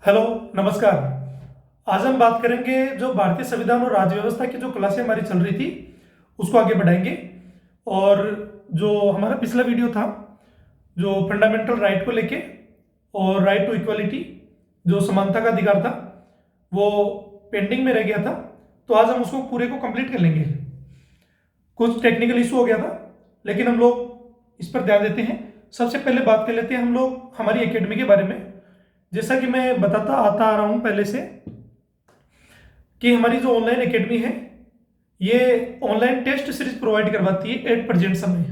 Hello, नमस्कार। आज हम बात करेंगे जो भारतीय संविधान और राज्य व्यवस्था की जो क्लासें हमारी चल रही थी उसको आगे बढ़ाएंगे। और जो हमारा पिछला वीडियो था जो फंडामेंटल राइट को लेके और राइट टू इक्वालिटी जो समानता का अधिकार था वो पेंडिंग में रह गया था, तो आज हम उसको पूरे को कंप्लीट कर लेंगे। कुछ टेक्निकल इशू हो गया था लेकिन हम लोग इस पर ध्यान देते हैं। सबसे पहले बात कर लेते हैं हम लोग हमारी एकेडमी के बारे में। जैसा कि मैं बताता आता आ रहा हूं पहले से कि हमारी जो ऑनलाइन एकेडमी है ये ऑनलाइन टेस्ट सीरीज प्रोवाइड करवाती है एट प्रेजेंट समय।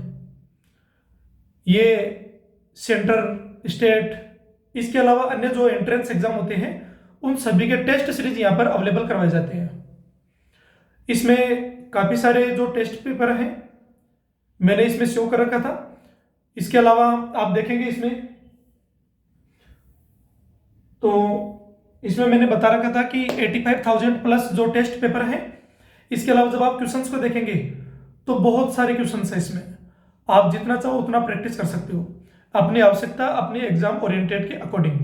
ये सेंटर, स्टेट, इसके अलावा अन्य जो एंट्रेंस एग्जाम होते हैं उन सभी के टेस्ट सीरीज यहाँ पर अवेलेबल करवाए जाते हैं। इसमें काफ़ी सारे जो टेस्ट पेपर हैं मैंने इसमें शो कर रखा था। इसके अलावा आप देखेंगे इसमें तो इसमें मैंने बता रखा था कि 85,000 प्लस जो टेस्ट पेपर है। इसके अलावा जब आप क्वेश्चंस को देखेंगे तो बहुत सारे क्वेश्चंस हैं इसमें। आप जितना चाहो उतना प्रैक्टिस कर सकते हो अपनी आवश्यकता, अपने एग्जाम ओरिएंटेड के अकॉर्डिंग।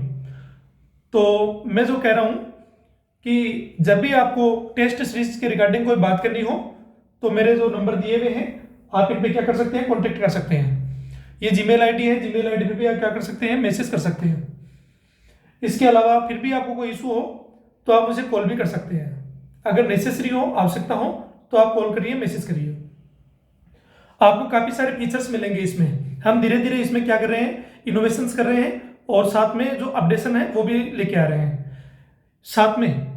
तो मैं जो कह रहा हूं कि जब भी आपको टेस्ट सीरीज के रिगार्डिंग कोई बात करनी हो तो मेरे जो नंबर दिए हुए हैं आप इन पे क्या कर सकते हैं, कॉन्टेक्ट कर सकते हैं। ये जीमेल आईडी है, जीमेल आईडी पे भी आप क्या कर सकते हैं, मैसेज कर सकते हैं। इसके अलावा फिर भी आपको कोई इशू हो तो आप मुझे कॉल भी कर सकते हैं। अगर नेसेसरी हो, आवश्यकता हो तो आप कॉल करिए, मैसेज करिए। आपको काफ़ी सारे फीचर्स मिलेंगे इसमें। हम धीरे धीरे इसमें क्या कर रहे हैं, इनोवेशंस कर रहे हैं और साथ में जो अपडेशन है वो भी लेके आ रहे हैं। साथ में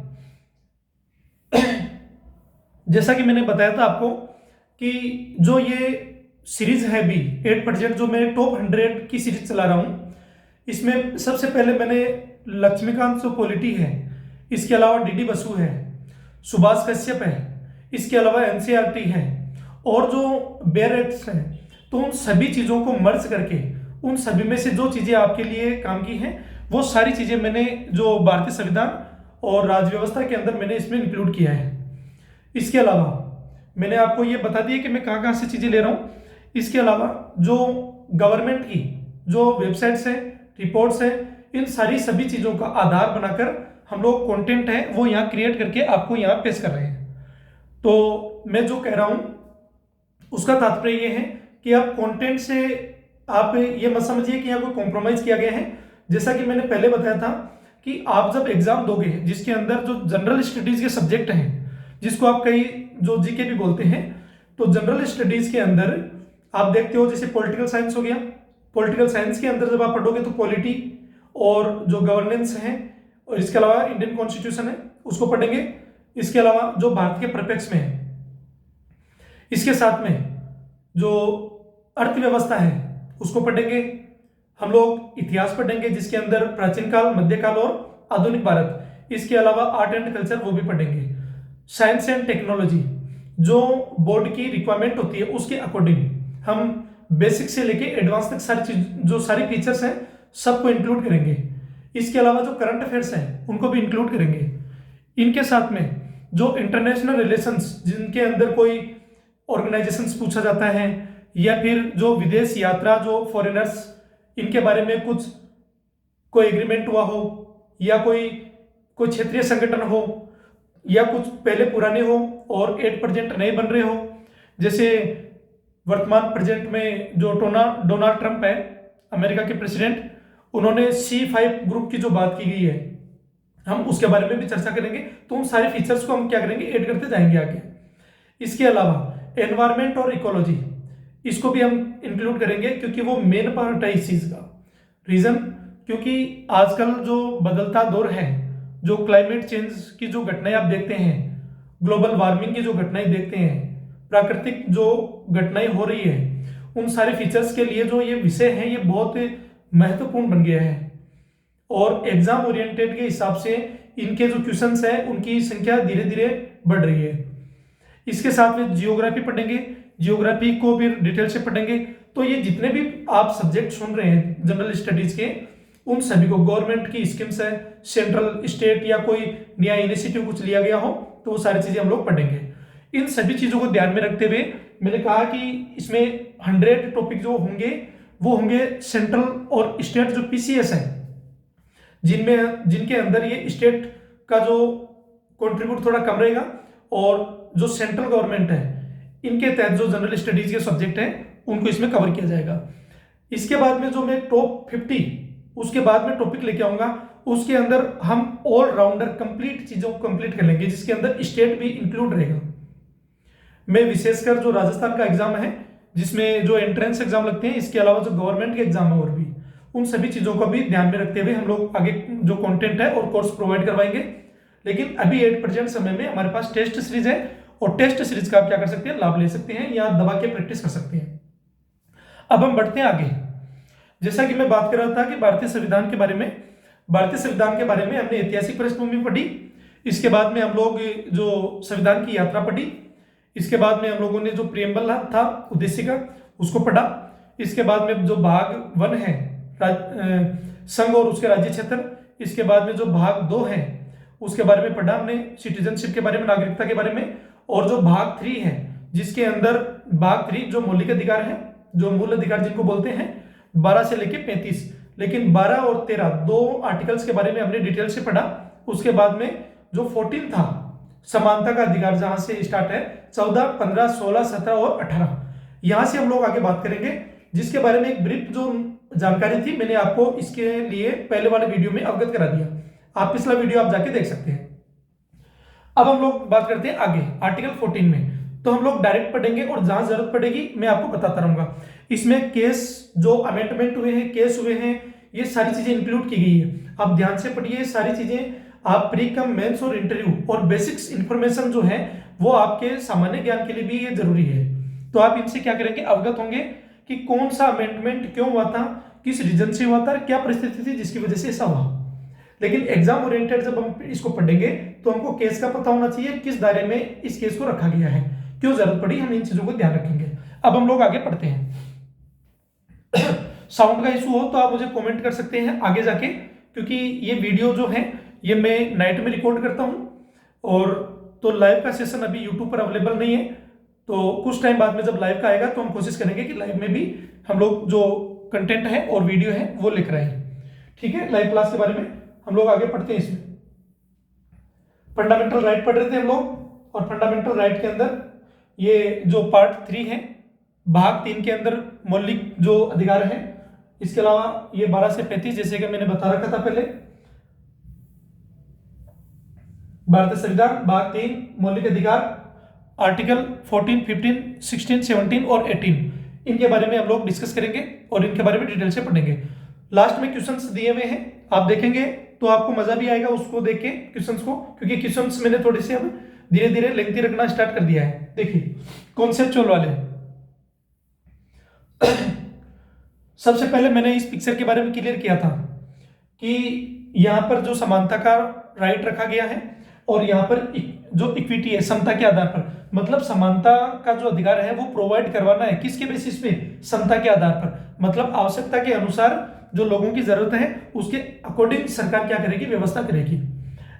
जैसा कि मैंने बताया था आपको कि जो ये सीरीज है भी 8% जो मैं टॉप 100 की सीरीज चला रहा हूँ, इसमें सबसे पहले मैंने लक्ष्मीकांत जो पॉलिटी है, इसके अलावा डीडी बसु है, सुभाष कश्यप है, इसके अलावा एनसीईआरटी है और जो बेरेट्स हैं, तो उन सभी चीज़ों को मर्ज करके उन सभी में से जो चीज़ें आपके लिए काम की हैं वो सारी चीज़ें मैंने जो भारतीय संविधान और राज्य व्यवस्था के अंदर मैंने इसमें इंक्लूड किया है। इसके अलावा मैंने आपको ये बता दिया कि मैं कहाँ कहाँ से चीज़ें ले रहा हूँ। इसके अलावा जो गवर्नमेंट की जो वेबसाइट्स हैं, रिपोर्ट्स हैं, इन सारी सभी चीज़ों का आधार बनाकर हम लोग कंटेंट है वो यहाँ क्रिएट करके आपको यहाँ पेश कर रहे हैं। तो मैं जो कह रहा हूँ उसका तात्पर्य ये है कि आप कंटेंट से आप ये मत समझिए कि यहाँ कोई कॉम्प्रोमाइज किया गया है। जैसा कि मैंने पहले बताया था कि आप जब एग्जाम दोगे जिसके अंदर जो जनरल स्टडीज के सब्जेक्ट हैं, जिसको आप कई जो जीके भी बोलते हैं, तो जनरल स्टडीज के अंदर आप देखते हो जैसे पॉलिटिकल साइंस हो गया। पॉलिटिकल साइंस के अंदर जब आप पढ़ोगे तो पॉलिटी और जो गवर्नेंस है और इसके अलावा इंडियन कॉन्स्टिट्यूशन है उसको पढ़ेंगे। इसके अलावा जो भारत के परिप्रेक्ष्य में है, इसके साथ में जो अर्थव्यवस्था है उसको पढ़ेंगे। हम लोग इतिहास पढ़ेंगे जिसके अंदर प्राचीन काल, मध्यकाल और आधुनिक भारत। इसके अलावा आर्ट एंड कल्चर वो भी पढ़ेंगे। साइंस एंड टेक्नोलॉजी जो बोर्ड की रिक्वायरमेंट होती है उसके अकॉर्डिंग हम बेसिक से लेके एडवांस तक सारी चीज जो सारी फीचर्स हैं सबको इंक्लूड करेंगे। इसके अलावा जो करंट अफेयर्स हैं उनको भी इंक्लूड करेंगे। इनके साथ में जो इंटरनेशनल रिलेशंस जिनके अंदर कोई ऑर्गेनाइजेशंस पूछा जाता है या फिर जो विदेश यात्रा जो फॉरेनर्स इनके बारे में कुछ कोई एग्रीमेंट हुआ हो या कोई क्षेत्रीय संगठन हो या कुछ पहले पुराने हो और 8% नए बन रहे हो। जैसे वर्तमान प्रेजेंट में जो डोनाल्ड ट्रंप है अमेरिका के प्रेसिडेंट, उन्होंने C5 ग्रुप की जो बात की गई है हम उसके बारे में भी चर्चा करेंगे। तो उन सारे फीचर्स को हम क्या करेंगे, ऐड करते जाएंगे आगे। इसके अलावा एनवायरमेंट और इकोलॉजी इसको भी हम इंक्लूड करेंगे क्योंकि वो मेन पार्ट है इस चीज का। रीजन क्योंकि आजकल जो बदलता दौर है, जो क्लाइमेट चेंज की जो घटनाएं आप देखते हैं, ग्लोबल वार्मिंग की जो घटनाएं देखते हैं, प्राकृतिक जो घटनाएं हो रही है, उन सारे फीचर्स के लिए जो ये विषय है ये बहुत महत्वपूर्ण बन गया है। और एग्जाम ओरिएंटेड के हिसाब से इनके जो क्वेश्चंस है उनकी संख्या धीरे धीरे बढ़ रही है। इसके साथ में जियोग्राफी पढ़ेंगे, जियोग्राफी को भी डिटेल से पढ़ेंगे। तो ये जितने भी आप सब्जेक्ट सुन रहे हैं जनरल स्टडीज के, उन सभी को गवर्नमेंट की स्कीम्स है, सेंट्रल, स्टेट या कोई नया इनिशिएटिव कुछ लिया गया हो तो वो सारी चीजें हम लोग पढ़ेंगे। इन सभी चीजों को ध्यान में रखते हुए मैंने कहा कि इसमें 100 टॉपिक जो होंगे वो होंगे सेंट्रल और स्टेट जो पीसीएस है, जिनके अंदर ये स्टेट का जो कंट्रीब्यूट थोड़ा कम रहेगा, और जो सेंट्रल गवर्नमेंट है इनके तहत जो जनरल स्टडीज के सब्जेक्ट हैं उनको इसमें कवर किया जाएगा। इसके बाद में जो मैं टॉप 50 उसके बाद में टॉपिक लेके आऊंगा, उसके अंदर हम ऑलराउंडर कंप्लीट चीजों को कंप्लीट कर लेंगे, जिसके अंदर स्टेट भी इंक्लूड रहेगा। मैं विशेषकर जो राजस्थान का एग्जाम है जिसमें जो एंट्रेंस एग्जाम लगते हैं, इसके अलावा जो गवर्नमेंट के एग्जाम है और भी, उन सभी चीजों को भी ध्यान में रखते हुए हम लोग आगे जो कंटेंट है और कोर्स प्रोवाइड करवाएंगे। लेकिन अभी एट प्रेजेंट समय में हमारे पास टेस्ट सीरीज है, और टेस्ट सीरीज का आप क्या कर सकते हैं, लाभ ले सकते हैं या दबा के प्रैक्टिस कर सकते हैं। अब हम बढ़ते हैं आगे। जैसा कि मैं बात कर रहा था कि भारतीय संविधान के बारे में हमने ऐतिहासिक पृष्ठभूमि पढ़ी, इसके बाद में हम लोग जो संविधान की यात्रा पढ़ी, इसके बाद में हम लोगों ने जो प्रियम्बल था उद्देशिका उसको पढ़ा, इसके बाद में जो भाग 1 है संघ और उसके राज्य क्षेत्र, इसके बाद में जो भाग 2 है उसके बारे में पढ़ा हमने, सिटीजनशिप के बारे में, नागरिकता के बारे में, और जो भाग 3 है जिसके अंदर भाग 3 जो मौलिक अधिकार है, जो मूल अधिकार जिनको बोलते हैं, 12 से लेके 35, लेकिन 12 और 13 दो आर्टिकल्स के बारे में हमने डिटेल से पढ़ा। उसके बाद में जो 14 था समानता का अधिकार, जहां से स्टार्ट है 14, 15, 16, 17 और 18, यहां से हम लोग आगे बात करेंगे, जिसके बारे में एक ब्रीफ जो जानकारी थी मैंने आपको इसके लिए पहले वाले वीडियो में अवगत करा दिया, आप पिछला वीडियो आप जाके देख सकते हैं। अब हम लोग बात करते हैं आगे आर्टिकल 14 में, तो हम लोग डायरेक्ट पढ़ेंगे और जहां जरूरत पड़ेगी मैं आपको बताता रहूंगा। इसमें केस जो अमेंडमेंट हुए हैं, केस हुए हैं, ये सारी चीजें इंक्लूड की गई है। आप ध्यान से पढ़िए सारी चीजें, आप प्री कम, मेंस और इंटरव्यू और बेसिक्स इंफॉर्मेशन जो है वो आपके सामान्य ज्ञान के लिए भी ये जरूरी है। तो आप इनसे क्या करेंगे, अवगत होंगे कि कौन सा अमेंडमेंट क्यों हुआ था, किस रीजन से हुआ था, क्या परिस्थिति थी जिसकी वजह से ऐसा हुआ। लेकिन एग्जाम ओरिएंटेड जब हम इसको पढ़ेंगे तो हमको केस का पता होना चाहिए, किस दायरे में इस केस को रखा गया है, क्यों जरूरत पड़ी, हम इन चीजों को ध्यान रखेंगे। अब हम लोग आगे पढ़ते हैं। साउंड का इशू हो तो आप मुझे कमेंट कर सकते हैं आगे जाके, क्योंकि ये वीडियो जो है ये मैं नाइट में रिकॉर्ड करता हूं, और तो लाइव का सेशन अभी यूट्यूब पर अवेलेबल नहीं है, तो कुछ टाइम बाद में जब लाइव का आएगा तो हम कोशिश करेंगे कि लाइव में भी हम लोग जो कंटेंट है और वीडियो है वो लेकर आए। ठीक है, लाइव क्लास के बारे में हम लोग आगे पढ़ते हैं। इसमें फंडामेंटल राइट पढ़ रहे थे हम लोग, और फंडामेंटल राइट के अंदर ये जो पार्ट 3 है, भाग 3 के अंदर मौलिक जो अधिकार है, इसके अलावा ये 12 से 35 जैसे कि मैंने बता रखा था पहले, भारतीय संविधान भाग 3 मौलिक अधिकार, आर्टिकल 14, 15, 16, 17 और 18, इनके बारे में हम लोग डिस्कस करेंगे और इनके बारे में डिटेल से पढ़ेंगे। लास्ट में क्वेश्चंस दिए हुए हैं, आप देखेंगे तो आपको मजा भी आएगा उसको देख के क्वेश्चंस को, क्योंकि क्वेश्चंस मैंने थोड़े से अब धीरे धीरे लेंथी रखना स्टार्ट कर दिया है। देखिए कॉन्सेप्चुअल वाले सबसे पहले मैंने इस पिक्चर के बारे में क्लियर किया था कि यहां पर जो समानता का राइट रखा गया है, और यहां पर जो इक्विटी है समता के आधार पर, मतलब समानता का जो अधिकार है वो प्रोवाइड करवाना है किसके बेसिस पे, समता के आधार पर, मतलब आवश्यकता के अनुसार जो लोगों की जरूरत है उसके अकॉर्डिंग सरकार क्या करेगी, व्यवस्था करेगी।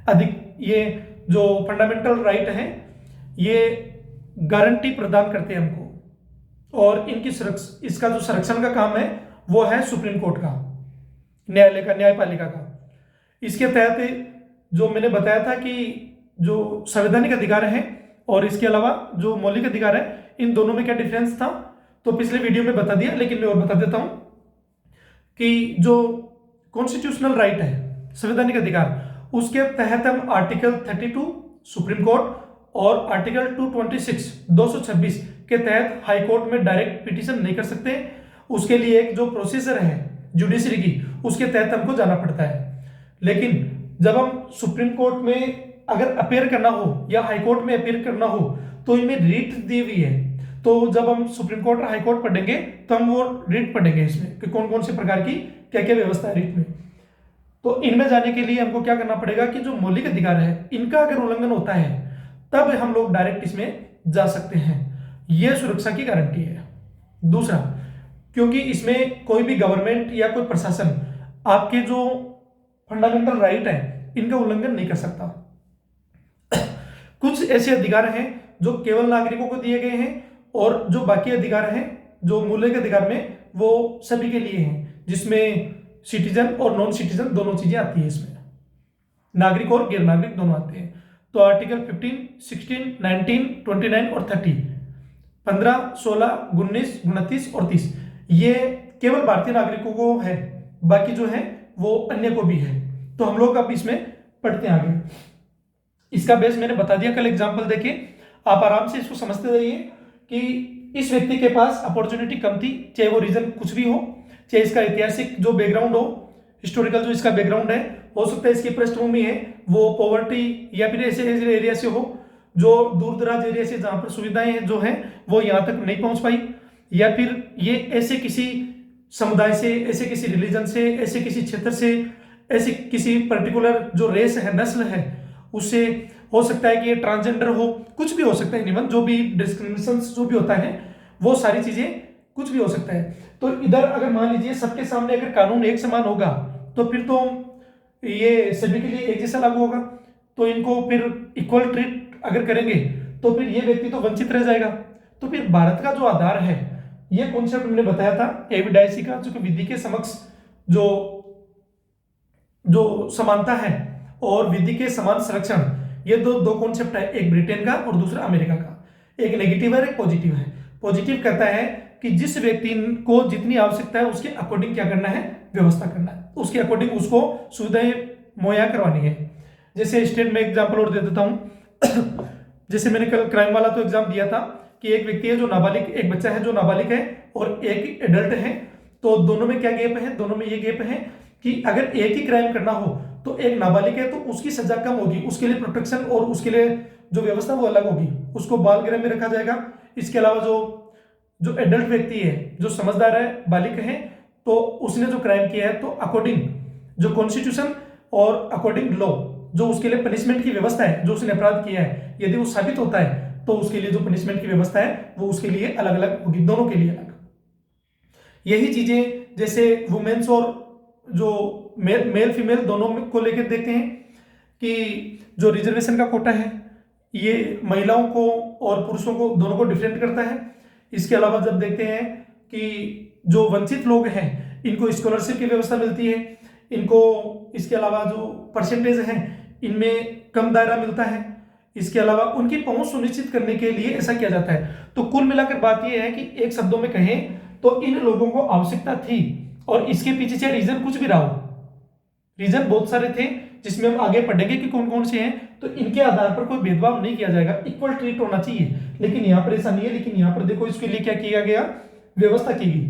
अधिक ये जो फंडामेंटल राइट है ये गारंटी प्रदान करते हैं हमको, और इनकी इसका जो संरक्षण का काम है वो है सुप्रीम कोर्ट का, न्यायालय का, न्यायपालिका का। इसके तहत जो मैंने बताया था कि जो संवैधानिक अधिकार है और इसके अलावा जो मौलिक अधिकार है, इन दोनों में क्या डिफरेंस था तो पिछले वीडियो में बता दिया, लेकिन मैं और बता देता हूं कि जो कॉन्स्टिट्यूशनल राइट है, संवैधानिक अधिकार, उसके तहत हम आर्टिकल 32 सुप्रीम कोर्ट और आर्टिकल 226 226 के तहत हाई कोर्ट में डायरेक्ट पिटीशन नहीं कर सकते। उसके लिए एक जो प्रोसीजर है जुडिशरी की, उसके तहत हमको जाना पड़ता है। लेकिन जब हम सुप्रीम कोर्ट में अगर अपेयर करना हो या हाई कोर्ट में अपेयर करना हो तो इनमें रीट दी हुई है, तो जब हम सुप्रीम कोर्ट और हाई कोर्ट पढ़ेंगे तो हम वो रीट पढ़ेंगे इसमें कि कौन कौन से प्रकार की क्या क्या व्यवस्था है रीट में। तो इनमें जाने के लिए हमको क्या करना पड़ेगा कि जो मौलिक अधिकार है इनका अगर उल्लंघन होता है तब हम लोग डायरेक्ट इसमें जा सकते हैं, यह सुरक्षा की गारंटी है। दूसरा, क्योंकि इसमें कोई भी गवर्नमेंट या कोई प्रशासन आपके जो फंडामेंटल राइट है इनका उल्लंघन नहीं कर सकता। कुछ ऐसे अधिकार हैं जो केवल नागरिकों को दिए गए हैं, और जो बाकी अधिकार हैं जो मौलिक अधिकार में वो सभी के लिए हैं, जिसमें सिटीजन और नॉन सिटीजन दोनों चीजें आती है इसमें, नागरिक और गैर नागरिक दोनों आते हैं। तो आर्टिकल 15, 16, 19, 29 और 30, 15, 16, 19, 29 और 30 ये केवल भारतीय नागरिकों को है, बाकी जो है वो अन्य को भी है। तो हम लोग अब इसमें पढ़ते हैं आगे। इसका बेस मैंने बता दिया कल एग्जाम्पल देके, आप आराम से इसको समझते रहिए कि इस व्यक्ति के पास अपॉर्चुनिटी कम थी, चाहे वो रीजन कुछ भी हो, चाहे इसका ऐतिहासिक जो बैकग्राउंड हो, हिस्टोरिकल जो इसका बैकग्राउंड है, हो सकता है इसकी पृष्ठभूमि है वो पॉवर्टी या फिर ऐसे एरिया से हो जो दूर दराज एरिया से, जहां पर सुविधाएं जो है वो यहाँ तक नहीं पहुंच पाई, या फिर ये ऐसे किसी समुदाय से, ऐसे किसी रिलीजन से, ऐसे किसी क्षेत्र से, ऐसे किसी पर्टिकुलर जो रेस है, नस्ल है, उससे हो सकता है कि ये ट्रांसजेंडर हो, कुछ भी हो सकता है, निबंध जो भी डिस्क्रिमिनेशन जो भी होता है वो सारी चीजें कुछ भी हो सकता है। तो इधर अगर मान लीजिए सबके सामने अगर कानून एक समान होगा तो फिर तो ये सभी के लिए एक जैसा लागू होगा, तो इनको फिर इक्वल ट्रीट अगर करेंगे तो फिर ये व्यक्ति तो वंचित रह जाएगा। तो फिर भारत का जो आधार है, ये कॉन्सेप्ट मैंने बताया था एविडेंसी का, जो कि विधि के समक्ष जो जो समानता है और विधि के समान संरक्षण, ये दो कॉन्सेप्ट है, एक ब्रिटेन का और दूसरा अमेरिका का। एक नेगेटिव है, एक पॉजिटिव है। पॉजिटिव कहता है कि जिस व्यक्ति को जितनी आवश्यकता है उसके अकॉर्डिंग क्या करना है, व्यवस्था करना है, उसके अकॉर्डिंग उसको सुविधाएं मुहैया करवानी है। जैसे स्टेट में एग्जाम्पल और दे देता हूं जैसे मैंने कल क्राइम वाला तो एग्जाम दिया था कि एक व्यक्ति है जो नाबालिग, एक बच्चा है जो नाबालिग है और एक एडल्ट है, तो दोनों में क्या गैप है, दोनों में ये गैप है कि अगर एक ही क्राइम करना हो तो एक नाबालिग है तो उसकी सजा कम होगी, उसके लिए प्रोटेक्शन और उसके लिए जो व्यवस्था वो अलग होगी, उसको बाल गृह में रखा जाएगा। इसके अलावा जो जो एडल्ट व्यक्ति है, जो समझदार है, बालिग है, तो उसने जो क्राइम किया है तो अकॉर्डिंग जो कॉन्स्टिट्यूशन और अकॉर्डिंग लॉ जो उसके लिए पनिशमेंट की व्यवस्था है, जो उसने अपराध किया है, यदि वो साबित होता है तो उसके लिए जो पनिशमेंट की व्यवस्था है वो उसके लिए अलग अलग होगी, दोनों के लिए अलग। यही चीजें जैसे वुमेन्स और जो मेल फीमेल दोनों को लेकर देखते हैं कि जो रिजर्वेशन का कोटा है ये महिलाओं को और पुरुषों को दोनों को डिफरेंट करता है। इसके अलावा जब देखते हैं कि जो वंचित लोग हैं इनको स्कॉलरशिप की व्यवस्था मिलती है, इनको इसके अलावा जो परसेंटेज है इनमें कम दायरा मिलता है, इसके अलावा उनकी पहुंच सुनिश्चित करने के लिए ऐसा किया जाता है। तो कुल मिलाकर बात यह है कि एक शब्दों में कहें तो इन लोगों को आवश्यकता थी, और इसके पीछे चाहे रीजन कुछ भी रहा हो, रीजन बहुत सारे थे जिसमें हम आगे पढ़ेंगे कि कौन कौन से हैं, तो इनके आधार पर कोई भेदभाव नहीं किया जाएगा, इक्वल ट्रीट होना चाहिए। लेकिन यहां पर ऐसा नहीं है, लेकिन यहां पर देखो इसके लिए क्या किया गया, व्यवस्था की गई।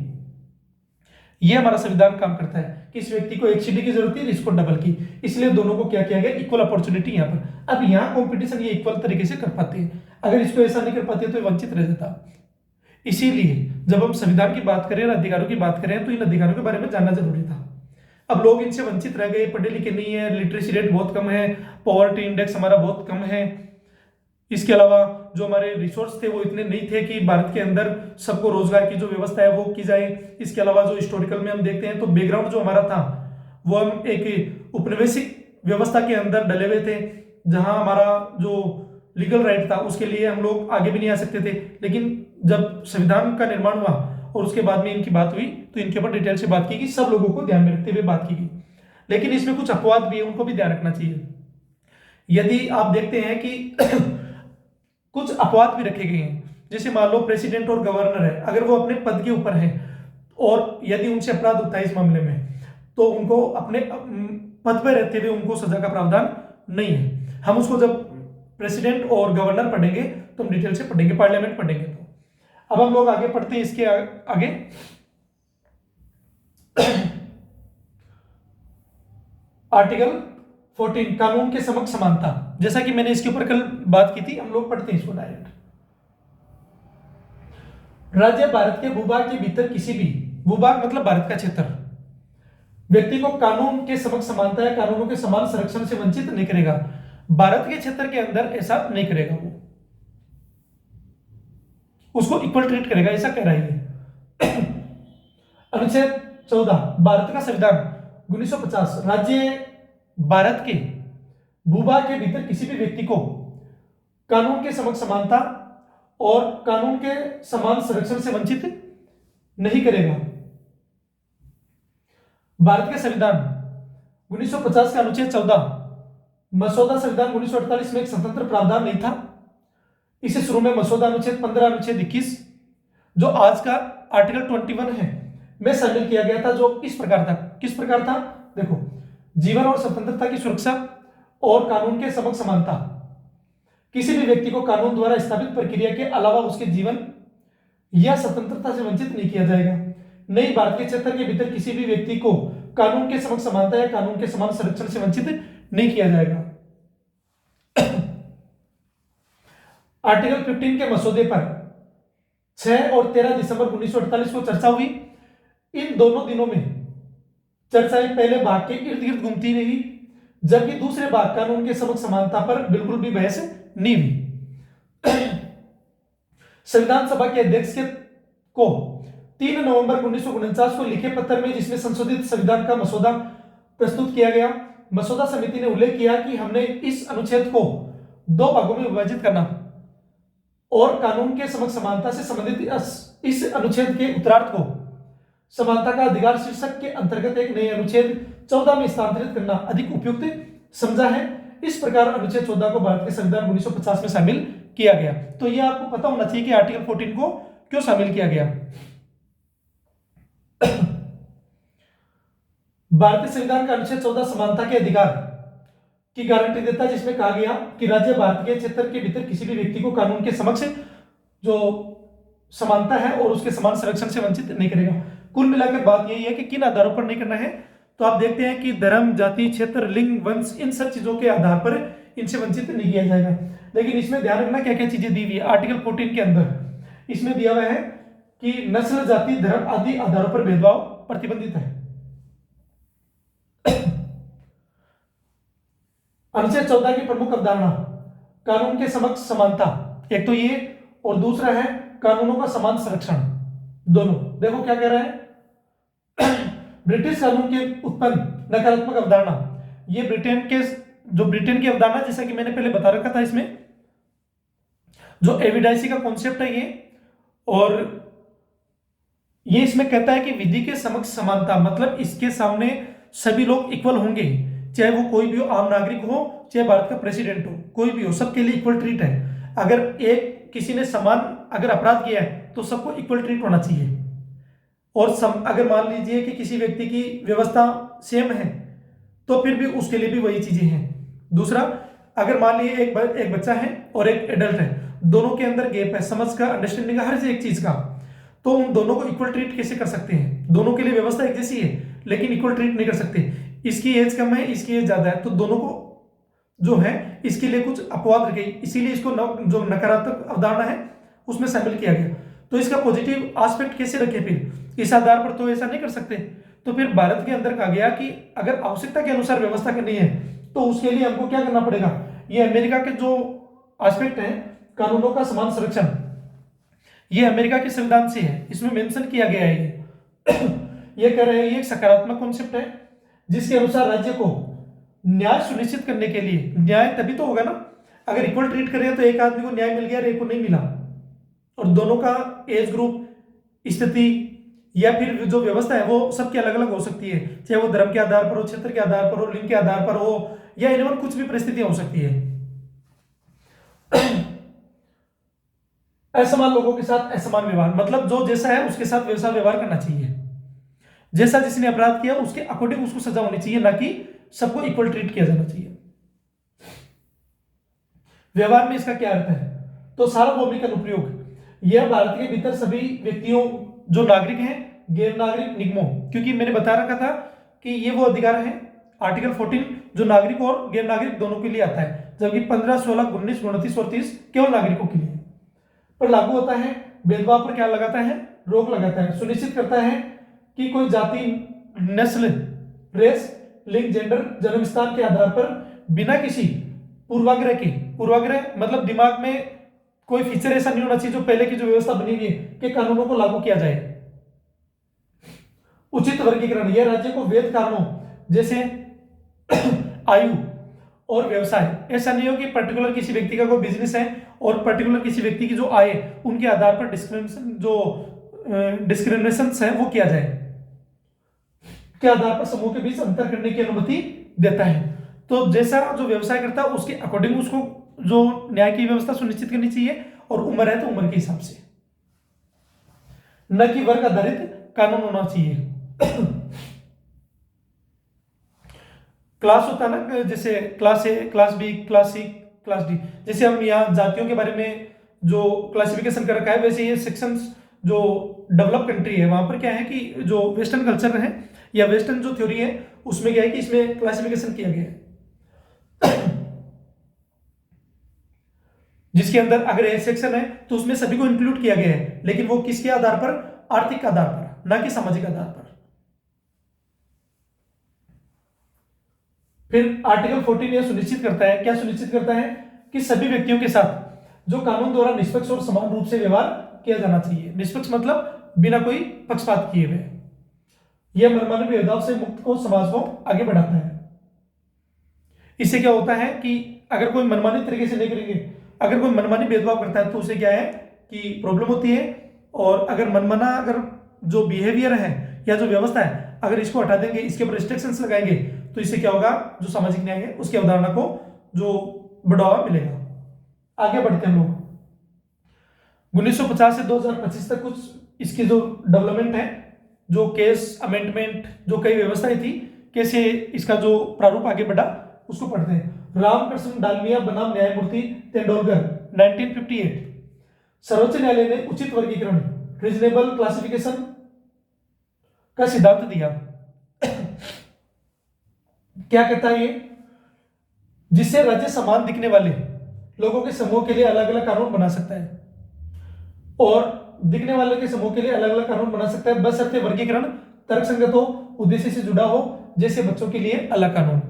ये हमारा संविधान काम करता है कि इस व्यक्ति को एक सीढ़ी की जरूरत है, इसको डबल की, इसलिए दोनों को क्या किया गया, इक्वल अपॉर्चुनिटी यहाँ पर। अब यहाँ कॉम्पिटिशन ये इक्वल तरीके से कर पाते हैं, अगर इसको ऐसा नहीं कर पाते तो वंचित रह जाता। इसीलिए जब हम संविधान की बात करें, अधिकारों की बात करें, तो इन अधिकारों के बारे में जानना जरूरी था। अब लोग इनसे वंचित रह गए, पढ़े लिखे नहीं है, लिटरेसी रेट बहुत कम है, पॉवर्टी इंडेक्स हमारा बहुत कम है, इसके अलावा जो हमारे रिसोर्स थे वो इतने नहीं थे कि भारत के अंदर सबको रोजगार की जो व्यवस्था है वो की जाए। इसके अलावा जो हिस्टोरिकल में हम देखते हैं तो बैकग्राउंड जो हमारा था वो हम एक उपनिवेशिक व्यवस्था के अंदर डले हुए थे, जहां हमारा जो लीगल राइट था उसके लिए हम लोग आगे भी नहीं आ सकते थे। लेकिन जब संविधान का निर्माण हुआ और उसके बाद में इनकी बात हुई तो इनके ऊपर डिटेल से बात की गई, सब लोगों को ध्यान में रखते हुए बात की गई। लेकिन इसमें कुछ अपवाद भी है, उनको भी ध्यान रखना चाहिए। यदि आप देखते हैं कि कुछ अपवाद भी रखे गए हैं, जैसे मान लो प्रेसिडेंट और गवर्नर है, अगर वो अपने पद के ऊपर है और यदि उनसे अपराध होता है इस मामले में, तो उनको अपने पद पर रहते हुए उनको सजा का प्रावधान नहीं है। हम उसको जब प्रेसिडेंट और गवर्नर पढ़ेंगे तो हम डिटेल से पढ़ेंगे, पार्लियामेंट पढ़ेंगे। तो अब हम लोग आगे पढ़ते हैं, इसके आगे आर्टिकल 14 कानून के समक्ष समानता, जैसा कि मैंने इसके ऊपर कल बात की थी, हम लोग पढ़ते हैं इसको डायरेक्ट। राज्य भारत के भूभाग के भीतर किसी भी, भूभाग मतलब भारत का क्षेत्र, व्यक्ति को कानून के समक्ष समानता है, कानूनों के समान संरक्षण से वंचित नहीं करेगा। भारत के क्षेत्र के अंदर ऐसा नहीं करेगा, वो उसको इक्वल ट्रीट करेगा, ऐसा कह रहा है। अनुच्छेद 14 भारत का संविधान 1950, राज्य भारत के भूभाग के भीतर किसी भी व्यक्ति को कानून के समक्ष समानता और कानून के समान संरक्षण से वंचित नहीं करेगा। भारत के संविधान 1950 का अनुच्छेद 14 मसौदा संविधान 1948 में एक स्वतंत्र प्रावधान नहीं था। इसे शुरू में मसौदा अनुच्छेद 15 अनुच्छेद 21 जो आज का आर्टिकल 21 है में शामिल किया गया था, जो इस प्रकार था। किस प्रकार था? देखो, जीवन और स्वतंत्रता की सुरक्षा और कानून के समक्ष समानता। किसी भी व्यक्ति को कानून द्वारा स्थापित प्रक्रिया के अलावा उसके जीवन या स्वतंत्रता से वंचित नहीं किया जाएगा। नई भारत के क्षेत्र के भीतर किसी भी व्यक्ति को कानून के समक्ष समानता या कानून के समान संरक्षण से वंचित नहीं किया जाएगा। आर्टिकल 15 के मसौदे पर 6 और 13 दिसंबर 1948 को चर्चा हुई। इन दोनों दिनों में चर्चाएं पहले भाग के इर्द गिर्द घूमती रही, जबकि दूसरे भाग कानून के समक्ष समानता पर बिल्कुल भी बहस नहीं हुई। संविधान सभा के अध्यक्ष को 3 नवंबर 1949 को लिखे पत्र में, जिसमें संशोधित संविधान का मसौदा प्रस्तुत किया गया, मसौदा समिति ने उल्लेख किया कि हमने इस अनुच्छेद को 2 भागों में विभाजित करना और कानून के समक्ष समानता से संबंधित इस अनुच्छेद के उत्तरार्थ को समानता का अधिकार शीर्षक के अंतर्गत एक नए अनुच्छेद 14 में स्थानांतरित करना अधिक उपयुक्त समझा है। इस प्रकार अनुच्छेद 14 को भारत के संविधान 1950 में शामिल किया गया। तो यह आपको पता होना चाहिए कि आर्टिकल 14 को क्यों शामिल किया गया। भारतीय संविधान का अनुच्छेद 14 समानता के अधिकार की गारंटी देता है, जिसमें कहा गया कि राज्य भारत के क्षेत्र के भीतर किसी भी व्यक्ति को कानून के समक्ष जो समानता है और उसके समान संरक्षण से वंचित नहीं करेगा। कुल मिलाकर बात यही है कि किन आधारों पर नहीं करना है, तो आप देखते हैं कि धर्म, जाति, क्षेत्र, लिंग, वंश, इन सब चीजों के आधार पर इनसे वंचित नहीं किया जाएगा। लेकिन इसमें ध्यान रखना क्या क्या चीजें दी हुई है आर्टिकल 14 के अंदर। इसमें दिया हुआ है कि नस्ल, जाति, धर्म आदि आधारों पर भेदभाव प्रतिबंधित है। अनुच्छेद 14 की प्रमुख अवधारणा कानून के समक्ष समानता, एक तो ये, और दूसरा है कानूनों का समान संरक्षण। दोनों देखो क्या कह रहा है। ब्रिटिश कानून के उत्पन्न नकारात्मक अवधारणा, ये ब्रिटेन की अवधारणा, जैसा कि मैंने पहले बता रखा था, इसमें जो एविडेंसी का कॉन्सेप्ट है ये, और ये इसमें कहता है कि विधि के समक्ष समानता मतलब इसके सामने सभी लोग इक्वल होंगे, चाहे वो कोई भी हो, आम नागरिक हो, चाहे भारत का प्रेसिडेंट हो, कोई भी हो, सबके लिए इक्वल ट्रीट है। अगर किसी ने समान अगर अपराध किया है तो सबको इक्वल ट्रीट होना चाहिए। और अगर मान लीजिए कि किसी व्यक्ति की व्यवस्था सेम है तो फिर भी उसके लिए भी वही चीजें हैं। दूसरा, अगर मान लीजिए एक बच्चा है और एक एडल्ट है, दोनों के अंदर गैप है, समझ का, अंडरस्टैंडिंग का, हर एक चीज का, तो उन दोनों को इक्वल ट्रीट कैसे कर सकते हैं? दोनों के लिए व्यवस्था एक जैसी है लेकिन इक्वल ट्रीट नहीं कर सकते। इसकी एज कम है, इसकी एज ज्यादा है, तो दोनों को जो है इसके लिए कुछ अपवाद रखे, इसीलिए इसको जो नकारात्मक अवधारणा है उसमें शामिल किया गया। तो इसका पॉजिटिव एस्पेक्ट कैसे रखे फिर? इस आधार पर तो ऐसा नहीं कर सकते। तो फिर भारत के अंदर कहा गया कि अगर आवश्यकता के अनुसार व्यवस्था करनी है तो उसके लिए हमको क्या करना पड़ेगा। ये अमेरिका के जो एस्पेक्ट है कानूनों का समान संरक्षण, ये अमेरिका के संविधान से है, इसमें मेंशन किया गया है। ये कह रहे हैं ये एक सकारात्मक कॉन्सेप्ट है जिसके अनुसार राज्य को न्याय सुनिश्चित करने के लिए, न्याय तभी तो होगा ना अगर इक्वल ट्रीट करें, तो एक आदमी को न्याय मिल गया और एक को नहीं मिला, और दोनों का एज ग्रुप, स्थिति या फिर जो व्यवस्था है वो सबकी अलग अलग हो सकती है, चाहे वो धर्म के आधार पर हो, क्षेत्र के आधार पर हो, लिंग के आधार पर हो, या इनमें कुछ भी परिस्थितियां हो सकती है। असमान लोगों के साथ असमान व्यवहार, मतलब जो जैसा है उसके साथ वैसा व्यवहार करना चाहिए, जैसा जिसने अपराध किया उसके अकॉर्डिंग उसको सजा होनी चाहिए, ना कि सबको इक्वल ट्रीट किया जाना चाहिए। व्यवहार में इसका क्या अर्थ है? तो सार्वभौमिक अनुप्रयोग, यह भारत के भीतर सभी व्यक्तियों जो नागरिक हैं, गैर नागरिक निगमों, क्योंकि मैंने बता रखा था कि ये वो अधिकार है आर्टिकल 14 जो नागरिक और गैर नागरिक दोनों के लिए आता है, जबकि 15, 16, 19, 29 और 30 केवल नागरिकों के लिए पर लागू होता है। भेदभाव पर क्या लगाता है? रोक लगाता है। सुनिश्चित करता है कि कोई जाति, नस्ल, रेस, लिंग, जेंडर, जन्म स्थान के आधार पर बिना किसी पूर्वाग्रह के, पूर्वाग्रह मतलब दिमाग में कोई फीचर ऐसा नहीं होना चाहिए जो पहले की जो व्यवस्था बनी हुई है कि कानूनों को लागू किया जाए। उचित वर्गीकरण, यह राज्य को वैध कारणों जैसे आयु और व्यवसाय, ऐसा नहीं हो कि पर्टिकुलर किसी व्यक्ति का कोई बिजनेस है और पर्टिकुलर किसी व्यक्ति की जो आय उनके आधार पर डिस्क्रिमिनेशन है वो किया जाए। के आधार पर समूह के बीच अंतर करने की अनुमति देता है। तो जैसा जो व्यवसाय करता है उसके अकॉर्डिंग उसको जो न्याय की व्यवस्था सुनिश्चित करनी चाहिए, और उम्र है तो उम्र के हिसाब से, न कि वर्ग आधारित कानून होना चाहिए। क्लास होता है ना, जैसे class A, class B, class C, class D, जैसे हम यहाँ जातियों के बारे में जो क्लासिफिकेशन कर रखा है, वैसे ये सेक्शंस जो डेवलप कंट्री है वहां पर क्या है कि जो वेस्टर्न कल्चर है या वेस्टर्न जो थ्योरी है उसमें क्या है कि इसमें क्लासिफिकेशन किया गया है। जिसके अंदर अगर ए सेक्शन है तो उसमें सभी को इंक्लूड किया गया है, लेकिन वो किसके आधार पर? आर्थिक आधार पर, ना कि सामाजिक आधार पर। फिर आर्टिकल 14 यह सुनिश्चित करता है, क्या सुनिश्चित करता है? कि सभी व्यक्तियों के साथ जो कानून द्वारा निष्पक्ष और समान रूप से व्यवहार किया जाना चाहिए। निष्पक्ष मतलब बिना कोई पक्षपात किए हुए। यह मनमानी भेदभाव से मुक्त को, समाज को आगे बढ़ाता है। इससे क्या होता है कि अगर कोई मनमानी तरीके से नहीं करेंगे, अगर कोई मनमानी भेदभाव करता है तो उसे क्या है कि प्रॉब्लम होती है। और अगर मनमाना अगर जो बिहेवियर है या जो व्यवस्था है अगर इसको हटा देंगे, इसके ऊपर रिस्ट्रिक्शंस लगाएंगे, तो इससे क्या होगा? जो सामाजिक न्याय है उसकी अवधारणा को जो बढ़ावा मिलेगा। आगे बढ़ते हैं लोग। 1950 से 2025 तक कुछ इसकी जो डेवलपमेंट है, जो केस अमेंडमेंट, जो कई व्यवस्थाएं थी, कैसे इसका जो प्रारूप आगे बढ़ा उसको पढ़ते हैं। रामकृष्ण डालमिया बनाम न्यायमूर्ति तेंदुलकर 1958। सर्वोच्च न्यायालय ने उचित वर्गीकरण, रीजनेबल क्लासिफिकेशन का सिद्धांत दिया। क्या कहता है ये? जिससे राज्य समान दिखने वाले लोगों के समूह के लिए अलग अलग कानून बना सकता है, और दिखने वाले के समूह के लिए अलग अलग कानून बना सकता है, बशर्ते वर्गीकरण तर्कसंगत हो, उद्देश्य से जुड़ा हो, जैसे बच्चों के लिए अलग कानून।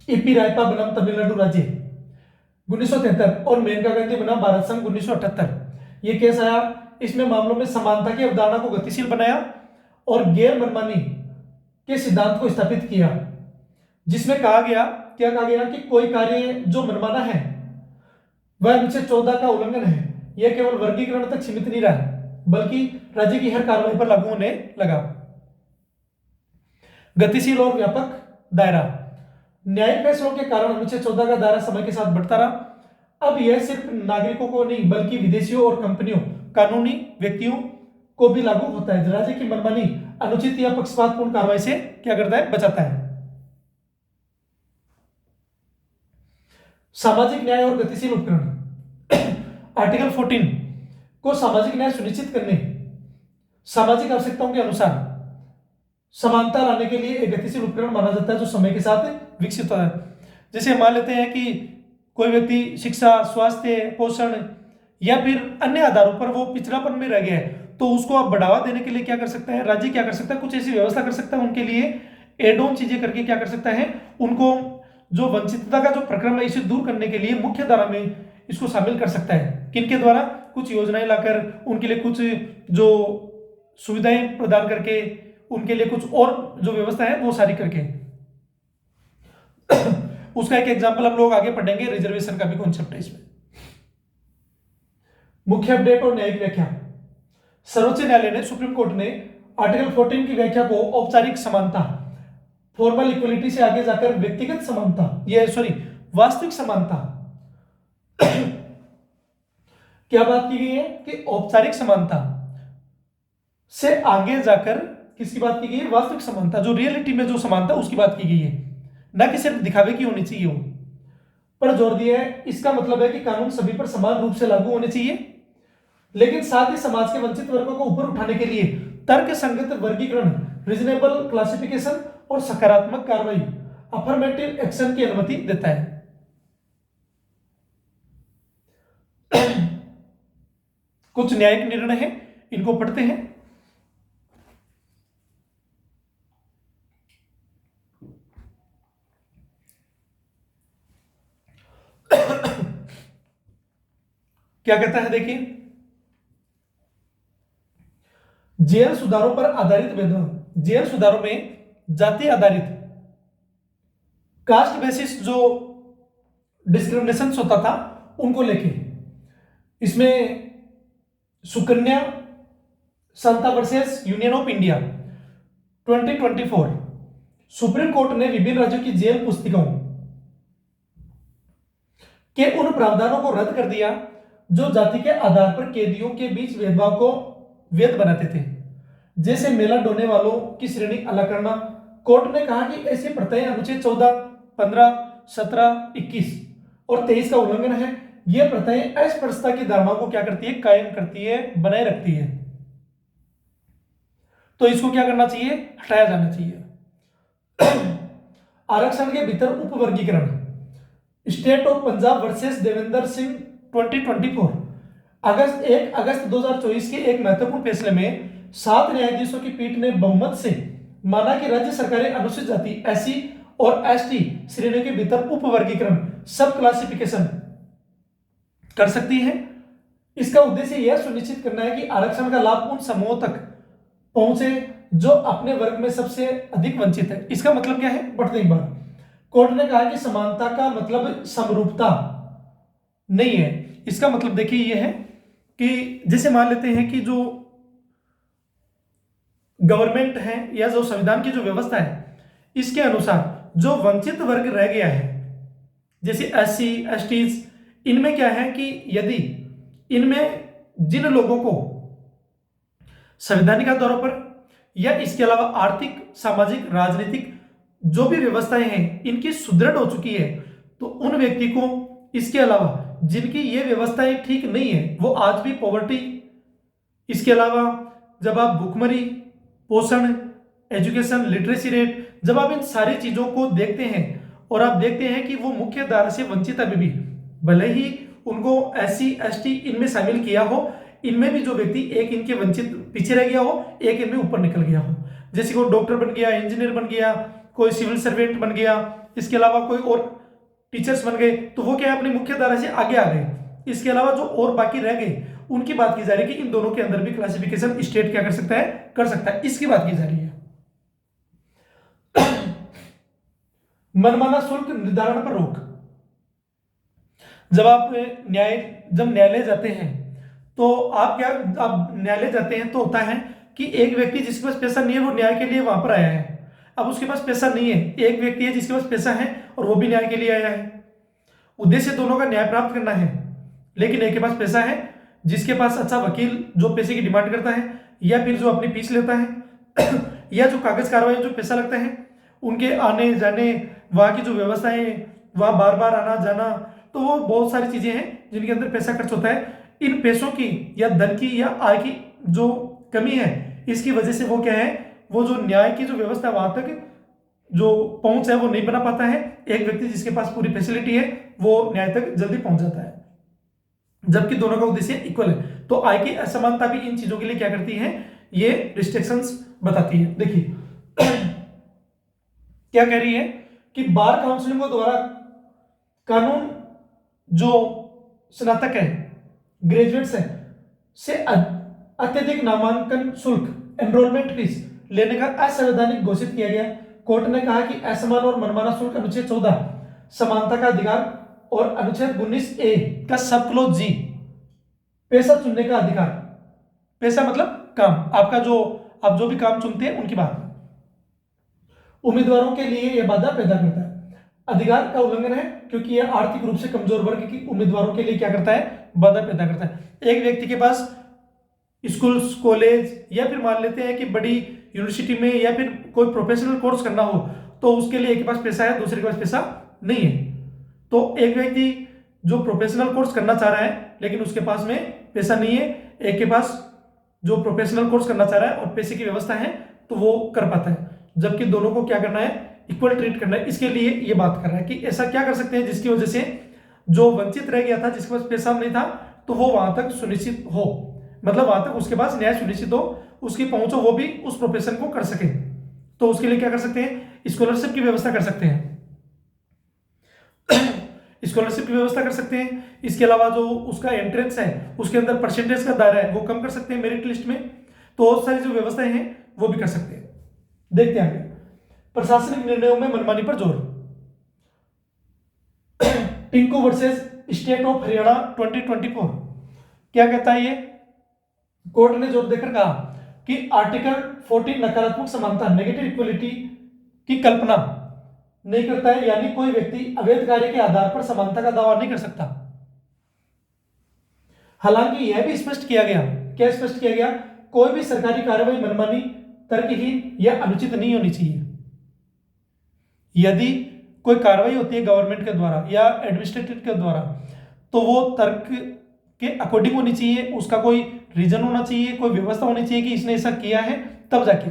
ईपी रायपा बनाम तमिलनाडु राज्य 1973 और मेनका गांधी बनाम भारत संघ 1978। ये केस आया, इसमें मामलों में समानता की अवधारणा को गतिशील बनाया और गैर मनमानी के सिद्धांत को स्थापित किया, जिसमें कहा गया, क्या कहा गया कि कोई कार्य जो मनमाना है वह अनुच्छेद 14 का उल्लंघन है। यह केवल वर्गीकरण तक सीमित नहीं रहा, बल्कि राज्य की हर कार्रवाई पर लागू होने लगा। गतिशील और व्यापक दायरा, न्यायिक फैसलों के कारण अनुच्छेद 14 का दायरा समय के साथ बढ़ता रहा। अब यह सिर्फ नागरिकों को नहीं बल्कि विदेशियों और कंपनियों, कानूनी व्यक्तियों को भी लागू होता है। राज्य की मनमानी, अनुचित या पक्षपातपूर्ण कार्रवाई से क्या करता है? बचाता है। सामाजिक न्याय और गतिशील उपकरण आर्टिकल 14 को सामाजिक न्याय सुनिश्चित करने, सामाजिक आवश्यकताओं के अनुसार समानता लाने के लिए एक गतिशील उपकरण माना जाता है जो समय के साथ विकसित होता है। जैसे मान लेते हैं कि कोई व्यक्ति शिक्षा, स्वास्थ्य, पोषण या फिर अन्य आधारों पर वो पिछड़ापन में रह गया है, तो उसको आप बढ़ावा देने के लिए क्या कर सकता है? राज्य क्या कर सकता है? कुछ ऐसी व्यवस्था कर सकता है उनके लिए, एड ऑन चीजें करके क्या कर सकता है? उनको जो वंचितता का जो प्रक्रम है इसे दूर करने के लिए मुख्य धारा में इसको शामिल कर सकता है। किनके द्वारा? कुछ योजनाएं लाकर, उनके लिए कुछ जो सुविधाएं प्रदान करके, उनके लिए कुछ और जो व्यवस्था है वो सारी करके। उसका एक एग्जांपल हम लोग आगे पढ़ेंगे, रिजर्वेशन का भी कॉन्सेप्ट है इसमें। मुख्य अपडेट और न्यायिक व्याख्या। सर्वोच्च न्यायालय ने, सुप्रीम कोर्ट ने आर्टिकल 14 की व्याख्या को औपचारिक समानता, फॉर्मल इक्वलिटी से आगे जाकर व्यक्तिगत समानता, ये वास्तविक समानता क्या बात की गई है कि औपचारिक समानता से आगे जाकर किसकी बात की गई है? वास्तविक समानता, जो रियलिटी में जो समानता उसकी बात की गई है, ना कि सिर्फ दिखावे की होनी चाहिए वो पर जोर दिया है। इसका मतलब है कि कानून सभी पर समान रूप से लागू होने चाहिए, लेकिन साथ ही समाज के वंचित वर्गों को ऊपर उठाने के लिए तर्क संगत वर्गीकरण, रीजनेबल क्लासिफिकेशन और सकारात्मक कार्रवाई, अफर्मेटिव एक्शन की अनुमति देता है। कुछ न्यायिक निर्णय है, इनको पढ़ते हैं। क्या कहता है देखिए, जेल सुधारों पर आधारित भेदभाव, जेल सुधारों में जाति आधारित कास्ट बेसिस जो डिस्क्रिमिनेशन होता था उनको लेके, इसमें Sukanya Santa versus Union of India 2024, Supreme Court ने विभिन्न राज्यों की जेल पुस्तिकाओं के उन प्रावधानों को रद्द कर दिया जो जाति के आधार पर कैदियों के बीच भेदभाव को वैध बनाते थे, जैसे मेला ढोने वालों की श्रेणी अलग करना। कोर्ट ने कहा कि ऐसी प्रथाएं अनुच्छेद 14, 15, 17, 21 और 23 का उल्लंघन है। ये प्रथाएं अस्पृश्यता की धारणाओं को क्या करती है, कायम करती है, बनाए रखती है। तो इसको क्या करना चाहिए, हटाया जाना चाहिए। आरक्षण के भीतर उपवर्गीकरण, State of Punjab versus Devendra Singh 2024, 1 अगस्त 2024 के एक महत्वपूर्ण फैसले में 7 न्यायाधीशों की पीठ ने बहुमत से माना कि राज्य सरकारें अनुसूचित जाति, एससी और एसटी श्रेणियों के भीतर उपवर्गीकरण, सब क्लासिफिकेशन कर सकती है। इसका उद्देश्य यह सुनिश्चित करना है कि आरक्षण का लाभ उन समूहों तक पहुंचे जो अपने वर्ग में सबसे अधिक वंचित है। इसका मतलब क्या है, बढ़ते एक बार कोर्ट ने कहा कि समानता का मतलब समरूपता नहीं है। इसका मतलब देखिए यह है कि जैसे मान लेते हैं कि जो गवर्नमेंट है या जो संविधान की जो व्यवस्था है, इसके अनुसार जो वंचित वर्ग रह गया है, जैसे एससी, एसटीज, इनमें क्या है कि यदि इनमें जिन लोगों को संवैधानिक तौर पर या इसके अलावा आर्थिक, सामाजिक, राजनीतिक जो भी व्यवस्थाएं हैं इनकी सुदृढ़ हो चुकी है, तो उन व्यक्ति को, इसके अलावा जिनकी ये व्यवस्थाएं ठीक नहीं है, वो आज भी पॉवर्टी, इसके अलावा जब आप भुखमरी, पोषण, एजुकेशन, लिटरेसी रेट, जब आप इन सारी चीजों को देखते हैं और आप देखते हैं कि वो मुख्य धारा से वंचित अभी भी, भले ही उनको एससी, एसटी इनमें शामिल किया हो, इनमें भी जो व्यक्ति एक इनके वंचित पीछे रह गया हो, एक इनमें ऊपर निकल गया हो, जैसे कोई डॉक्टर बन गया, इंजीनियर बन गया, कोई सिविल सर्वेंट बन गया, इसके अलावा कोई और टीचर्स बन गए, तो वो क्या है, अपनी मुख्य धारा से आगे आ गए। इसके अलावा जो और बाकी रह गए उनकी बात की जा रही है कि इन दोनों के अंदर भी क्लासिफिकेशन स्टेट क्या कर सकता है, कर सकता है, इसकी बात की जा रही है। मनमाना शुल्क निर्धारण पर रोक, जब न्यायालय जाते हैं तो आप न्यायालय जाते हैं तो होता है कि एक व्यक्ति जिसके पास पैसा नहीं है वो न्याय के लिए वहां पर आया है। अब उसके पास पैसा नहीं है, एक व्यक्ति है जिसके पास पैसा है और वो भी न्याय के लिए आया है। उद्देश्य दोनों का न्याय प्राप्त करना है, लेकिन एक के पास पैसा है, जिसके पास अच्छा वकील जो पैसे की डिमांड करता है या फिर जो अपनी फीस लेता है या जो कागज कार्रवाई जो पैसा लगता है, उनके आने जाने, वहाँ की जो व्यवस्थाएं, वहाँ बार बार आना जाना, तो वो बहुत सारी चीजें हैं जिनके अंदर पैसा खर्च होता है। इन पैसों की या धन की या आय की जो कमी है, इसकी वजह से वो क्या है, वो जो न्याय की जो व्यवस्था वहां तक जो पहुंच है वो नहीं बना पाता है। एक व्यक्ति जिसके पास पूरी फैसिलिटी है वो न्याय तक जल्दी पहुंच जाता है, जबकि दोनों का उद्देश्य इक्वल है। तो आय की असमानता भी इन चीजों के लिए क्या करती है, ये रिस्ट्रिक्शंस बताती है। देखिए क्या कह रही है कि बार काउंसिलिंग द्वारा कानून जो स्नातक है, ग्रेजुएट्स है, से अत्यधिक नामांकन शुल्क, एनरोलमेंट फीस लेने का असंवैधानिक घोषित किया गया। कोर्ट ने कहा कि असमान और मनमाना शुल्क अनुच्छेद 14 समानता का अधिकार और अनुच्छेद 19A का सब क्लॉज जी पैसा चुनने का अधिकार, पैसा मतलब काम, आपका जो आप जो भी काम चुनते हैं उनकी बात, उम्मीदवारों के लिए यह बाधा पैदा करता है। अधिकार का उल्लंघन है क्योंकि यह आर्थिक रूप से कमजोर वर्ग की उम्मीदवारों के लिए क्या करता है, बाधा पैदा करता है। एक व्यक्ति के पास स्कूल, कॉलेज या फिर मान लेते हैं कि बड़ी यूनिवर्सिटी में या फिर कोई प्रोफेशनल कोर्स करना हो, तो उसके लिए एक के पास पैसा है, दूसरे के पास पैसा नहीं है। तो एक व्यक्ति जो प्रोफेशनल कोर्स करना चाह रहा है लेकिन उसके पास में पैसा नहीं है, एक के पास जो प्रोफेशनल कोर्स करना चाह रहा है और पैसे की व्यवस्था है तो वो कर पाता है, जबकि दोनों को क्या करना है, इक्वल ट्रीट करना है। इसके लिए ये बात कर रहा है कि ऐसा क्या कर सकते हैं जिसकी वजह से जो वंचित रह गया था, जिसके पास पैसा नहीं था, तो वो वहां तक सुनिश्चित हो, मतलब वहां तक उसके पास न्याय सुनिश्चित हो, उसकी पहुंच हो, वो भी उस प्रोफेशन को कर सके। तो उसके लिए क्या कर सकते हैं, स्कॉलरशिप की व्यवस्था कर सकते हैं स्कॉलरशिप की व्यवस्था कर सकते हैं। इसके अलावा जो उसका एंट्रेंस है उसके अंदर परसेंटेज का दायरा है वो कम कर सकते हैं मेरिट लिस्ट में। तो बहुत सारी जो व्यवस्थाएं हैं वो भी कर सकते हैं। देखते हैं आगे, प्रशासनिक निर्णयों में मनमानी पर जोर, Tinku versus state of Haryana 2024 क्या कहता है ये, कोर्ट ने जोर देकर कहा कि आर्टिकल 14 नकारात्मक समानता नेगेटिव इक्वलिटी की कल्पना नहीं करता है, यानी कोई व्यक्ति अवैध कार्य के आधार पर समानता का दावा नहीं कर सकता। हालांकि यह भी स्पष्ट किया गया, क्या स्पष्ट किया गया, कोई भी सरकारी कार्रवाई मनमानी, तर्कहीन या अनुचित नहीं होनी चाहिए। यदि कोई कार्रवाई होती है गवर्नमेंट के द्वारा या एडमिनिस्ट्रेटिव के द्वारा, तो वो तर्क के अकॉर्डिंग होनी चाहिए, उसका कोई रीजन होना चाहिए, कोई व्यवस्था होनी चाहिए कि इसने ऐसा किया है, तब जाके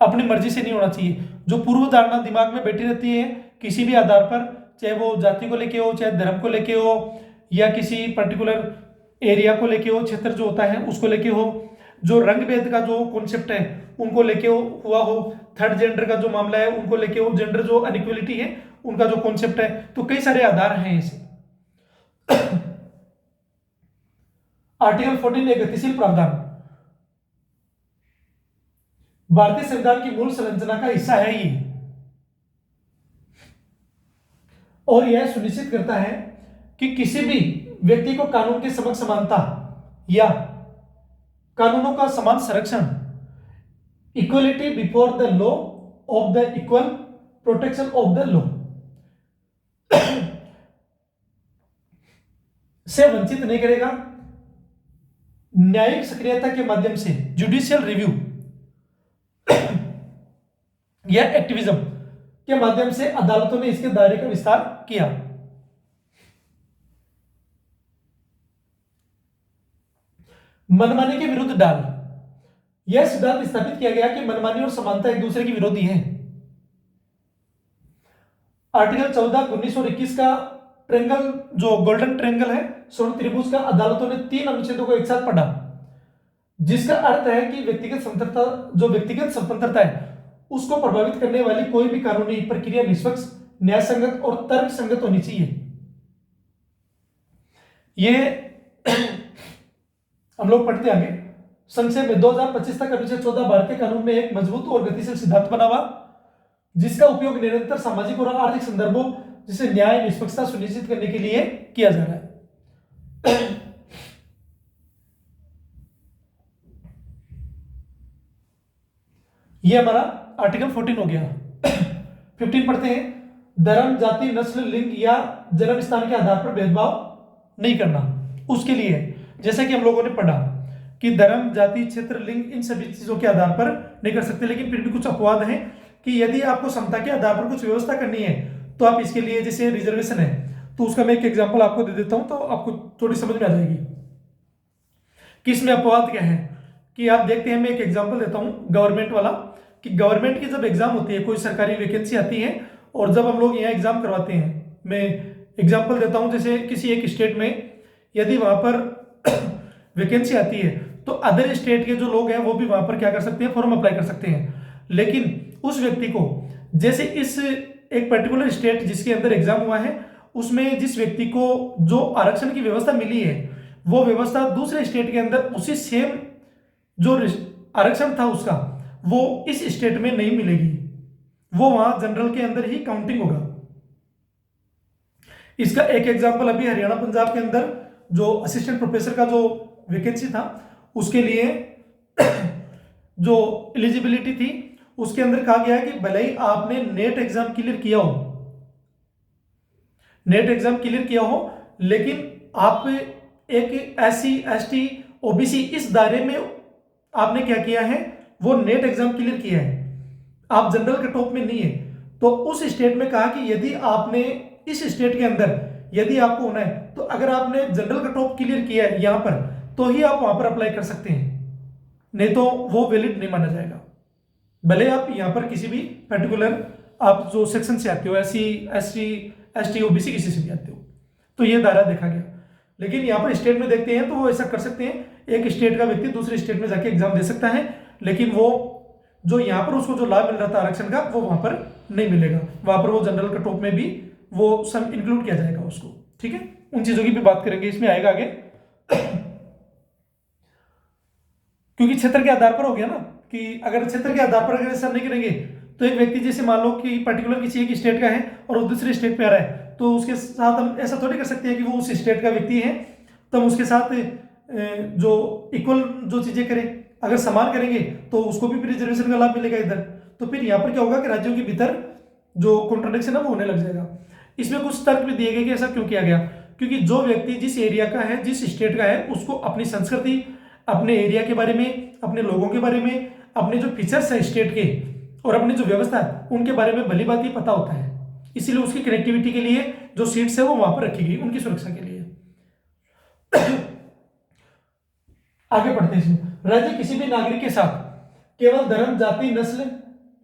अपनी मर्जी से नहीं होना चाहिए। जो पूर्व धारणा दिमाग में बैठी रहती है किसी भी आधार पर, चाहे वो जाति को लेके हो, चाहे धर्म को लेके हो, या किसी पर्टिकुलर एरिया को लेके हो, क्षेत्र जो होता है उसको लेके हो, जो रंग भेद का जो कॉन्सेप्ट है उनको लेके हुआ हो, थर्ड जेंडर का जो मामला है उनको लेके हो, जेंडर जो अनइक्वलिटी है उनका जो कॉन्सेप्ट है, तो कई सारे आधार हैं ऐसे। आर्टिकल 14 एक गतिशील प्रावधान भारतीय संविधान की मूल संरचना का हिस्सा है ये, और यह सुनिश्चित करता है कि किसी भी व्यक्ति को कानून के समक्ष समानता या कानूनों का समान संरक्षण, equality before the law of the equal protection of the law से वंचित नहीं करेगा। न्यायिक सक्रियता के माध्यम से जुडिशियल रिव्यू या एक्टिविज्म के माध्यम से अदालतों ने इसके दायरे का विस्तार किया। मनमानी के विरुद्ध डाल, यह सिद्धांत स्थापित किया गया कि मनमानी और समानता एक दूसरे के विरोधी हैं। आर्टिकल 14 1921 का ट्रेंगल, जो गोल्डन ट्रेंगल है, स्वर्ण त्रिभुज का, अदालतों ने 3 अनुच्छेदों को एक साथ पढ़ा, जिसका अर्थ है कि व्यक्तिगत स्वतंत्रता है उसको प्रभावित करने वाली कोई भी कानूनी प्रक्रिया निष्पक्ष, न्यायसंगत और तर्कसंगत होनी चाहिए। ये हम लोग पढ़ते आगे संक्षेप में। 2025 तक अनुच्छेद 14 भारतीय कानून में एक मजबूत और गतिशील सिद्धांत बना हुआ, जिसका उपयोग निरंतर सामाजिक और आर्थिक संदर्भों जिसे न्याय निष्पक्षता सुनिश्चित करने के लिए किया जा रहा है। यह हमारा आर्टिकल 14 हो गया। 15 पढ़ते हैं। धर्म, जाति, नस्ल, लिंग या जन्म स्थान के आधार पर भेदभाव नहीं करना। उसके लिए जैसा कि हम लोगों ने पढ़ा कि धर्म, जाति, क्षेत्र, लिंग, इन सभी चीजों के आधार पर नहीं कर सकते, लेकिन फिर भी कुछ अपवाद हैं कि यदि आपको समता के आधार पर कुछ व्यवस्था करनी है तो आप इसके लिए, जैसे रिजर्वेशन है, तो उसका मैं एक एग्जांपल आपको दे देता हूं तो आपको थोड़ी समझ में आ जाएगी कि इसमें अपवाद क्या है। कि आप देखते हैं, मैं एक एग्जांपल देता हूं गवर्नमेंट वाला, कि गवर्नमेंट की जब एग्जाम होती है, कोई सरकारी वैकेंसी आती है और जब हम लोग यहाँ एग्जाम करवाते हैं, मैं एग्जांपल देता हूं, जैसे किसी एक स्टेट में यदि वहां पर वैकेंसी आती है तो अदर स्टेट के जो लोग हैं वो भी वहां पर क्या कर सकते हैं, फॉर्म अप्लाई कर सकते हैं। लेकिन उस व्यक्ति को, जैसे इस एक पर्टिकुलर स्टेट जिसके अंदर एग्जाम हुआ है उसमें जिस व्यक्ति को जो आरक्षण की व्यवस्था मिली है, वो व्यवस्था दूसरे स्टेट के अंदर उसी सेम जो आरक्षण था उसका, वो इस स्टेट में नहीं मिलेगी, वो वहां जनरल के अंदर ही काउंटिंग होगा। इसका एक एग्जांपल अभी हरियाणा पंजाब के अंदर जो असिस्टेंट प्रोफेसर का जो वैकेंसी था उसके लिए जो एलिजिबिलिटी थी उसके अंदर कहा गया है कि भले ही आपने नेट एग्जाम क्लियर किया हो, लेकिन आप एक SC ST OBC इस दायरे में आपने क्या किया है, वो नेट एग्जाम क्लियर किया है, आप जनरल कट ऑफ में नहीं है। तो उस स्टेट में कहा कि यदि आपने इस स्टेट के अंदर यदि आपको होना है तो अगर आपने जनरल कट ऑफ क्लियर किया है यहां पर, तो ही आप वहां पर अप्लाई कर सकते हैं, नहीं तो वो वैलिड नहीं माना जाएगा। भले आप यहां पर किसी भी पर्टिकुलर आप जो सेक्शन से आते हो, SC ST ST OBC किसी से भी आते हो, तो ये दायरा देखा गया। लेकिन यहाँ पर स्टेट में देखते हैं तो वो ऐसा कर सकते हैं, एक स्टेट का व्यक्ति दूसरे स्टेट में जाके एग्जाम दे सकता है, लेकिन वो जो यहाँ पर उसको जो लाभ मिल रहा था आरक्षण का, वो वहां पर नहीं मिलेगा, वहां पर वो जनरल कट ऑफ में भी वो सब इंक्लूड किया जाएगा उसको। ठीक है, उन चीजों की भी बात करेंगे, इसमें आएगा आगे। क्योंकि क्षेत्र के आधार पर हो गया ना, कि अगर क्षेत्र के आधार पर अगर ऐसा नहीं करेंगे तो एक व्यक्ति जैसे मान लो कि पर्टिकुलर किसी एक स्टेट का है और वो दूसरे स्टेट पे आ रहा है, तो उसके साथ हम ऐसा थोड़ी कर सकते हैं कि वो उस स्टेट का व्यक्ति है तो हम उसके साथ जो इक्वल जो चीजें करें, अगर समान करेंगे तो उसको भी रिजर्वेशन का लाभ मिलेगा इधर। तो फिर यहाँ पर क्या होगा कि राज्यों के भीतर जो कॉन्ट्रडिक्शन है वो होने लग जाएगा। इसमें कुछ तर्क भी दिए गए कि ऐसा क्यों किया गया, क्योंकि जो व्यक्ति जिस एरिया का है, जिस स्टेट का है, उसको अपनी संस्कृति, अपने एरिया के बारे में, अपने लोगों के बारे में, अपने जो फीचर्स है स्टेट के और अपनी जो व्यवस्था है उनके बारे में भली बात ही पता होता है। इसीलिए उसकी कनेक्टिविटी के लिए जो सीट्स है वो वहां पर रखी गई उनकी सुरक्षा के लिए। आगे पढ़ते हैं इसमें। राज्य किसी भी नागरिक के साथ केवल धर्म, जाति, नस्ल,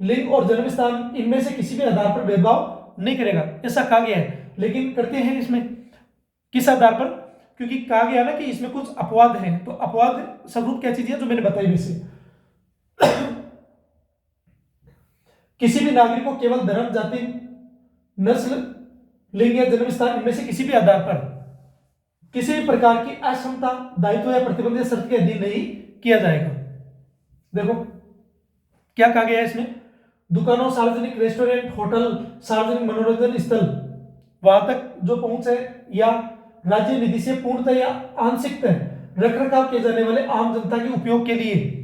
लिंग और जन्म स्थान इनमें से किसी भी आधार पर भेदभाव नहीं करेगा, ऐसा कहा गया है। लेकिन करते हैं इसमें किस आधार पर, क्योंकि कहा गया ना कि इसमें कुछ अपवाद हैं। तो अपवाद स्वरूप क्या चीज है जो मैंने बताई वैसे किसी भी नागरिक को केवल धर्म, जाति, नस्ल, लिंग या जन्म स्थान इनमें से किसी भी आधार पर किसी भी प्रकार की असमता, दायित्व या प्रतिबंध या शर्त के अधीन नहीं किया जाएगा। देखो क्या कहा गया है इसमें, दुकानों, सार्वजनिक रेस्टोरेंट, होटल, सार्वजनिक मनोरंजन स्थल वहां तक जो पहुंच है या राज्य निधि से पूर्णतः या आंशिकतः रखरखाव किए जाने वाले आम जनता के उपयोग के लिए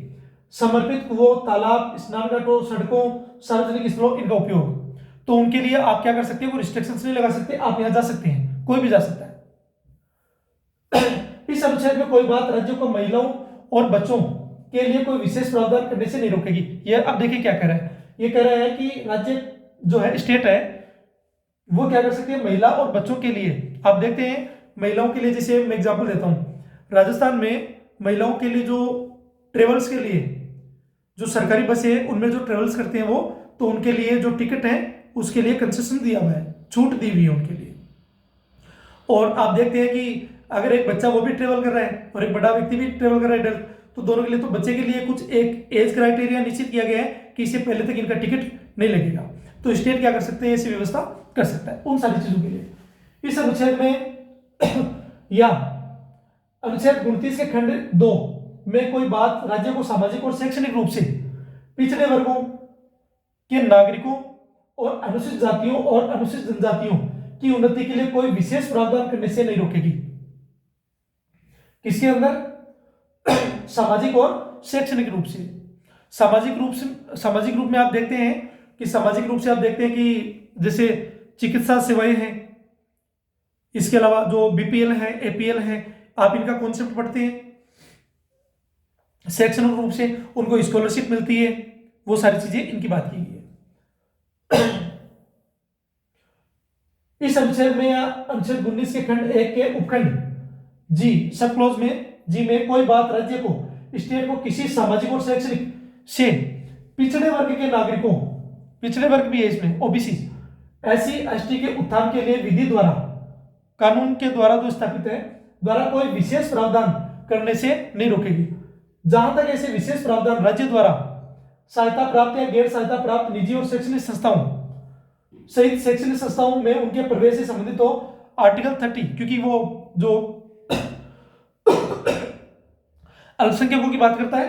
समर्पित कुओं, तालाब, स्नान घाटों, सड़कों, सार्वजनिक स्थलों इनका उपयोग, तो उनके लिए आप क्या कर सकते हैं, वो रिस्ट्रिक्शंस नहीं लगा सकते, आप यहां जा सकते हैं, कोई भी जा सकता है। इस अनुच्छेद में कोई बात राज्यों को महिलाओं और बच्चों के लिए कोई विशेष प्रावधान करने से नहीं रोकेगी। ये अब देखिए क्या कह रहा है, ये कह रहा है कि राज्य जो है, स्टेट है, वो क्या कर सकती है महिला और बच्चों के लिए। आप देखते हैं महिलाओं के लिए, जैसे मैं एग्जांपल देता हूं, राजस्थान में महिलाओं के लिए जो ट्रेवल्स के लिए जो सरकारी बस है उनमें जो ट्रेवल्स करते हैं वो, तो उनके लिए जो टिकट है उसके लिए कंसेशन दिया हुआ है, छूट दी हुई है उनके लिए। और आप देखते हैं कि अगर एक बच्चा वो भी ट्रेवल कर रहा है और एक बड़ा व्यक्ति भी ट्रेवल कर रहा है, तो दोनों के लिए, तो बच्चे के लिए कुछ एक एज क्राइटेरिया निश्चित किया गया है कि इससे पहले तक इनका टिकट नहीं लगेगा। तो स्टेट क्या कर सकते हैं, ऐसी व्यवस्था कर सकता है उन सारी चीजों के लिए। इस अनुच्छेद में या अनुच्छेद 29 के खंड 2 में कोई बात राज्य को सामाजिक और शैक्षणिक रूप से पिछड़े वर्गों के नागरिकों और अनुसूचित जातियों और अनुसूचित जनजातियों की उन्नति के लिए कोई विशेष प्रावधान करने से नहीं रोकेगी। किसके अंदर, सामाजिक और शैक्षणिक रूप से। सामाजिक रूप में आप देखते हैं कि सामाजिक रूप से आप देखते हैं कि जैसे चिकित्सा सेवाएं हैं, इसके अलावा जो बीपीएल है, एपीएल है, आप इनका कॉन्सेप्ट पढ़ते हैं। शैक्षणिक रूप से उनको स्कॉलरशिप मिलती है, वो सारी चीजें इनकी बात की गई है। इस अनुच्छेद में या अनुच्छेद 19 के खंड 1 के उपखंड जी सब क्लोज में जी में कोई बात राज्य को, स्टेट को किसी सामाजिक और शैक्षणिक से पिछड़े वर्ग के नागरिकों, पिछड़े वर्ग भी है इसमें, ओबीसी, एससी, एसटी के उत्थान के लिए विधि द्वारा, कानून के द्वारा जो स्थापित है, द्वारा कोई विशेष प्रावधान करने से नहीं रोकेगी। जहां तक ऐसे विशेष प्रावधान राज्य द्वारा सहायता प्राप्त या गैर सहायता प्राप्त निजी और शैक्षणिक संस्थाओं सहित शैक्षणिक संस्थाओं में उनके प्रवेश से संबंधित हो, आर्टिकल 30, क्योंकि वो जो अल्पसंख्यकों की बात करता है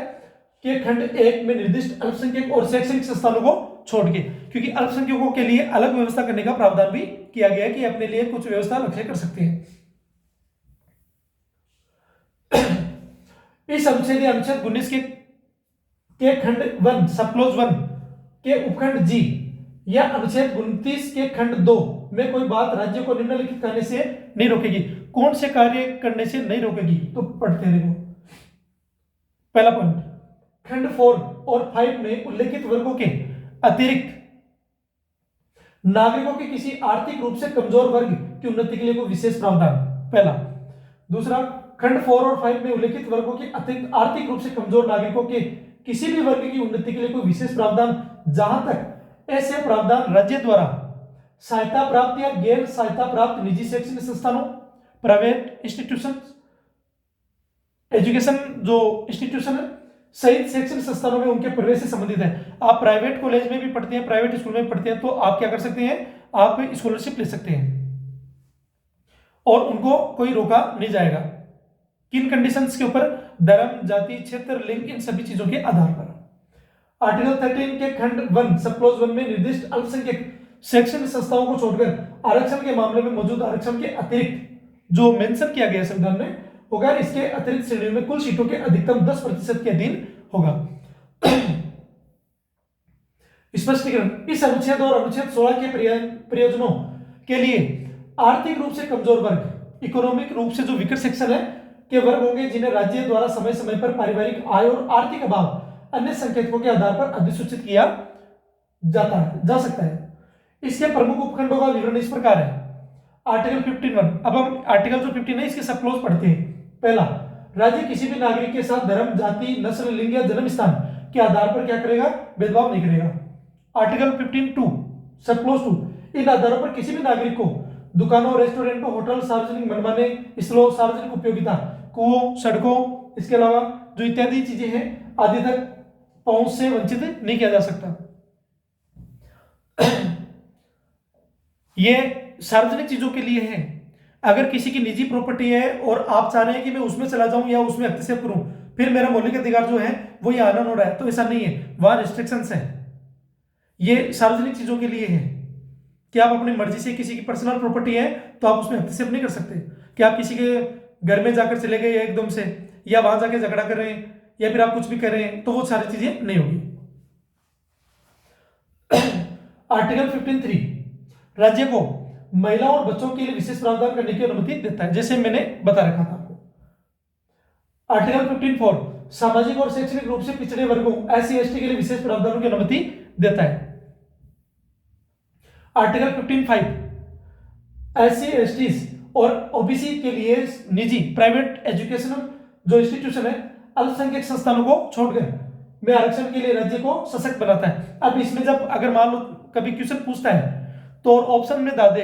कि खंड 1 में निर्दिष्ट अल्पसंख्यक और शैक्षणिक संस्थानों को छोड़ के, क्योंकि अल्पसंख्यकों के लिए अलग व्यवस्था करने का प्रावधान भी किया गया है कि अपने लिए कुछ व्यवस्था अलग से कर सकते हैं। इस अनुच्छेद 19 के खंड 1 सब क्लोज 1 के उपखंड जी या अनुच्छेद 29 के खंड 2 में कोई बात राज्य को निम्नलिखित करने से नहीं रोकेगी। कौन से कार्य करने से नहीं रोकेगी, तो पढ़ते हैं देखो। पहला पॉइंट, खंड 4 और 5 में उल्लेखित वर्गों के अतिरिक्त नागरिकों के किसी आर्थिक रूप से कमजोर वर्ग की उन्नति के लिए कोई विशेष प्रावधान, पहला। दूसरा, खंड 4 और 5 में उल्लेखित वर्गों के अतिरिक्त आर्थिक रूप से कमजोर नागरिकों के किसी भी वर्ग की उन्नति के लिए कोई विशेष प्रावधान, जहां तक ऐसे प्रावधान राज्य द्वारा सहायता प्राप्त या गैर सहायता प्राप्त निजी शैक्षणिक संस्थानों, प्राइवेट इंस्टीट्यूशन, एजुकेशन जो इंस्टीट्यूशन है सहित शैक्षणिक संस्थानों में उनके प्रवेश से संबंधित है। आप प्राइवेट कॉलेज में भी पढ़ते हैं, प्राइवेट स्कूल में पढ़ते हैं, तो आप क्या कर सकते हैं, आप स्कॉलरशिप ले सकते हैं और उनको कोई रोका नहीं जाएगा। किन कंडीशंस के ऊपर, धर्म, जाति, क्षेत्र, लिंग, इन सभी चीजों के आधार पर। आर्टिकल 13 के खंड 1 सब क्लोज 1 में निर्दिष्ट अल्पसंख्यक शैक्षणिक संस्थाओं को छोड़कर आरक्षण के मामले में मौजूद आरक्षण के अतिरिक्त जो मेंशन किया गया संविधान में, होगा, इसके अतिरिक्त श्रेणियों में कुल सीटों के अधिकतम 10% के अधीन होगा। स्पष्टीकरण, इस अनुच्छेद और अनुच्छेद 16 के प्रयोजनों के लिए आर्थिक रूप से कमजोर वर्ग, इकोनॉमिक रूप से जो वीकर सेक्शन है के वर्ग होंगे, जिन्हें राज्य द्वारा समय समय पर पारिवारिक आय और आर्थिक अभाव अन्य संकेतकों के आधार पर अधिसूचित किया जा सकता है। इसके प्रमुख उपखंडों का विवरण इस प्रकार है। आर्टिकल 51, अब हम आर्टिकल जो 15 है इसके सब क्लॉज पढ़ते हैं। पहला, राज्य किसी भी नागरिक के साथ धर्म, जाति, नस्ल, लिंग या जन्म स्थान के आधार पर क्या करेगा, भेदभाव नहीं करेगा। आर्टिकल 15(2) सब क्लॉज 2, इन आधारों पर किसी भी नागरिक को दुकानों, रेस्टोरेंटों, होटल, सार्वजनिक मनमाने स्थलों, सार्वजनिक उपयोगिता, कुओं, सड़कों, इसके अलावा जो इत्यादि चीजें हैं आदि तक पहुंच से वंचित नहीं किया जा सकता। ये सार्वजनिक चीजों के लिए है। अगर किसी की निजी प्रॉपर्टी है और आप चाह रहे हैं कि मैं उसमें चला जाऊं या उसमें हस्तक्षेप करूं, फिर मेरा मौलिक अधिकार जो है वो ये आनन हो रहा है, तो ऐसा नहीं है, वहां रिस्ट्रिक्शंस है। ये सार्वजनिक चीजों के लिए है कि आप अपनी मर्जी से, किसी की पर्सनल प्रॉपर्टी है तो आप उसमें हस्तक्षेप नहीं कर सकते। कि आप किसी के घर में जाकर चले गए एकदम से, या वहां जाके झगड़ा कर रहे हैं, या फिर आप कुछ भी कर रहे हैं, तो वो सारी चीजें नहीं होगी। आर्टिकल 15(3) राज्य को महिलाओं और बच्चों के लिए विशेष प्रावधान करने की अनुमति देता है, जैसे मैंने बता रखा था आपको। आर्टिकल 15(4) सामाजिक और शैक्षणिक रूप से पिछड़े वर्गों, SC ST के लिए विशेष प्रावधानों की अनुमति देता है। आर्टिकल 15(5) SC STs और OBC के लिए निजी प्राइवेट एजुकेशनल जो इंस्टीट्यूशन है, अल्पसंख्यक संस्थानों को छोड़कर में आरक्षण के लिए राज्य को सशक्त बनाता है। अब इसमें जब अगर मान लो कभी क्वेश्चन पूछता है तो ऑप्शन में डाल दे,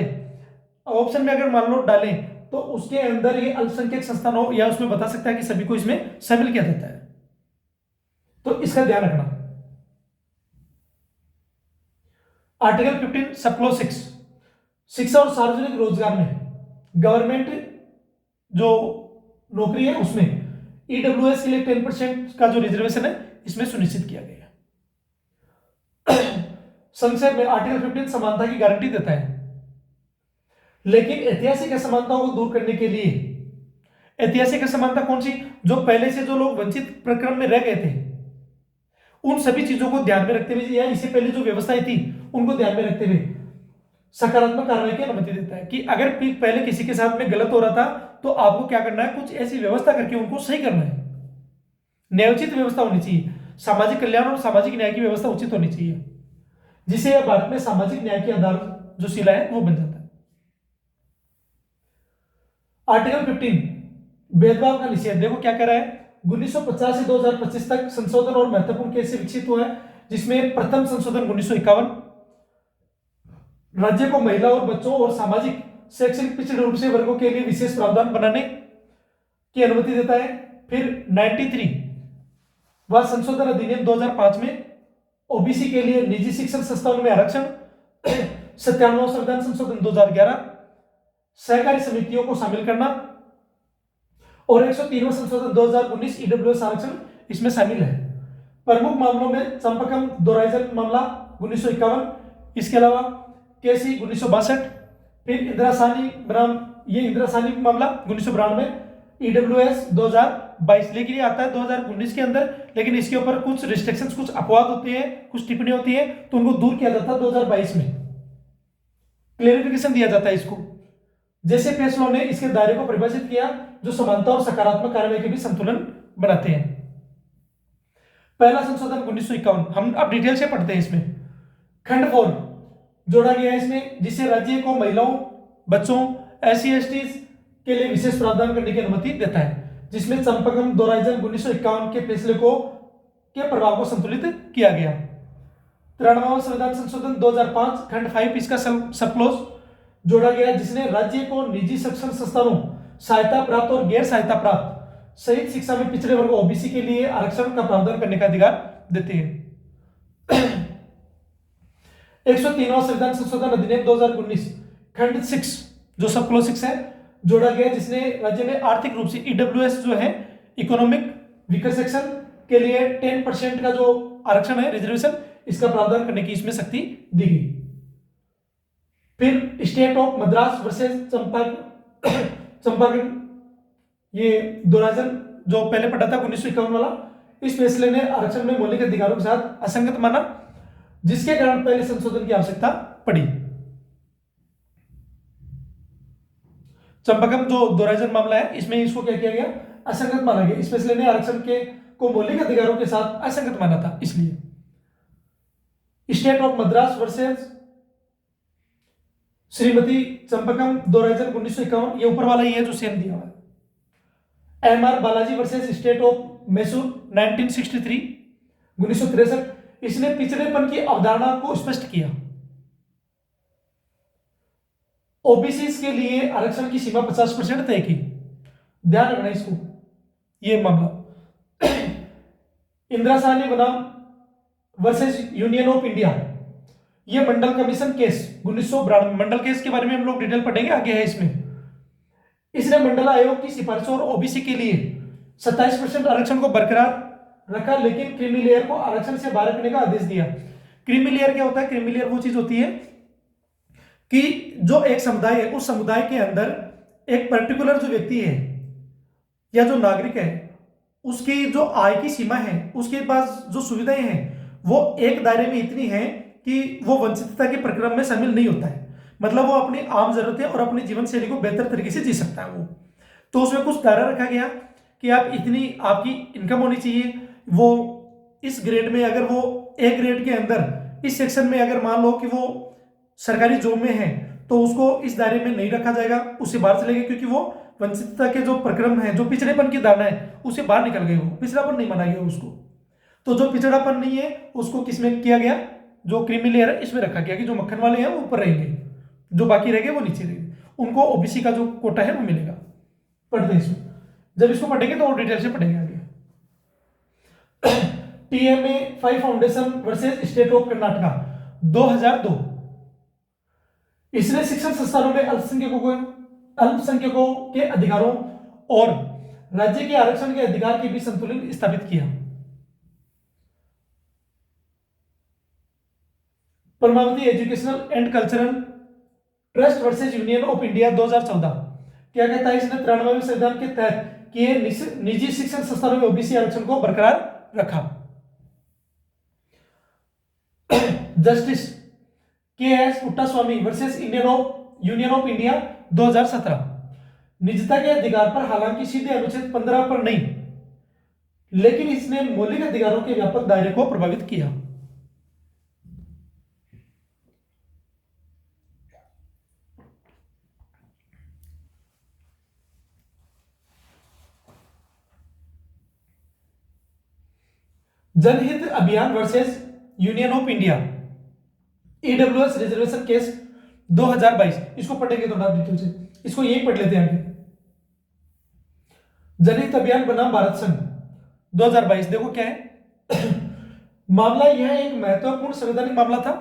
ऑप्शन में अगर मान लो डालें तो उसके अंदर ये अल्पसंख्यक संस्थान हो, या उसमें बता सकता है कि सभी को इसमें शामिल किया जाता है, तो इसका ध्यान रखना। आर्टिकल 15 सब क्लॉज 6, शिक्षा और सार्वजनिक रोजगार में गवर्नमेंट जो नौकरी है उसमें EWS के लिए 10% का जो रिजर्वेशन है इसमें सुनिश्चित किया गया। संक्षेप में आर्टिकल 15 समानता की गारंटी देता है, लेकिन ऐतिहासिक असमानताओं को दूर करने के लिए, ऐतिहासिक असमानता कौन सी, जो पहले से जो लोग वंचित प्रक्रम में रह गए थे, उन सभी चीजों को ध्यान में रखते हुए, या इससे पहले जो व्यवस्थाएं थी उनको ध्यान में रखते हुए सकारात्मक कार्रवाई की अनुमति देता है। कि अगर पहले किसी के साथ में गलत हो रहा था तो आपको क्या करना है, कुछ ऐसी व्यवस्था करके उनको सही करना है। न्यायोचित व्यवस्था होनी चाहिए, सामाजिक कल्याण और सामाजिक न्याय की व्यवस्था उचित होनी चाहिए, जिसे भारत में सामाजिक न्याय के आधार जो शिला है वो बन जाता है। आर्टिकल 15 भेदभाव का निषेध, देखो क्या कह रहा है, 1950 से 2025 तक संशोधन और महत्वपूर्ण कैसे विकसित हुआ है, जिसमें प्रथम संशोधन 1951 राज्य को महिला और बच्चों और सामाजिक शैक्षणिक पिछड़े रूप से वर्गों के लिए विशेष प्रावधान बनाने की अनुमति देता है। फिर 93 वह संशोधन अधिनियम 2005 में ओबीसी के लिए निजी शिक्षण संस्थानों में आरक्षण, 97वां संविधान संशोधन 2011 सहकारी समितियों को शामिल करना, और 103वां संशोधन 2019 EWS आरक्षण इसमें शामिल है। प्रमुख मामलों में चंपकम दोराइजन मामला 1951, इसके अलावा केसी 1962, फिर इंदिरा साहनी मामला 1992, EWS 2022, लेकिन ये आता है 2019 के अंदर, लेकिन इसके ऊपर कुछ रिस्ट्रिक्शंस, कुछ अपवाद होते हैं, कुछ टिप्पणी होती है, तो उनको दूर किया जाता है 2022 में, क्लेरिफिकेशन दिया जाता है इसको। जैसे फैसलों ने इसके दायरे को परिभाषित किया जो समानता और सकारात्मक कार्रवाई के बीच संतुलन बनाते हैं। पहला संशोधन 1951, हम अब डिटेल से पढ़ते हैं। इसमें खंड 4 जोड़ा गया है इसमें, जिससे राज्य को महिलाओं, बच्चों, SC STs के लिए विशेष प्रावधान करने की अनुमति देता है, जिसमें चंपकम दोराइजन 1951 के फैसले के प्रभाव को संतुलित किया गया। 93वां संविधान संशोधन 2005 खंड 5 इसका सब क्लॉज जोड़ा गया, जिसने राज्य को निजी शिक्षण संस्थानों, सहायता प्राप्त और गैर सहायता प्राप्त सहित शिक्षा में पिछड़े वर्ग OBC के लिए आरक्षण का प्रावधान करने का अधिकार देते हैं। 103वां संविधान संशोधन अधिनियम 2019 खंड 6 जो सब क्लॉज 6 है जोड़ा गया, जिसने राज्य में आर्थिक रूप से EWS जो है इकोनॉमिक वीकर सेक्शन के लिए 10% का जो आरक्षण है, रिजर्वेशन, इसका प्रावधान करने की इसमें शक्ति दी गई। फिर स्टेट ऑफ मद्रास वर्सेस चंपाकन ये 2000 जो पहले पढ़ा था 1951 वाला, इस फैसले ने आरक्षण में मौलिक अधिकारों के साथ असंगत माना, जिसके कारण पहले संशोधन की आवश्यकता पड़ी। चंपकम जो 2000 मामला है, इसमें इसको क्या किया गया, असंगत माना गया। इस फैसले ने आरक्षण के को मौलिक अधिकारों के साथ असंगत माना था। इसलिए state of Madras versus Shrimati Champakam 2000 1951, ये ऊपर वाला ही है जो सेम दिया हुआ है। M R Balaji versus state of Mysore 1963 1963, इसने पिछड़ेपन की अवधारणा को स्पष्ट किया। ओबीसी के लिए आरक्षण की सीमा 50% तय की, ध्यान रखना इसको, ये मामला। इंदिरा साहनी बनाम वर्सेस यूनियन ऑफ इंडिया, ये मंडल कमीशन केस 1992, मंडल केस के बारे में हम लोग डिटेल पढ़ेंगे, आगे है इसमें। इसने मंडल आयोग की सिफारिशों और ओबीसी के लिए 27% आरक्षण को बरकरार रखा, लेकिन क्रीमी लेयर को आरक्षण से बाहर रखने का आदेश दिया। क्रीमी लेयर क्या होता है? क्रीमी लेयर वो चीज होती है कि जो एक समुदाय है, उस समुदाय के अंदर एक पर्टिकुलर जो व्यक्ति है या जो नागरिक है, उसकी जो आय की सीमा है, उसके पास जो सुविधाएं हैं, वो एक दायरे में इतनी है कि वो वंचितता के प्रक्रम में शामिल नहीं होता है। मतलब वो अपनी आम जरूरतें और अपनी जीवन शैली को बेहतर तरीके से जी सकता है वो। तो उसमें कुछ दायरा रखा गया कि आप इतनी आपकी इनकम होनी चाहिए। वो इस ग्रेड में, अगर वो ए ग्रेड के अंदर इस सेक्शन में अगर मान लो कि वो सरकारी जॉब में है, तो उसको इस दायरे में नहीं रखा जाएगा, उससे बाहर चलेगा, क्योंकि वो वंचितता के जो प्रक्रम है, जो पिछड़ेपन की धारणा है, उससे बाहर निकल गए, वो पिछड़ापन नहीं माना गया उसको। तो जो पिछड़ापन नहीं है उसको किसमें किया गया? जो क्रीमी लेयर है इसमें रखा गया कि जो मक्खन वाले हैं वो ऊपर रहेंगे, जो बाकी रहेंगे वो नीचे रहेंगे, उनको ओबीसी का जो कोटा है वो मिलेगा। पढ़ते हैं इसमें, जब इसको पढ़ेंगे तो और डिटेल से पढ़ेंगे आगे। TMA 5 foundation versus state of Karnataka 2002, इसने शिक्षण संस्थानों में अल्पसंख्यकों के अधिकारों और राज्य के आरक्षण के अधिकार के बीच संतुलन स्थापित किया। Paramavati educational and cultural trust versus Union of India 2014 क्या कहता है? इसने 93वें संविधान के तहत किए निजी शिक्षण संस्थानों में ओबीसी आरक्षण को बरकरार रखा। Justice KS. Puttaswamy versus Union of India 2017, निजता के अधिकार पर हालांकि सीधे अनुच्छेद 15 पर नहीं, लेकिन इसने मौलिक अधिकारों के व्यापक दायरे को प्रभावित किया। जनहित अभियान versus Union of India EWS reservation case 2022, इसको पढ़ेंगे थोड़ा डिटेल से, इसको यही पढ़ लेते हैं आगे। जनहित अभियान बनाम भारत संघ 2022, देखो क्या है मामला। यह एक महत्वपूर्ण संवैधानिक मामला था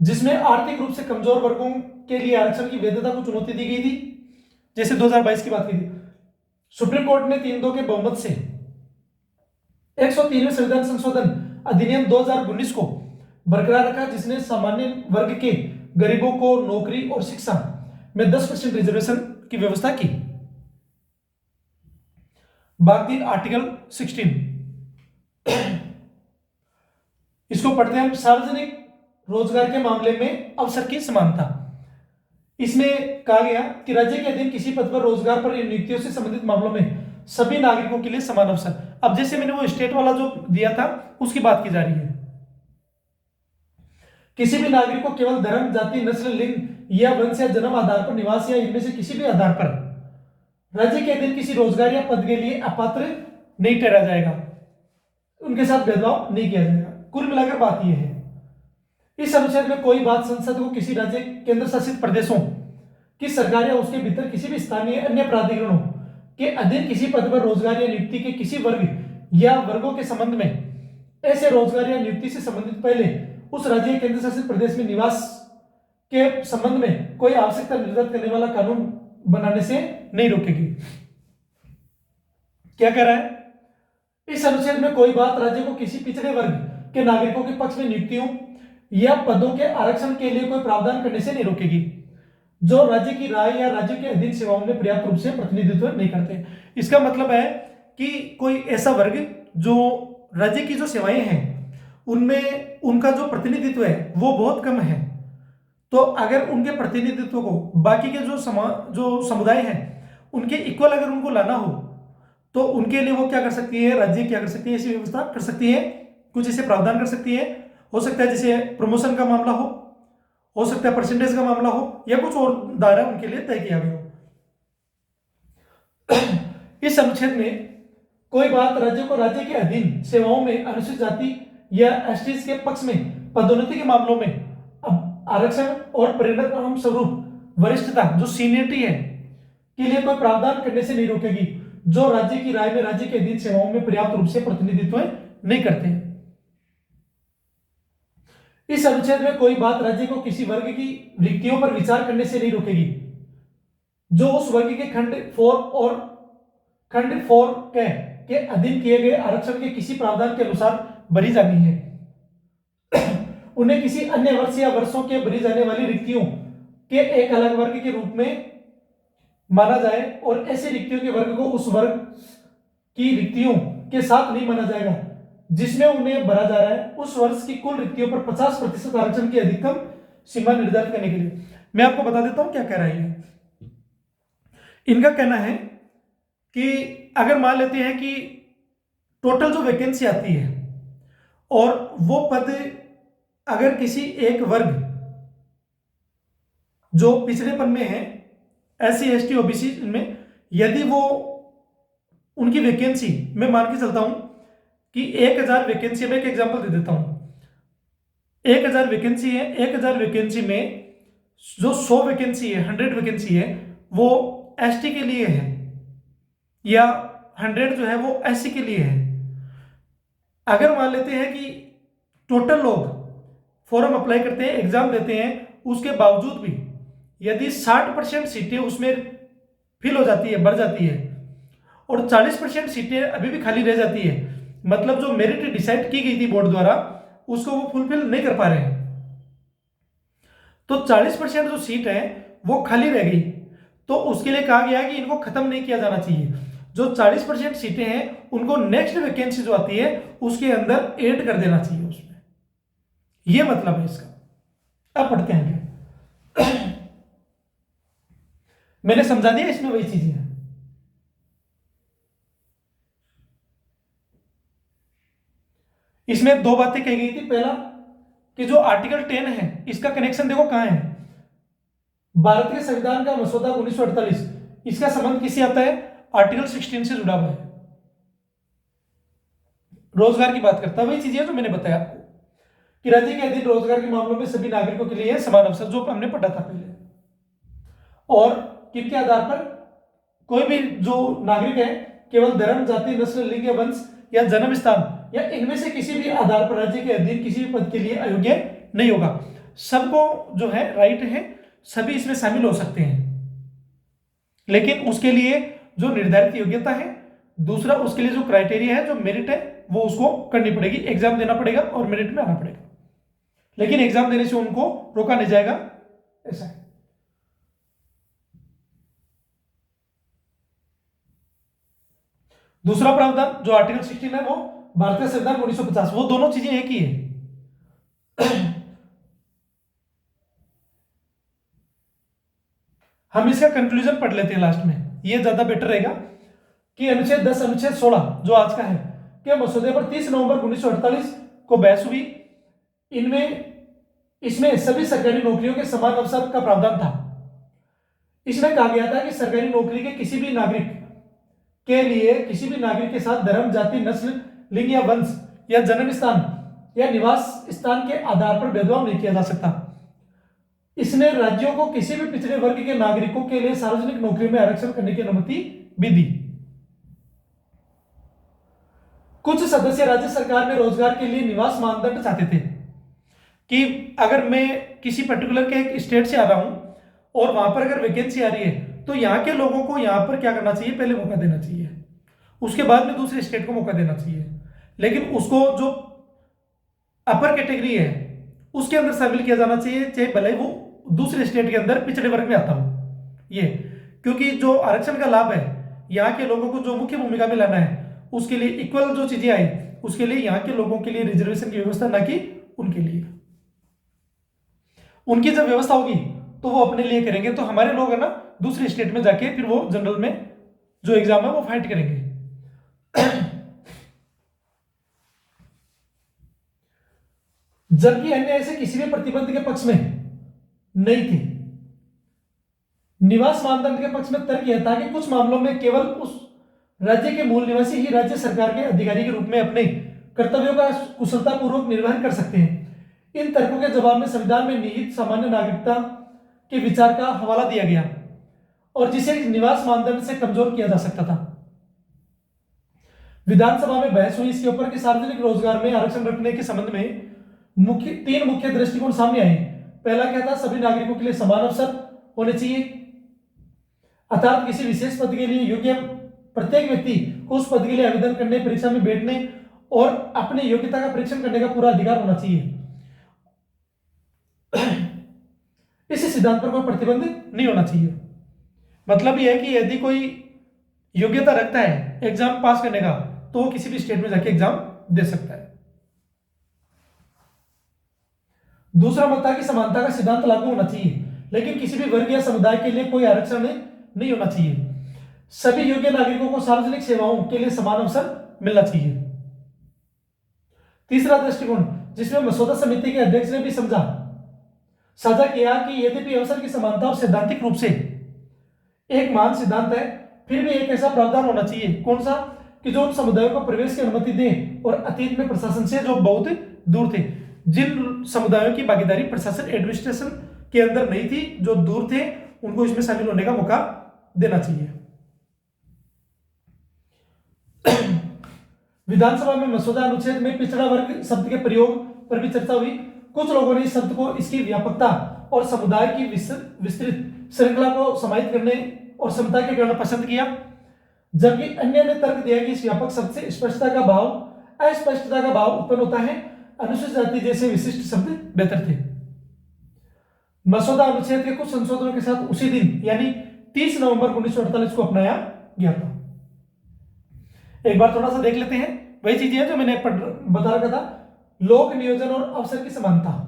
जिसमें आर्थिक रूप से कमजोर वर्गों के लिए आरक्षण की वैधता को चुनौती दी गई थी। जैसे 2022 की बात की थी, सुप्रीम कोर्ट ने 3-2 के बहुमत से 103वें संविधान संशोधन अधिनियम 2019 को बरकरार रखा, जिसने सामान्य वर्ग के गरीबों को नौकरी और शिक्षा में 10% रिजर्वेशन की व्यवस्था की। भाग 3 आर्टिकल 16, इसको पढ़ते हैं हम। सार्वजनिक रोजगार के मामले में अवसर की समानता, इसमें कहा गया कि राज्य के अधीन किसी पद पर रोजगार पर नियुक्तियों से संबंधित मामलों में सभी नागरिकों के लिए समान अवसर। अब जैसे मैंने वो स्टेट वाला जो दिया था उसकी बात की जा रही है। किसी भी नागरिक को केवल धर्म, जाति, नस्ल, लिंग या वंश या जन्म आधार पर निवास या इनमें से किसी भी आधार पर राज्य के अधीन किसी रोजगार या पद के लिए अपात्र नहीं ठहराया जाएगा, उनके साथ भेदभाव नहीं किया जाएगा। कुल मिलाकर बात यह है, इस अनुच्छेद में कोई बात संसद को किसी राज्य, केंद्र शासित प्रदेशों की सरकार या उसके भीतर किसी भी स्थानीय अन्य प्राधिकरणों के अधीन किसी पद पर रोजगार या नियुक्ति के किसी वर्ग या वर्गों के संबंध में ऐसे रोजगार या नियुक्ति से संबंधित पहले उस राज्य या केंद्र शासित प्रदेश में निवास के संबंध में कोई आवश्यकता निर्धारित करने वाला कानून बनाने से नहीं रोकेगी। क्या कह रहा है? इस अनुच्छेद में कोई बात राज्य को किसी पिछड़े वर्ग के नागरिकों के पक्ष में नियुक्तियों या पदों के आरक्षण के लिए कोई प्रावधान करने से नहीं रोकेगी। जो राज्य की राय या राज्य के अधीन सेवाओं में पर्याप्त रूप से प्रतिनिधित्व नहीं करते। इसका मतलब है कि कोई ऐसा वर्ग जो राज्य की जो सेवाएं हैं उनमें उनका जो प्रतिनिधित्व है वो बहुत कम है, तो अगर उनके प्रतिनिधित्व को बाकी के जो समुदाय हैं उनके इक्वल अगर उनको लाना हो तो उनके लिए वो क्या कर सकती है, राज्य क्या कर सकती है, ऐसी व्यवस्था कर सकती है, कुछ ऐसे प्रावधान कर सकती है। हो सकता है जैसे प्रमोशन का मामला हो सकता है परसेंटेज का मामला हो, या कुछ और दायरा उनके लिए तय किया गया हो। इस अनुच्छेद में कोई बात राज्य को राज्य के अधीन सेवाओं में अनुसूचित जाति या एसटीज के पक्ष में पदोन्नति के मामलों में आरक्षण और परिणाम स्वरूप वरिष्ठता जो सीनियरिटी है के लिए कोई प्रावधान करने से नहीं रोकेगी, जो राज्य की राय में राज्य के अधीन सेवाओं में पर्याप्त रूप से प्रतिनिधित्व नहीं करते। इस अनुच्छेद में कोई बात राज्य को किसी वर्ग की रिक्तियों पर विचार करने से नहीं रोकेगी, जो उस वर्ग के खंड 4 और खंड 4 के अधीन किए गए आरक्षण के किसी प्रावधान के अनुसार भरी जानी है। उन्हें किसी अन्य वर्ष या वर्षों के भरी जाने वाली रिक्तियों के एक अलग वर्ग के रूप में माना जाए, और ऐसे रिक्तियों के वर्ग को उस वर्ग की रिक्तियों के साथ नहीं माना जाएगा जिसमें उन्हें भरा जा रहा है। उस वर्ष की कुल रिक्तियों पर 50% आरक्षण की अधिकतम सीमा निर्धारित करने के लिए। मैं आपको बता देता हूं क्या कह रहा है। इनका कहना है कि अगर मान लेते हैं कि टोटल जो वैकेंसी आती है और वो पद अगर किसी एक वर्ग जो पिछड़ेपन में है, SC ST OBC में, यदि वो उनकी वैकेंसी, मैं मान के चलता हूं कि 1000 वैकेंसी, में एक एग्जांपल दे देता हूं, 1000 वैकेंसी है, 1000 वैकेंसी में जो 100 वैकेंसी है, 100 वैकेंसी है वो ST के लिए है, या 100 जो है वो SC के लिए है। अगर मान लेते हैं कि टोटल लोग फॉर्म अप्लाई करते हैं, एग्जाम देते हैं, उसके बावजूद भी यदि 60% सीटें उसमें फिल हो जाती है, भर जाती है, और 40% सीटें अभी भी खाली रह जाती है, मतलब जो मेरिट डिसाइड की गई थी बोर्ड द्वारा उसको वो फुलफिल नहीं कर पा रहे हैं, तो 40% जो सीट है वो खाली रह गई, तो उसके लिए कहा गया कि इनको खत्म नहीं किया जाना चाहिए। जो 40% सीटें हैं उनको नेक्स्ट वैकेंसी जो आती है उसके अंदर ऐड कर देना चाहिए उसमें, ये मतलब है इसका। अब पढ़ते हैं मैंने समझा दिया, इसमें वही चीजें हैं। इसमें दो बातें कही गई थी। पहला कि जो आर्टिकल 10 है इसका कनेक्शन देखो कहां है, भारत के संविधान का मसौदा 1948, इसका संबंध किससे आता है, आर्टिकल 16 से जुड़ा हुआ है, रोजगार की बात करता है। वही चीजें जो मैंने बताया आपको कि राज्य के अधीन रोजगार के मामलों में सभी नागरिकों के लिए समान अवसर, जो हमने पढ़ा था पहले, और किनके आधार पर, कोई भी जो नागरिक है केवल धर्म, जाति, नस्ल, लिंग या वंश या जन्म स्थान या इनमें से किसी भी आधार पर राज्य के अधीन किसी भी पद के लिए अयोग्य नहीं होगा। सबको जो है राइट है, सभी इसमें शामिल हो सकते हैं, लेकिन उसके लिए जो निर्धारित योग्यता है, दूसरा उसके लिए जो क्राइटेरिया है, जो मेरिट है, वो उसको करनी पड़ेगी, एग्जाम देना पड़ेगा और मेरिट में आना पड़ेगा, लेकिन एग्जाम देने से उनको रोका नहीं जाएगा, ऐसा है। दूसरा प्रावधान जो आर्टिकल 16 है वो भारतीय संविधान 1950, वो दोनों चीजें एक ही है। हम इसका कंक्लूजन पढ़ लेते हैं लास्ट में, ये ज्यादा बेटर रहेगा कि अनुच्छेद 10, अनुच्छेद 16 जो आज का है कि मसौदे पर 30 नवंबर 1948 को बहस हुई। इसमें सभी सरकारी नौकरियों के समान अवसर का प्रावधान था। इसमें कहा गया था कि सरकारी नौकरी के किसी भी नागरिक के लिए किसी भी नागरिक के साथ धर्म, जाति, नस्ल, लिंग या वंश या जन्म स्थान या निवास स्थान के आधार पर भेदभाव नहीं किया जा सकता। इसने राज्यों को किसी भी पिछड़े वर्ग के नागरिकों के लिए सार्वजनिक नौकरियों में आरक्षण करने की अनुमति भी दी। कुछ सदस्य राज्य सरकार में रोजगार के लिए निवास मानदंड चाहते थे कि अगर मैं किसी पर्टिकुलर के एक स्टेट से आ रहा हूं और वहां पर अगर वैकेंसी आ रही है तो यहाँ के लोगों को यहाँ पर क्या करना चाहिए, पहले मौका देना चाहिए, उसके बाद में दूसरे स्टेट को मौका देना चाहिए, लेकिन उसको जो अपर कैटेगरी है उसके अंदर शामिल किया जाना चाहिए, चाहे भले वो दूसरे स्टेट के अंदर पिछड़े वर्ग में आता हूं। ये क्योंकि जो आरक्षण का लाभ है यहाँ के लोगों को जो मुख्य भूमिका में लाना है उसके लिए इक्वल जो चीजें आई उसके लिए यहाँ के लोगों के लिए रिजर्वेशन की व्यवस्था, ना कि उनके लिए। उनकी जब व्यवस्था होगी तो वो अपने लिए करेंगे, तो हमारे लोग है ना दूसरे स्टेट में जाके फिर वो जनरल में जो एग्जाम है वो फाइट करेंगे। जबकि अन्य ऐसे किसी भी प्रतिबंध के पक्ष में नहीं थे। निवास मानदंड के पक्ष में तर्क यह था कि कुछ मामलों में केवल उस राज्य के मूल निवासी ही राज्य सरकार के अधिकारी के रूप में अपने कर्तव्यों का कुशलतापूर्वक निर्वहन कर सकते हैं। इन तर्कों के जवाब में संविधान में निहित सामान्य नागरिकता के विचार का हवाला दिया गया और जिसे निवास मानदंड से कमजोर किया जा सकता था। विधानसभा में बहस हुई इसके ऊपर कि सार्वजनिक रोजगार में आरक्षण रखने के संबंध में तीन मुख्य दृष्टिकोण सामने आए। पहला क्या था, सभी नागरिकों के लिए समान अवसर होने चाहिए, अर्थात किसी विशेष पद के लिए योग्य प्रत्येक व्यक्ति को उस पद के लिए आवेदन करने, परीक्षा में बैठने और अपनी योग्यता का परीक्षण करने का पूरा अधिकार होना चाहिए। इस सिद्धांत पर कोई प्रतिबंध नहीं होना चाहिए। मतलब यह है कि यदि कोई योग्यता रखता है एग्जाम पास करने का तो वो किसी भी स्टेट में जाके एग्जाम दे सकता है। दूसरा मत था कि समानता का सिद्धांत लागू होना चाहिए, लेकिन किसी भी वर्ग या समुदाय के लिए कोई आरक्षण नहीं होना चाहिए। सभी योग्य नागरिकों को सार्वजनिक सेवाओं के लिए समान अवसर मिलना चाहिए। तीसरा दृष्टिकोण, जिसमें मसौदा समिति के अध्यक्ष ने भी साझा किया कि यद्यपि अवसर की समानता और सैद्धांतिक रूप से एक महान सिद्धांत है, फिर भी एक ऐसा प्रावधान होना चाहिए। कौन सा, कि जो उन समुदायों को प्रवेश की अनुमति दे और अतीत में प्रशासन से जो बहुत दूर थे, जिन समुदायों की भागीदारी प्रशासन एडमिनिस्ट्रेशन के अंदर नहीं थी, जो दूर थे, उनको इसमें शामिल होने का मौका देना चाहिए। विधानसभा में मसौदा अनुच्छेद में पिछड़ा वर्ग शब्द के प्रयोग पर भी चर्चा हुई। कुछ लोगों ने इस शब्द को इसकी व्यापकता और समुदाय की विस्तृत श्रृंखला को समाहित करने और समता के करना पसंद किया, जबकि अन्य ने तर्क दिया कि इस व्यापक शब्द से अस्पष्टता का भाव उत्पन्न होता है। अनुसूचित जाति जैसे विशिष्ट शब्द बेहतर थे। मसौदा अनुच्छेद के कुछ संशोधनों के साथ उसी दिन यानी 30 नवंबर 1948 को अपनाया गया था। एक बार थोड़ा सा देख लेते हैं, वही चीजें हैं जो मैंने बता रखा था। लोक नियोजन और अवसर की समानता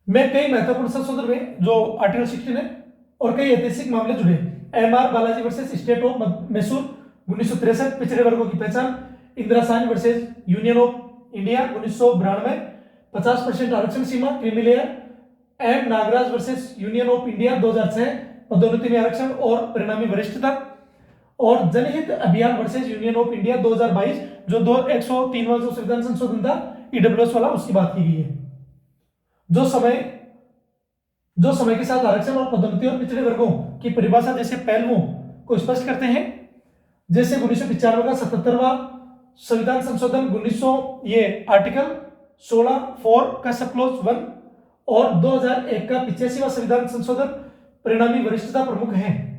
में कई महत्वपूर्ण संशोधन हुए जो आर्टिकल 16 है और कई ऐतिहासिक मामले जुड़े। M R. Balaji versus state of Mysore 1963, पिछड़े वर्गों की पहचान, Indira Sawhney versus Union of India 1992, 50% आरक्षण सीमा, creamy layer, M Nagaraj versus Union of India 2006, पदोन्नति में आरक्षण और परिणामी वरिष्ठता, और जनहित अभियान वर्सेस यूनियन ऑफ इंडिया 2022 जो 103वां जो संविधान संशोधन था ईडब्ल्यूएस वाला, उसकी बात की गई है, जो समय के साथ आरक्षण और पदोन्नति और पिछड़े वर्गों की परिभाषा जैसे पहलुओं को स्पष्ट करते हैं। जैसे 1995 का 77वां संविधान संशोधन, 1900 ये आर्टिकल 16(4) का सब क्लॉज 1 और 2001 का 85वां संविधान संशोधन परिणामी वरिष्ठता प्रमुख है।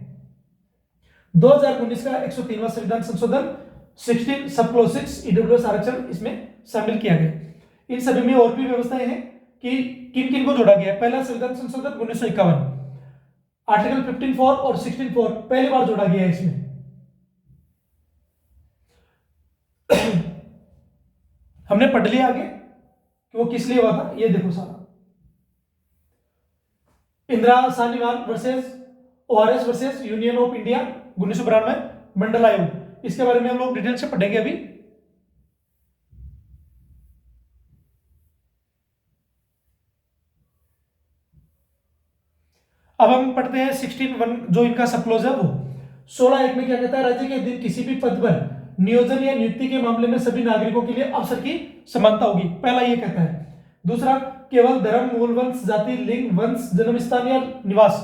2019 का 103वां संविधान संशोधन 16 सब क्लॉज 6 ईडब्ल्यूएस आरक्षण इसमें शामिल किया गया। इन सभी में और भी व्यवस्थाएं हैं कि किन किन को जोड़ा गया है। पहला संविधान संशोधन 1951 आर्टिकल 15(4) और 16(4) पहली बार जोड़ा गया है इसमें। हमने पढ़ लिया आगे कि वो किस लिए हुआ था, ये देखो सारा। इंदिरा साहनीवाल versus ORS versus Union of India 1992, Mandal आयोग, इसके बारे में हम लोग डिटेल से पढ़ेंगे अभी। अब हम पढ़ते हैं 16(1) जो इनका सब क्लॉज है वो 16(1) में क्या कहता है, राज्य के अधीन किसी भी पद पर नियोजन या नियुक्ति के मामले में सभी नागरिकों के लिए अवसर की समानता होगी, पहला ये कहता है। दूसरा, केवल धर्म, मूल वंश, जाति, लिंग, वंश, जन्म स्थान या निवास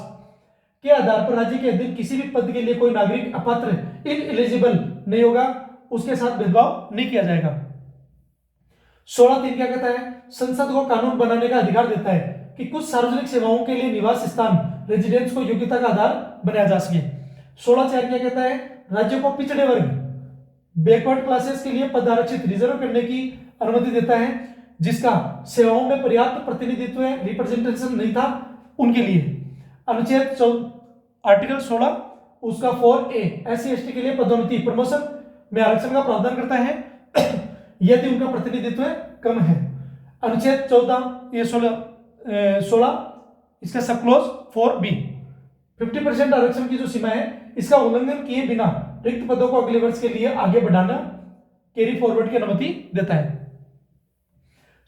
के आधार पर राज्य के अधीन किसी भी पद के लिए कोई नागरिक अपात्र इनएलिजिबल नहीं होगा, उसके साथ भेदभाव नहीं किया जाएगा। 16(3) क्या कहता है, संसद को कानून बनाने का अधिकार देता है कि कुछ सार्वजनिक सेवाओं के लिए निवास स्थान रेजिडेंस को योग्यता का आधार बनाया जा सके। 16(4) क्या कहता है, राज्यों को पिछड़े वर्ग बैकवर्ड क्लासेस के लिए पद आरक्षित रिजर्व करने की अनुमति देता है। जिसका सेवाओं में पर्याप्त प्रतिनिधित्व है, रिप्रेजेंटेशन नहीं था, उनके लिए। अनुच्छेद आर्टिकल 16 उसका 4A SC/ST के लिए पदोन्नति प्रमोशन में आरक्षण का प्रावधान करता है यदि उनका प्रतिनिधित्व कम है। अनुच्छेद 14 ये 16 इसका सब क्लोज 4B 50% आरक्षण की जो सीमा है इसका उल्लंघन किए बिना रिक्त पदों को अगले वर्ष के लिए आगे बढ़ाना कैरी फॉरवर्ड की अनुमति देता है।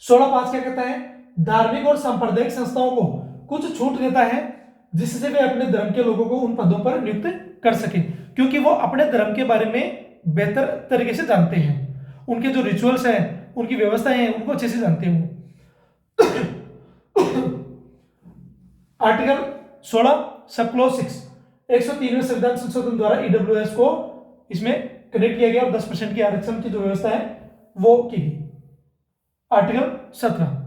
16.5 क्या कहता है, धार्मिक और सांप्रदायिक संस्थाओं को कुछ छूट देता है जिससे वे अपने धर्म के लोगों को उन पदों पर नियुक्त कर सके, क्योंकि वो अपने धर्म के बारे में बेहतर तरीके से जानते हैं, उनके जो रिचुअल्स हैं, उनकी व्यवस्थाएं हैं, उनको अच्छे से जानते हैं। आर्टिकल 16 सब क्लोज 6 103वें संविधान संशोधन द्वारा ईडब्ल्यूएस को इसमें कनेक्ट किया गया और 10% की आरक्षण की जो व्यवस्था है वो की गई। आर्टिकल 17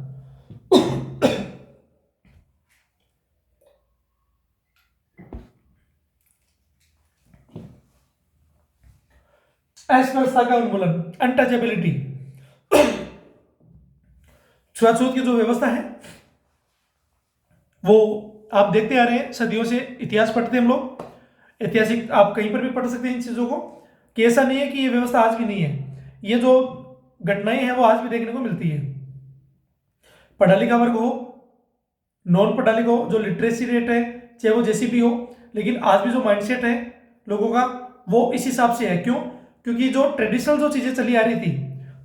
अस्पृश्यता का उन्मूलन, अनटचेबिलिटी। छुआछूत की जो व्यवस्था है वो आप देखते आ रहे हैं, सदियों से इतिहास पढ़ते हैं हम लोग, ऐतिहासिक आप कहीं पर भी पढ़ सकते हैं इन चीजों को, कि ऐसा नहीं है कि ये व्यवस्था आज भी नहीं है। ये जो घटनाएं हैं वो आज भी देखने को मिलती है। पढ़ा लिखा वर्ग हो, नॉन पढ़ा लिखा हो, जो लिटरेसी रेट है चाहे वो जैसी भी हो, लेकिन आज भी जो माइंडसेट है लोगों का वो इस हिसाब से है। क्यों? क्योंकि जो ट्रेडिशनल जो चीजें चली आ रही थी,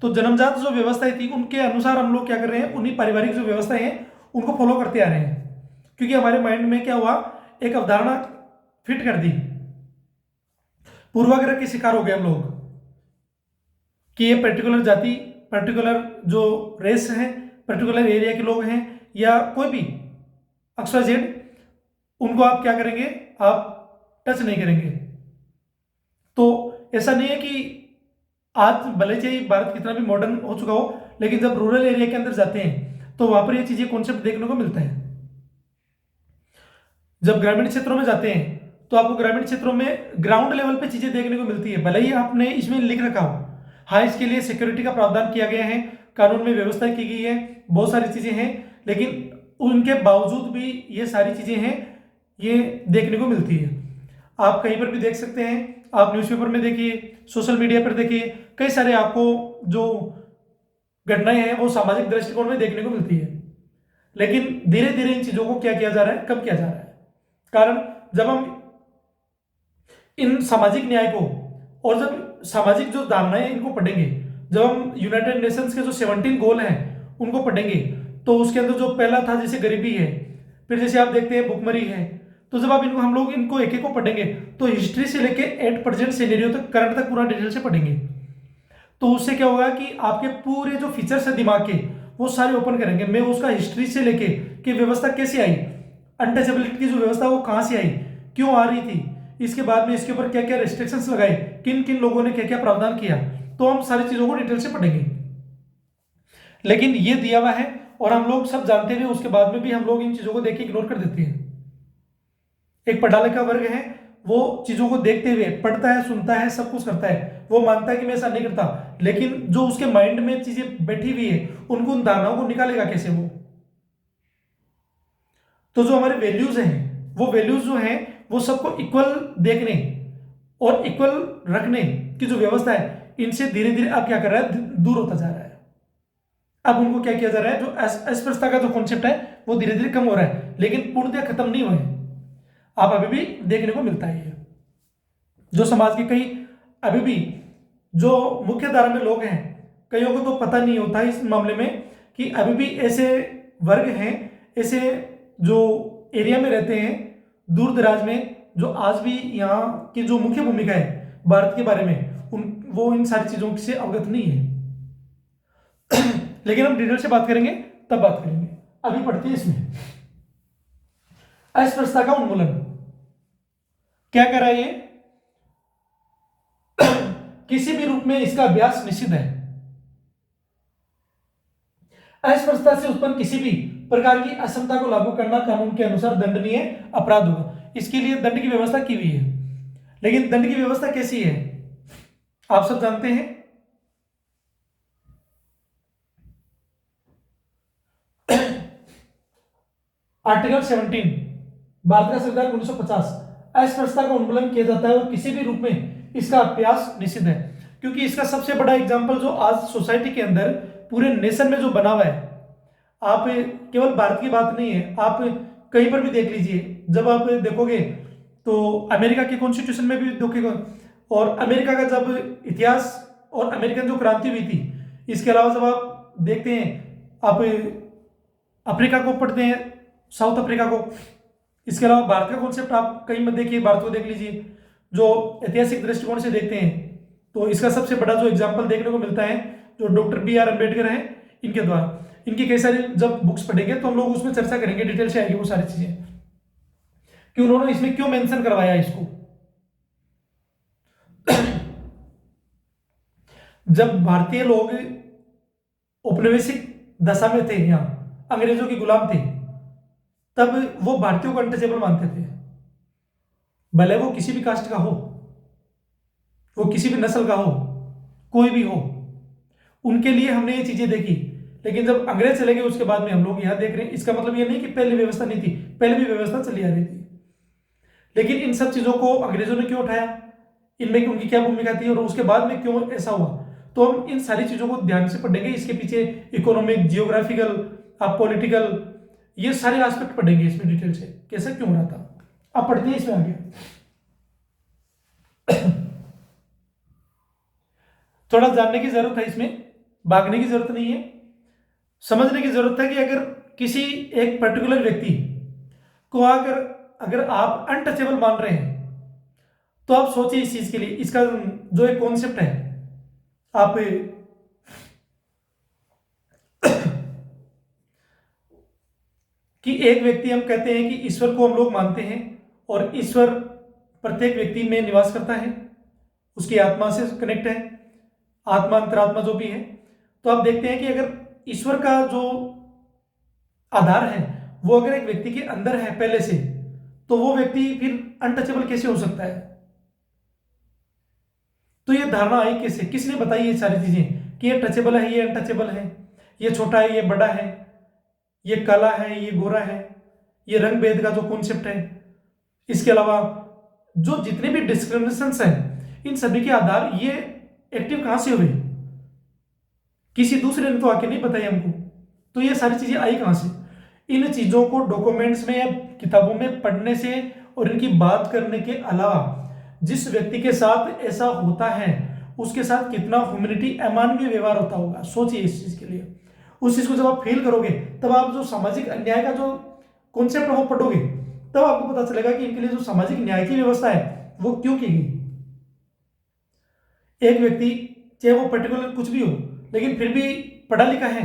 तो जन्मजात जो व्यवस्थाएं थी उनके अनुसार हम लोग क्या कर रहे हैं, उन्हीं पारिवारिक जो व्यवस्थाएं हैं उनको फॉलो करते आ रहे हैं। क्योंकि हमारे माइंड में क्या हुआ, एक अवधारणा फिट कर दी, पूर्वाग्रह के शिकार हो गए हम लोग कि ये पर्टिकुलर जाति, पर्टिकुलर जो रेस है, पर्टिकुलर एरिया के लोग हैं या कोई भी XYZ, उनको आप क्या करेंगे, आप टच नहीं करेंगे। तो ऐसा नहीं है कि आज भले से भारत कितना भी मॉडर्न हो चुका हो, लेकिन जब रूरल एरिया के अंदर जाते हैं तो वहां पर ये चीजें कॉन्सेप्ट देखने को मिलता है। जब ग्रामीण क्षेत्रों में जाते हैं तो आपको ग्रामीण क्षेत्रों में ग्राउंड लेवल पे चीजें देखने को मिलती है। भले ही आपने इसमें लिख रखा हो, हाँ इसके लिए सिक्योरिटी का प्रावधान किया गया है, कानून में व्यवस्था की गई है, बहुत सारी चीजें हैं, लेकिन उनके बावजूद भी ये सारी चीजें हैं, ये देखने को मिलती है। आप कहीं पर भी देख सकते हैं, आप न्यूज़पेपर में देखिए, सोशल मीडिया पर देखिए, कई सारे आपको जो घटनाएं हैं वो सामाजिक दृष्टिकोण में देखने को मिलती है। लेकिन धीरे धीरे इन चीजों को क्या किया जा रहा है, कम किया जा रहा है। कारण जब हम इन सामाजिक न्याय को और जब सामाजिक जो धारणाएं इनको पढ़ेंगे, जब हम यूनाइटेड नेशंस के जो 17 गोल हैं उनको पढ़ेंगे, तो उसके अंदर जो पहला था जैसे गरीबी है, फिर जैसे आप देखते हैं भुखमरी है, तो जब आप हम लोग इनको एक एक को पढ़ेंगे तो हिस्ट्री से लेके 8% सिनेरियो तक, करंट तक पूरा डिटेल से पढ़ेंगे, तो उससे क्या होगा कि आपके पूरे जो फीचर्स है दिमाग के वो सारे ओपन करेंगे। मैं उसका हिस्ट्री से लेके कि व्यवस्था कैसे आई, अनटचेबिलिटी की जो व्यवस्था वो कहां से आई, क्यों आ रही थी, इसके बाद में इसके ऊपर क्या क्या रेस्ट्रिक्शंस लगाए, किन किन लोगों ने क्या क्या प्रावधान किया, तो हम सारी चीजों को डिटेल से पढ़ेंगे। लेकिन ये दिया हुआ है और हम लोग सब जानते हुए उसके बाद में भी हम लोग इन चीजों को देख के इग्नोर कर देते हैं। एक पढ़ा लिखा वर्ग है, वो चीजों को देखते हुए पढ़ता है, सुनता है, सब कुछ करता है, वो मानता है कि मैं ऐसा नहीं करता, लेकिन जो उसके माइंड में चीजें बैठी हुई है उनको, उन धारणाओं को निकालेगा कैसे वो। तो जो हमारे वैल्यूज हैं, वो वैल्यूज जो हैं वो सबको इक्वल देखने और इक्वल रखने की जो व्यवस्था है, इनसे धीरे धीरे अब क्या कर रहा है, दूर होता जा रहा है। अब उनको क्या किया जा रहा है, जो अस्पृश्यता का जो कॉन्सेप्ट है वो धीरे धीरे कम हो रहा है, लेकिन पूर्णतः खत्म नहीं हुए, आप अभी भी देखने को मिलता है। जो समाज के कई अभी भी जो मुख्य धारा में लोग हैं, कईयों को तो पता नहीं होता इस मामले में कि अभी भी ऐसे वर्ग हैं, ऐसे जो एरिया में रहते हैं दूर दराज में, जो आज भी यहाँ की जो मुख्य भूमिका है भारत के बारे में, वो इन सारी चीजों से अवगत नहीं है। लेकिन हम डिटेल से बात करेंगे, तब बात करेंगे। अभी पढ़ते हैं इसमें अस्पृश्यता का उन्मूलन क्या कर रहा है ये, किसी भी रूप में इसका अभ्यास निषिद्ध है। अस्पृश्यता से उत्पन्न किसी भी प्रकार की असमता को लागू करना कानून के अनुसार दंडनीय अपराध होगा। इसके लिए दंड की व्यवस्था की हुई है, लेकिन दंड की व्यवस्था कैसी है आप सब जानते हैं। आर्टिकल 17, भारत का संविधान 1950, अस्पृश्यता का उन्मूलन किया जाता है और किसी भी रूप में इसका अभ्यास निषिद्ध है। क्योंकि इसका सबसे बड़ा एग्जाम्पल जो आज सोसाइटी के अंदर पूरे नेशन में जो बना हुआ है, आप केवल भारत की बात नहीं है, आप कहीं पर भी देख लीजिए, जब आप देखोगे तो अमेरिका के कॉन्स्टिट्यूशन में भी देखोगे, और अमेरिका का जब इतिहास और अमेरिकन जो क्रांति हुई थी, इसके अलावा जब आप देखते हैं, आप अफ्रीका को पढ़ते हैं, साउथ अफ्रीका को, इसके अलावा भारत का कॉन्सेप्ट आप कहीं मत देखिए, भारत को देख लीजिए, जो ऐतिहासिक दृष्टिकोण से देखते हैं, तो इसका सबसे बड़ा जो एग्जाम्पल देखने को मिलता है जो डॉक्टर BR अम्बेडकर हैं, इनके द्वारा। इनकी कई सारी जब बुक्स पढ़ेंगे तो हम लोग उसमें चर्चा करेंगे, डिटेल से आएगी वो सारी चीजें कि उन्होंने इसमें क्यों मेंशन करवाया इसको। जब भारतीय लोग औपनिवेशिक दशा में थे, यहाँ अंग्रेजों के गुलाम थे, तब वो भारतीयों को अनटचेबल मानते थे, भले वो किसी भी कास्ट का हो, वो किसी भी नस्ल का हो, कोई भी हो, उनके लिए हमने ये चीजें देखी। लेकिन जब अंग्रेज चले गए उसके बाद में हम लोग यहाँ देख रहे हैं, इसका मतलब ये नहीं कि पहले व्यवस्था नहीं थी, पहले भी व्यवस्था चली आ रही थी, लेकिन इन सब चीजों को अंग्रेजों ने क्यों उठाया, इनमें उनकी क्या भूमिका थी और उसके बाद में क्यों ऐसा हुआ, तो हम इन सारी चीजों को ध्यान से पढ़ेंगे। इसके पीछे इकोनॉमिक, जियोग्राफिकल, पॉलिटिकल, ये सारे एस्पेक्ट पढ़ेंगे इसमें डिटेल से, कैसे क्यों रहा था। आप पढ़ते हैं इसमें आगे। थोड़ा जानने की जरूरत है, इसमें भागने की जरूरत नहीं है, समझने की जरूरत है कि अगर किसी एक पर्टिकुलर व्यक्ति को अगर आप अनटचेबल मान रहे हैं, तो आप सोचिए इस चीज के लिए, इसका जो एक कॉन्सेप्ट है, आप कि एक व्यक्ति, हम कहते हैं कि ईश्वर को हम लोग मानते हैं और ईश्वर प्रत्येक व्यक्ति में निवास करता है, उसकी आत्मा से कनेक्ट है, आत्मा अंतरात्मा जो भी है। तो आप देखते हैं कि अगर ईश्वर का जो आधार है वो अगर एक व्यक्ति के अंदर है पहले से, तो वो व्यक्ति फिर अनटचेबल कैसे हो सकता है। तो ये धारणा आई कैसे, किसने बताई ये सारी चीजें कि ये टचेबल है, ये अनटचेबल है, ये छोटा है, ये बड़ा है, ये काला है, ये गोरा है, ये रंग भेद का जो कॉन्सेप्ट है। इसके अलावा जो जितने भी डिस्क्रिमिनेशंस हैं, इन सभी के आधार ये एक्टिव कहां से हुए, किसी दूसरे ने तो आके नहीं बताया हमको, तो ये सारी चीजें आई कहां से। इन चीजों को डॉक्यूमेंट्स में या किताबों में पढ़ने से और इनकी बात करने के अलावा जिस व्यक्ति के साथ ऐसा होता है उसके साथ कितना ह्यूमैनिटी, अमानवीय व्यवहार होता होगा, सोचिए इस चीज के लिए। उस चीज को जब आप फील करोगे तब आप जो सामाजिक अन्याय का जो कॉन्सेप्ट है वो पढ़ोगे, तब आपको पता चलेगा कि इनके लिए जो सामाजिक न्याय की व्यवस्था है वो क्यों की गई। एक व्यक्ति चाहे वो पर्टिकुलर कुछ भी हो, लेकिन फिर भी पढ़ा लिखा है,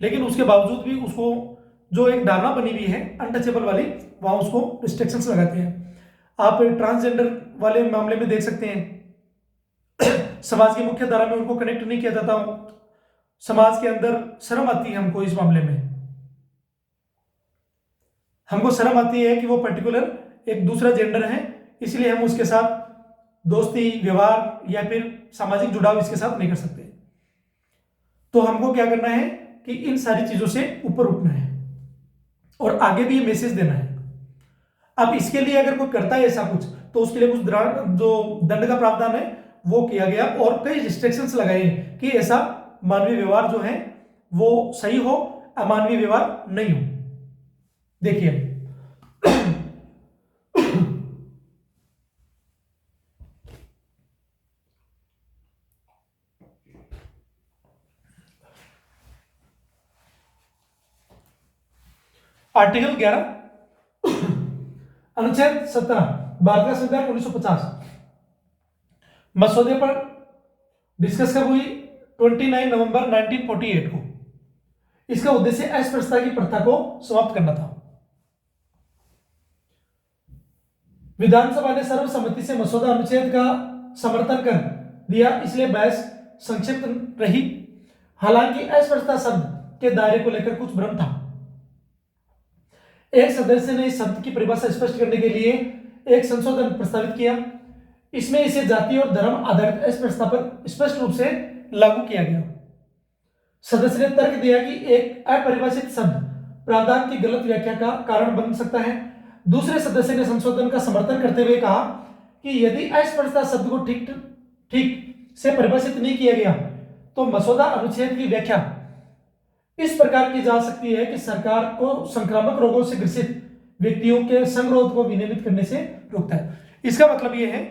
लेकिन उसके बावजूद भी उसको जो एक धारणा बनी हुई है अनटचेबल वाली, वहां उसको रिस्ट्रिक्शंस लगाते हैं। आप ट्रांसजेंडर वाले मामले में देख सकते हैं, समाज की मुख्य धारा में उनको कनेक्ट नहीं किया जाता, समाज के अंदर शर्म आती है हमको, इस मामले में हमको शर्म आती है कि वो पर्टिकुलर एक दूसरा जेंडर है, इसलिए हम उसके साथ दोस्ती, व्यवहार या फिर सामाजिक जुड़ाव इसके साथ नहीं कर सकते। तो हमको क्या करना है कि इन सारी चीजों से ऊपर उठना है और आगे भी ये मैसेज देना है। अब इसके लिए अगर कोई करता है ऐसा कुछ, तो उसके लिए कुछ जो दंड का प्रावधान है वो किया गया और कई रिस्ट्रिक्शंस लगाए कि ऐसा मानवीय व्यवहार जो है वो सही हो, अमानवीय व्यवहार नहीं हो। देखिए आर्टिकल 11 अनुच्छेद 17 भारत का संविधान 1950 मसौदे पर डिस्कस कब हुई, 29 नवंबर 1948 को। इसका उद्देश्य अस्पृश्यता की प्रथा को समाप्त करना था। विधानसभा ने सर्वसम्मति से मसौदा अनुच्छेद का समर्थन कर दिया, इसलिए बहस संक्षिप्त रही। हालांकि अस्पृश्यता शब्द के दायरे को लेकर कुछ भ्रम था। एक सदस्य ने इस शब्द की परिभाषा स्पष्ट करने के लिए एक संशोधन प्रस्तावित किया। इसमें इसे जाति और धर्म आधारित अस्पृश्यता पर स्पष्ट रूप से लागू किया गया। सदस्य ने तर्क दिया कि एक अपरिभाषित शब्द प्रावधान की गलत व्याख्या का कारण बन सकता है। दूसरे सदस्य ने संशोधन का समर्थन करते हुए कहा कि यदि अस्पष्टता शब्द को ठीक ठीक से परिभाषित नहीं किया गया तो मसौदा अनुच्छेद की व्याख्या इस प्रकार की जा सकती है कि सरकार को संक्रामक रोगों से ग्रसित व्यक्तियों के संगरोध को विनियमित करने से रोकता है। इसका मतलब यह है,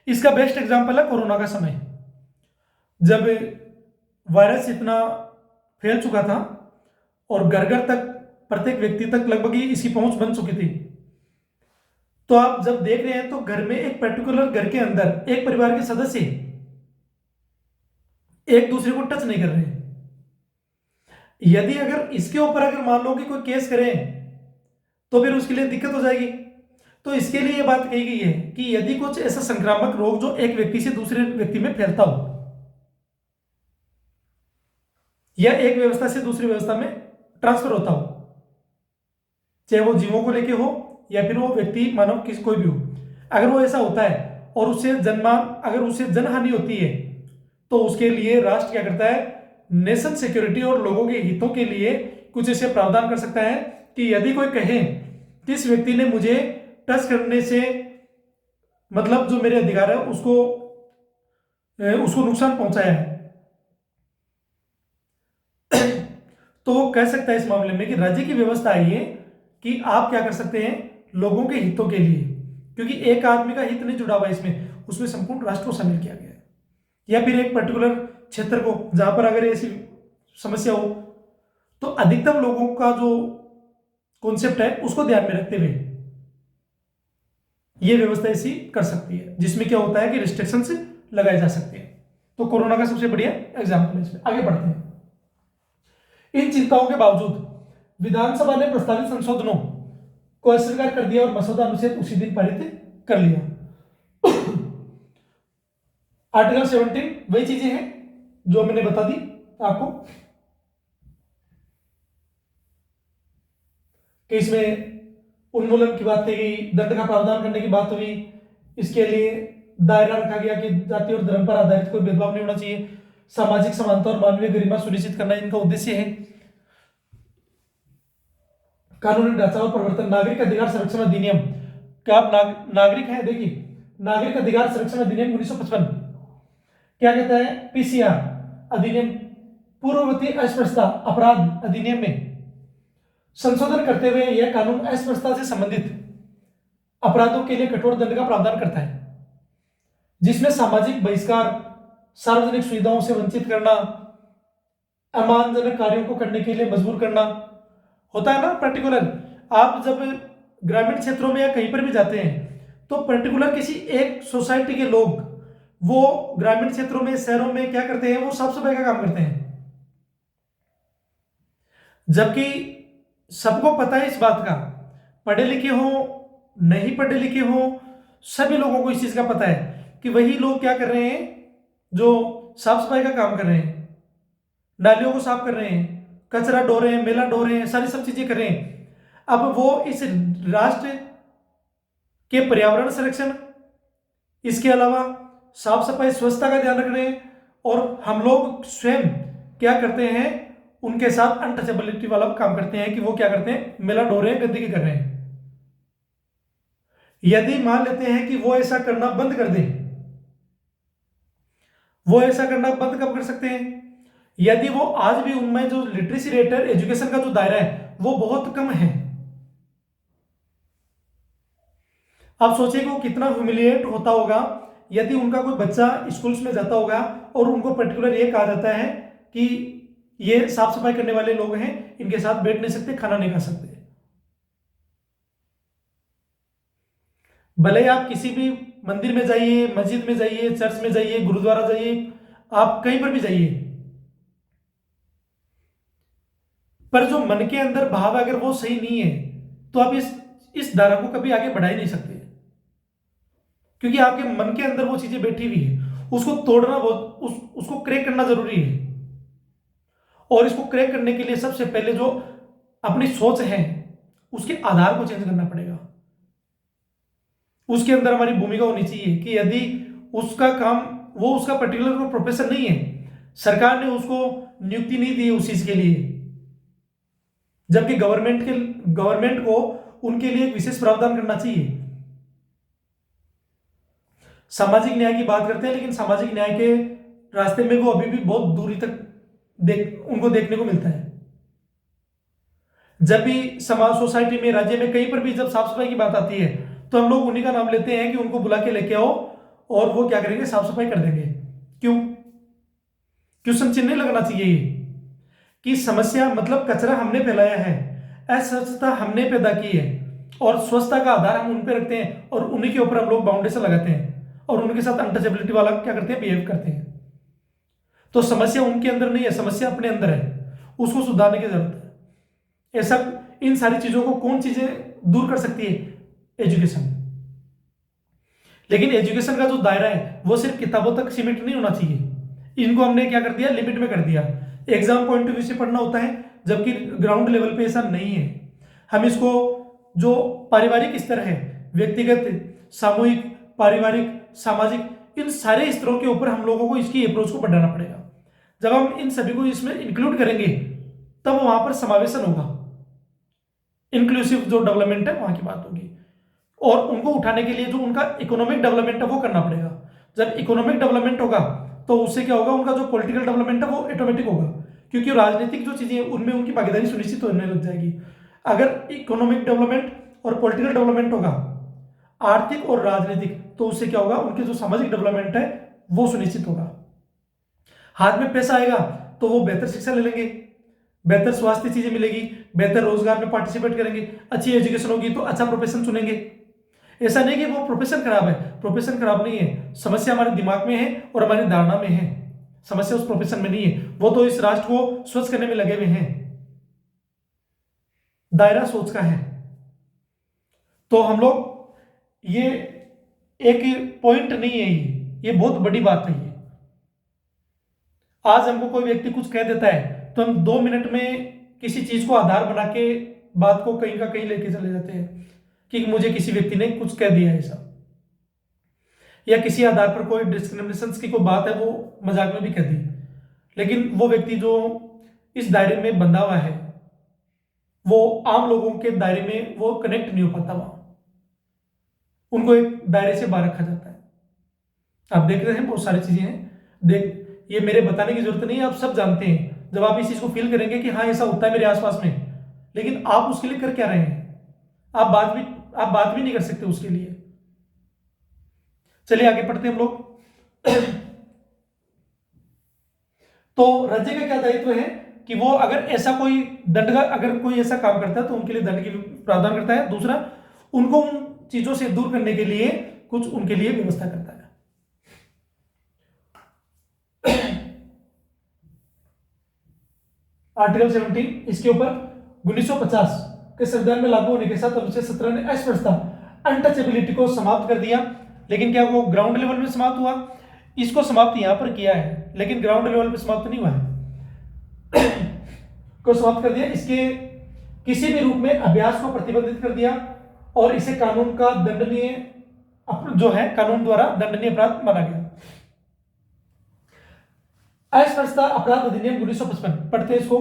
इसका बेस्ट एग्जांपल है कोरोना का समय, जब वायरस इतना फैल चुका था और घर घर तक, प्रत्येक व्यक्ति तक लगभग इसकी पहुंच बन चुकी थी। तो आप जब देख रहे हैं तो घर में एक पर्टिकुलर घर के अंदर एक परिवार के सदस्य एक दूसरे को टच नहीं कर रहे हैं। यदि अगर इसके ऊपर अगर मान लो कि कोई केस करें तो फिर उसके लिए दिक्कत हो जाएगी। तो इसके लिए यह बात कही गई है कि यदि कुछ ऐसा संक्रामक रोग जो एक व्यक्ति से दूसरे व्यक्ति में फैलता हो या एक व्यवस्था से दूसरी व्यवस्था में ट्रांसफर होता हो, चाहे वो जीवों को लेके हो या फिर वो व्यक्ति मानव किसी कोई भी हो, अगर वो ऐसा होता है और उससे अगर उससे जनहानि होती है तो उसके लिए राष्ट्र क्या करता है, नेशन सिक्योरिटी और लोगों के हितों के लिए कुछ ऐसे प्रावधान कर सकता है कि यदि कोई कहे कि इस व्यक्ति ने मुझे टच करने से मतलब जो मेरे अधिकार है उसको नुकसान पहुंचाया है, तो वो कह सकता है इस मामले में कि राज्य की व्यवस्था है ये कि आप क्या कर सकते हैं, लोगों के हितों के लिए, क्योंकि एक आदमी का हित नहीं जुड़ा हुआ इसमें, उसमें संपूर्ण राष्ट्र को शामिल किया गया है, या फिर एक पर्टिकुलर क्षेत्र को जहां पर अगर ऐसी समस्या हो तो अधिकतम लोगों का जो कॉन्सेप्ट है उसको ध्यान में रखते हुए यह व्यवस्था ऐसी कर सकती है, जिसमें क्या होता है कि रिस्ट्रिक्शंस लगाए जा सकते हैं। तो कोरोना का सबसे बढ़िया एग्जाम्पल है। इसमें आगे बढ़ते हैं। इन चिंताओं के बावजूद विधानसभा ने प्रस्तावित संशोधनों को अस्वीकार कर दिया और मसौदा अनुच्छेद उसी दिन पारित कर लिया। आर्टिकल 17 वही चीजें हैं जो मैंने बता दी आपको कि इसमें उन्मूलन की बात की गई, दंड का प्रावधान करने की बात हुई, इसके लिए दायरा रखा गया कि जाति और धर्म पर आधारित कोई भेदभाव नहीं होना चाहिए, सामाजिक समानता और मानवीय गरिमा सुनिश्चित करना इनका उद्देश्य है। कानूनी ढांचा और परिवर्तन, नागरिक अधिकार संरक्षण अधिनियम क्या आप नागरिक हैं, देखिए नागरिक अधिकार संरक्षण अधिनियम 1955 क्या कहता है, पीसीआर अधिनियम पूर्ववर्ती अस्पृश्यता अपराध अधिनियम में संशोधन करते हुए यह कानून अस्पृश्यता से संबंधित अपराधों के लिए कठोर दंड का प्रावधान करता है, जिसमें सामाजिक बहिष्कार, सार्वजनिक सुविधाओं से वंचित करना, अमानजनक कार्यों को करने के लिए मजबूर करना होता है ना। पर्टिकुलर आप जब ग्रामीण क्षेत्रों में या कहीं पर भी जाते हैं तो पर्टिकुलर किसी एक सोसाइटी के लोग वो ग्रामीण क्षेत्रों में, शहरों में क्या करते हैं, वो साफ सफाई का काम करते हैं, जबकि सबको पता है इस बात का, पढ़े लिखे हो नहीं पढ़े लिखे हो सभी लोगों को इस चीज का पता है कि वही लोग क्या कर रहे हैं जो साफ सफाई का काम कर रहे हैं, नालियों को साफ कर रहे हैं, कचरा ढो रहे हैं, मेला ढो रहे हैं, सारी सब चीजें कर रहे हैं। अब वो इस राष्ट्र के पर्यावरण संरक्षण, इसके अलावा साफ सफाई स्वच्छता का ध्यान रख रहे हैं, और हम लोग स्वयं क्या करते हैं, उनके साथ अनटचेबिलिटी वाला काम करते हैं कि वो क्या करते हैं, मेला ढो रहे हैं, गंदगी कर रहे हैं। यदि मान लेते हैं कि वो ऐसा करना बंद कर दें, वो ऐसा करना बंद कब कर सकते हैं, यदि वो आज भी उनमें जो लिटरेसी रेट है, एजुकेशन का जो दायरा है वो बहुत कम है। आप सोचिए वो कितना ह्यूमिलिएट होता होगा यदि उनका कोई बच्चा स्कूल्स में जाता होगा और उनको पर्टिकुलर ये कहा जाता है कि ये साफ सफाई करने वाले लोग हैं, इनके साथ बैठ नहीं सकते, खाना नहीं खा सकते। भले आप किसी भी मंदिर में जाइए, मस्जिद में जाइए, चर्च में जाइए, गुरुद्वारा जाइए, आप कहीं पर भी जाइए, पर जो मन के अंदर भाव अगर वो सही नहीं है तो आप इस धारा को कभी आगे बढ़ा ही नहीं सकते, क्योंकि आपके मन के अंदर वो चीजें बैठी हुई है, उसको तोड़ना बहुत उसको क्रैक करना जरूरी है। और इसको क्रैक करने के लिए सबसे पहले जो अपनी सोच है उसके आधार को चेंज करना पड़ेगा। उसके अंदर हमारी भूमिका होनी चाहिए कि यदि उसका काम, वो उसका पर्टिकुलर प्रोफेशन नहीं है, सरकार ने उसको नियुक्ति नहीं दी उस चीज के लिए, जबकि गवर्नमेंट को उनके लिए एक विशेष प्रावधान करना चाहिए। सामाजिक न्याय की बात करते हैं, लेकिन सामाजिक न्याय के रास्ते में वो अभी भी बहुत दूरी तक उनको देखने को मिलता है। जब भी समाज, सोसाइटी में, राज्य में, कहीं पर भी जब साफ सफाई की बात आती है तो हम लोग उन्हीं का नाम लेते हैं कि उनको बुला के लेके आओ और वो क्या करेंगे, साफ सफाई कर देंगे। क्यों? क्वेश्चन चिन्ह नहीं लगना चाहिए ये कि समस्या मतलब कचरा हमने फैलाया है, अस्वच्छता हमने पैदा की है और स्वच्छता का आधार हम उन पे रखते हैं और उन्हीं के ऊपर हम लोग बाउंडेशन लगाते हैं और उनके साथ अनटचेबिलिटी वाला क्या करते हैं, बिहेव करते हैं। तो समस्या उनके अंदर नहीं है, समस्या अपने अंदर है, उसको सुधारने की जरूरत है। ऐसा इन सारी चीजों को कौन चीजें दूर कर सकती है? एजुकेशन। लेकिन एजुकेशन का जो दायरा है वो सिर्फ किताबों तक सीमित नहीं होना चाहिए। इनको हमने क्या कर दिया, लिमिट में कर दिया। एग्जाम पॉइंट ऑफ व्यू से पढ़ना होता है, जबकि ग्राउंड लेवल पे ऐसा नहीं है। हम इसको जो पारिवारिक स्तर है, व्यक्तिगत, सामूहिक, पारिवारिक, सामाजिक, इन सारे स्तरों के ऊपर हम लोगों को इसकी अप्रोच को बढ़ाना पड़ेगा। जब हम इन सभी को इसमें इंक्लूड करेंगे तब वहां पर समावेशन होगा, इंक्लूसिव जो डेवलपमेंट है वहां की बात होगी। और उनको उठाने के लिए जो उनका इकोनॉमिक डेवलपमेंट है वो करना पड़ेगा। जब इकोनॉमिक डेवलपमेंट होगा तो उससे क्या होगा, उनका जो पॉलिटिकल डेवलपमेंट है वो ऑटोमेटिक होगा, क्योंकि राजनीतिक जो चीजें हैं उनमें उनकी भागीदारी सुनिश्चित होने लग जाएगी। अगर इकोनॉमिक डेवलपमेंट और पॉलिटिकल डेवलपमेंट होगा, आर्थिक और राजनीतिक, तो उससे क्या होगा, उनके जो सामाजिक डेवलपमेंट है वो सुनिश्चित होगा। हाथ में पैसा आएगा तो वो बेहतर शिक्षा ले लेंगे, बेहतर स्वास्थ्य चीजें मिलेगी, बेहतर रोजगार में पार्टिसिपेट करेंगे, अच्छी एजुकेशन होगी तो अच्छा प्रोफेशन चुनेंगे। ऐसा नहीं कि वो प्रोफेशन खराब है, प्रोफेशन खराब नहीं है, समस्या हमारे दिमाग में है और हमारी धारणा में है, समस्या उस प्रोफेशन में नहीं है। वो तो इस राष्ट्र को स्वच्छ करने में लगे हुए हैं, दायरा सोच का है। तो हम लोग, ये एक पॉइंट नहीं है, ये बहुत बड़ी बात है। ये आज हमको कोई व्यक्ति कुछ कह देता है तो हम 2 मिनट में किसी चीज को आधार बना के बात को कहीं का कहीं लेके चले जाते हैं कि मुझे किसी व्यक्ति ने कुछ कह दिया ऐसा, या किसी आधार पर कोई डिस्क्रिमिनेशन की कोई बात है वो मजाक में भी कह दी, लेकिन वो व्यक्ति जो इस दायरे में बंधा हुआ है वो आम लोगों के दायरे में वो कनेक्ट नहीं हो पाता, वहां उनको एक दायरे से बाहर रखा जाता है। आप देख रहे हैं बहुत सारी चीजें हैं, ये मेरे बताने की जरूरत नहीं है, आप सब जानते हैं। जब आप इस चीज को फील करेंगे कि हाँ ऐसा होता है मेरे आसपास में, लेकिन आप उसके लिए कर क्या रहे हैं? आप बात भी नहीं कर सकते उसके लिए। चलिए आगे पढ़ते हैं हम लोग। तो राज्य का क्या दायित्व है कि वो अगर ऐसा कोई दंड का, अगर कोई ऐसा काम करता है तो उनके लिए दंड की प्रावधान करता है। दूसरा, उनको उन चीजों से दूर करने के लिए कुछ उनके लिए व्यवस्था करता है। आर्टिकल 17 इसके ऊपर 1950 के संविधान में लागू होने के साथ अनुच्छेद 17 ने अस्पृश्यता, अनटचेबिलिटी को समाप्त कर दिया। लेकिन क्या वो ग्राउंड लेवल में समाप्त हुआ? इसको समाप्त यहां पर किया है, लेकिन ग्राउंड लेवल पे समाप्त नहीं हुआ है। को समाप्त कर दिया, इसके किसी भी रूप में अभ्यास को प्रतिबंधित कर दिया और इसे कानून का दंडनीय, जो है कानून द्वारा दंडनीय अपराध माना गया। अस्पृश्यता अपराध अधिनियम 1955 पढ़ते हैं इसको।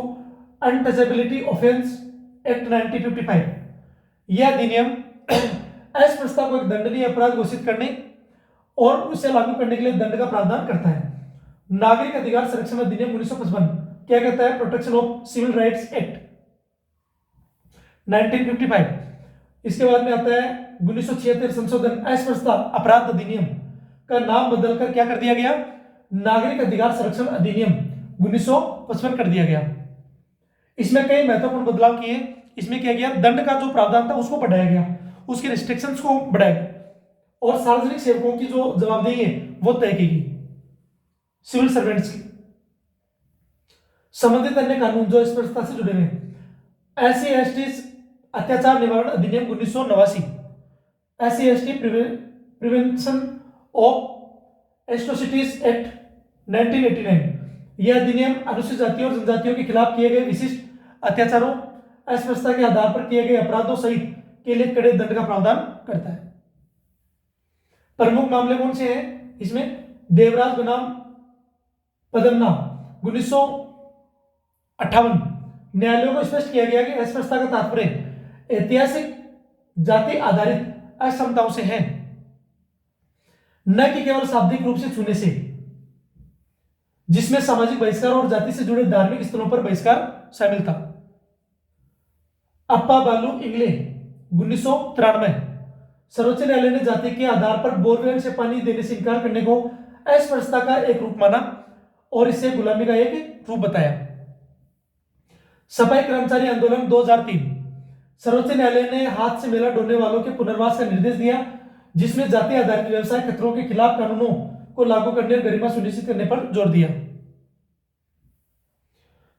अनटचेबिलिटी ऑफेंस एक्ट 1955, यह अधिनियम अस्पृश्यता को एक दंडनीय अपराध घोषित करने और उसे लागू करने के लिए दंड का प्रावधान करता है। नागरिक अधिकार संरक्षण अधिनियम 1955 क्या कहता है? Protection of civil rights act 1955। इसके बाद में आता है 1976 संशोधन, अस्पृश्यता अपराध अधिनियम का नाम बदलकर क्या कर दिया गया? नागरिक अधिकार संरक्षण अधिनियम 1955 कर दिया गया। इसमें कई महत्वपूर्ण बदलाव किए। इसमें क्या गया? दंड का जो प्रावधान था उसको बढ़ाया गया, उसके रिस्ट्रिक्शंस को बढ़ाया गया और सार्वजनिक सेवकों की जो जवाबदेही है वो तय की गई, सिविल सर्वेंट्स की। संबंधित अन्य कानून जो अस्पृश्यता से जुड़े हुए हैं, एससी एसटी अत्याचार निवारण अधिनियम 1989, SC ST prevention of atrocities act 1989, यह अधिनियम अनुसूचित जातियों और जनजातियों के खिलाफ किए गए विशिष्ट अत्याचारों, अस्पृश्यता के आधार पर किए गए अपराधों सहित के लिए कड़े दंड का प्रावधान करता है। प्रमुख मामले कौन से हैं इसमें? देवराज बनाम पदमना 1958, न्यायालयों को स्पष्ट किया गया कि अस्पृश्यता का तात्पर्य ऐतिहासिक जाति आधारित असमताओं से है, न कि केवल शाब्दिक रूप से छूने से, जिसमें सामाजिक बहिष्कार और जाति से जुड़े धार्मिक स्थलों पर बहिष्कार शामिल था। अप्पा बालू इंगले 1993। सर्वोच्च न्यायालय ने जाति के आधार पर बोरवेल से पानी देने से इनकार करने को अस्पृश्यता का एक रूप माना और इसे गुलामी का एक रूप बताया। सफाई कर्मचारी आंदोलन 2003। सर्वोच्च न्यायालय ने हाथ से मेला ढोने वालों के पुनर्वास का निर्देश दिया, जिसमें जाति आधारित व्यवसाय खतरों के खिलाफ कानूनों को लागू करने और गरिमा सुनिश्चित करने पर जोर दिया।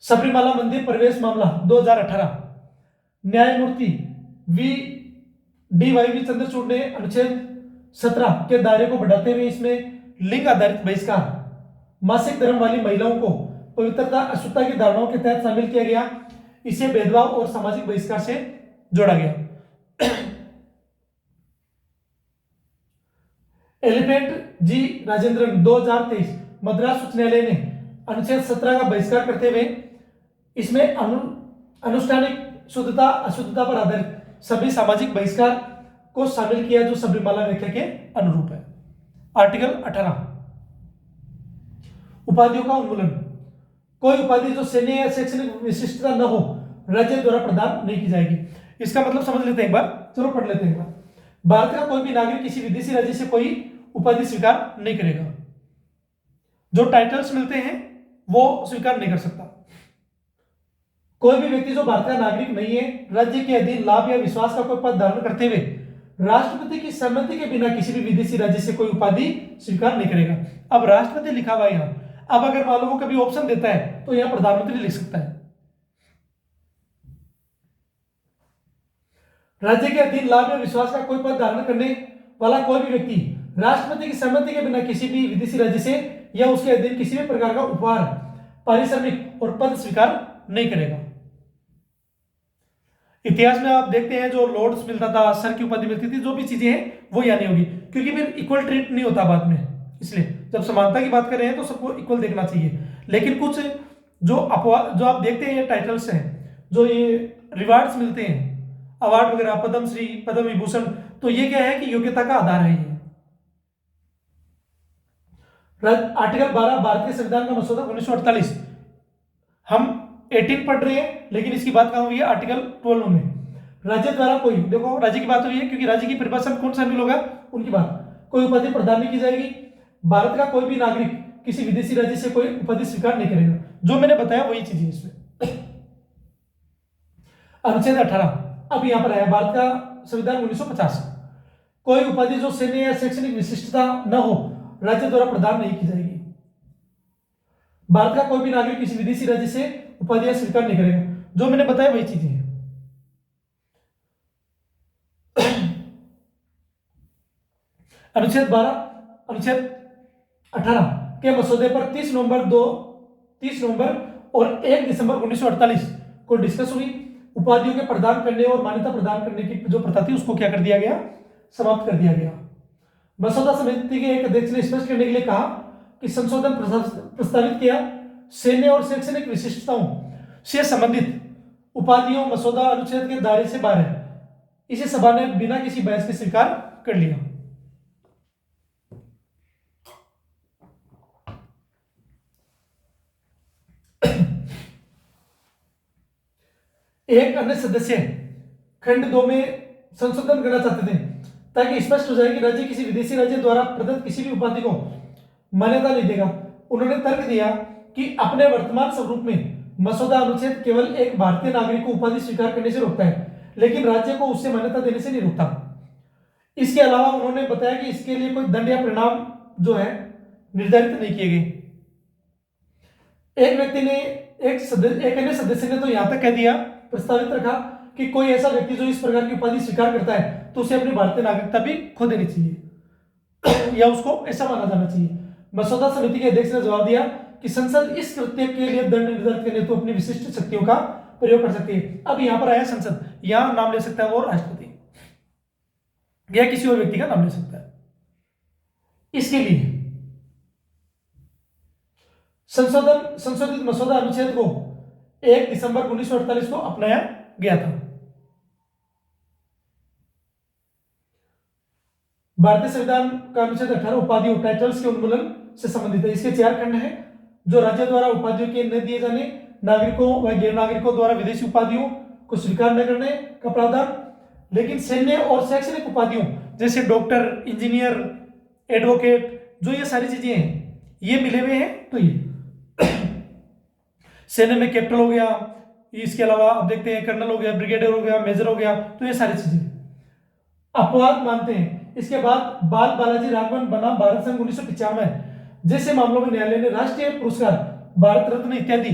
सबरीमाला मंदिर प्रवेश मामला 2018। न्यायमूर्ति डी.वाई.वी. चंद्रचूड़ ने अनुच्छेद 17 के दायरे को बढ़ाते हुए इसमें लिंग आधारित बहिष्कार, मासिक धर्म वाली महिलाओं को पवित्रता अशुद्धता की धारणाओं के तहत शामिल किया गया। इसे भेदभाव और सामाजिक बहिष्कार से जोड़ा गया। एलिफेंट जी राजेंद्रन 2023। मद्रास उच्च न्यायालय ने अनुच्छेद 17 का बहिष्कार करते हुए इसमें अनुष्ठानिक शुद्धता अशुद्धता पर आधारित सभी सामाजिक बहिष्कार को शामिल किया, जो सबरीमाला व्याख्या के अनुरूप है। आर्टिकल 18 उपाधियों का उन्मूलन। कोई उपाधि जो सैन्य या शैक्षणिक विशिष्टता न हो, राज्य द्वारा प्रदान नहीं की जाएगी। इसका मतलब समझ लेते हैं एक बार, चलो पढ़ लेते हैं एक बार। भारत का कोई भी नागरिक किसी विदेशी राज्य से कोई उपाधि स्वीकार नहीं करेगा। जो टाइटल्स मिलते हैं वो स्वीकार नहीं कर सकता। कोई भी व्यक्ति जो भारत का नागरिक नहीं है, राज्य के अधीन लाभ या विश्वास का कोई पद धारण करते हुए राष्ट्रपति की सहमति के बिना किसी भी विदेशी राज्य से कोई उपाधि स्वीकार नहीं करेगा। अब राष्ट्रपति लिखा हुआ है यहाँ, अब अगर मान लो वो कभी ऑप्शन देता है तो यहाँ प्रधानमंत्री लिख सकता है। राज्य के अधीन लाभ या विश्वास का कोई पद धारण करने वाला कोई भी व्यक्ति राष्ट्रपति की सहमति के बिना किसी भी विदेशी राज्य से या उसके अधीन किसी भी प्रकार का उपहार, पारिश्रमिक और पद स्वीकार नहीं करेगा। इतिहास में आप देखते हैं जो लॉर्ड्स मिलता था, सर की उपाधि मिलती थी, जो भी चीजें हैं वो यहाँ नहीं होगी, क्योंकि फिर इक्वल ट्रीट नहीं होता बाद में। इसलिए जब समानता की बात कर रहे हैं तो सबको इक्वल देखना चाहिए। लेकिन कुछ जो आप देखते हैं ये टाइटल्स हैं, जो ये रिवार्ड्स मिलते हैं, अवार्ड वगैरह, पद्मश्री, पद्म विभूषण, तो ये क्या है कि योग्यता का आधार है। ये आर्टिकल 12 भारतीय संविधान का मसौदा 1948। हम 18 पढ़ रहे हैं लेकिन इसकी बात कहाँ हुई है? आर्टिकल 12 में। राज्य द्वारा कोई, देखो राज्य की बात हुई है क्योंकि राज्य की परिभाषा में कौन शामिल होगा? उनकी बात। कोई उपाधि प्रदान नहीं की जाएगी। भारत का कोई भी नागरिक किसी विदेशी राज्य से कोई उपाधि स्वीकार नहीं करेगा। जो मैंने बताया वही चीज है इसमें। अनुच्छेद 18 अब यहां पर आया, भारत का संविधान 1950। कोई उपाधि जो सैन्य या शैक्षणिक विशिष्टता न हो, राज्य द्वारा प्रदान नहीं की जाएगी। भारत का कोई भी नागरिक किसी विदेशी राज्य से उपाधियां स्वीकार नहीं करेगा। जो मैंने बताया वही चीजें हैं। अनुच्छेद 12 अनुच्छेद 18 के मसौदे पर 30 नवंबर और 1 दिसंबर 1948 को डिस्कस हुई। उपाधियों के प्रदान करने और मान्यता प्रदान करने की जो प्रथा थी उसको क्या कर दिया गया? समाप्त कर दिया गया। मसौदा समिति के एक अध्यक्ष ने स्पष्ट करने के लिए कहा कि संशोधन प्रस्तावित किया सैन्य और शैक्षणिक विशिष्टताओं से संबंधित उपाधियों मसौदा अनुच्छेद के दायरे से बाहर है। इसे सभा ने बिना किसी बहस के स्वीकार कर लिया। एक अन्य सदस्य खंड 2 में संशोधन करना चाहते थे ताकि स्पष्ट हो जाए कि राज्य किसी विदेशी राज्य द्वारा प्रदत्त किसी भी उपाधि को मान्यता नहीं देगा। उन्होंने तर्क दिया कि अपने वर्तमान स्वरूप में मसौदा अनुच्छेद केवल एक भारतीय नागरिक को उपाधि स्वीकार करने से रोकता है, लेकिन राज्य को उससे मान्यता देने से नहीं रोकता। इसके अलावा उन्होंने बताया कि इसके लिए कोई दंड या परिणाम जो है निर्धारित नहीं किए गए। एक व्यक्ति ने एक अन्य सदस्य ने तो यहां तक कह दिया, प्रस्तावित रखा कि कोई ऐसा व्यक्ति जो इस प्रकार की उपाधि स्वीकार करता है तो उसे अपनी भारतीय नागरिकता भी खो देनी चाहिए या उसको ऐसा माना जाना चाहिए। मसौदा समिति के अध्यक्ष ने जवाब दिया कि संसद इस कृत्य के लिए दंड निर्धारित करने तो अपनी विशिष्ट शक्तियों का प्रयोग कर सकती है। अब यहां पर आया संसद, यहां नाम ले सकता है वो राष्ट्रपति या किसी और व्यक्ति का नाम ले सकता है। इसके लिए संशोधित मसौदा अनुच्छेद को 1 दिसंबर 1948 को अपनाया गया था। भारतीय संविधान का अनुच्छेद 18 उपाधियों टाइटल्स के उन्मूलन से संबंधित है। इसके 4 खंड हैं, जो राज्य द्वारा उपाधियों के न दिए जाने, नागरिकों व गैर नागरिकों द्वारा विदेशी उपाधियों को स्वीकार न करने का प्रावधान, लेकिन सैन्य और शैक्षणिक उपाधियों जैसे डॉक्टर, इंजीनियर, एडवोकेट, जो ये सारी चीजें हैं ये मिले हुए हैं। तो ये सेना में कैप्टन हो गया, इसके अलावा आप देखते हैं कर्नल हो गया, ब्रिगेडियर हो गया, मेजर हो गया, तो ये सारी चीजें अपवाद मानते हैं। इसके बाद बाल बालाजी राघवन बनाम भारत संघ 1995 जैसे मामलों में न्यायालय ने राष्ट्रीय पुरस्कार, भारत रत्न इत्यादि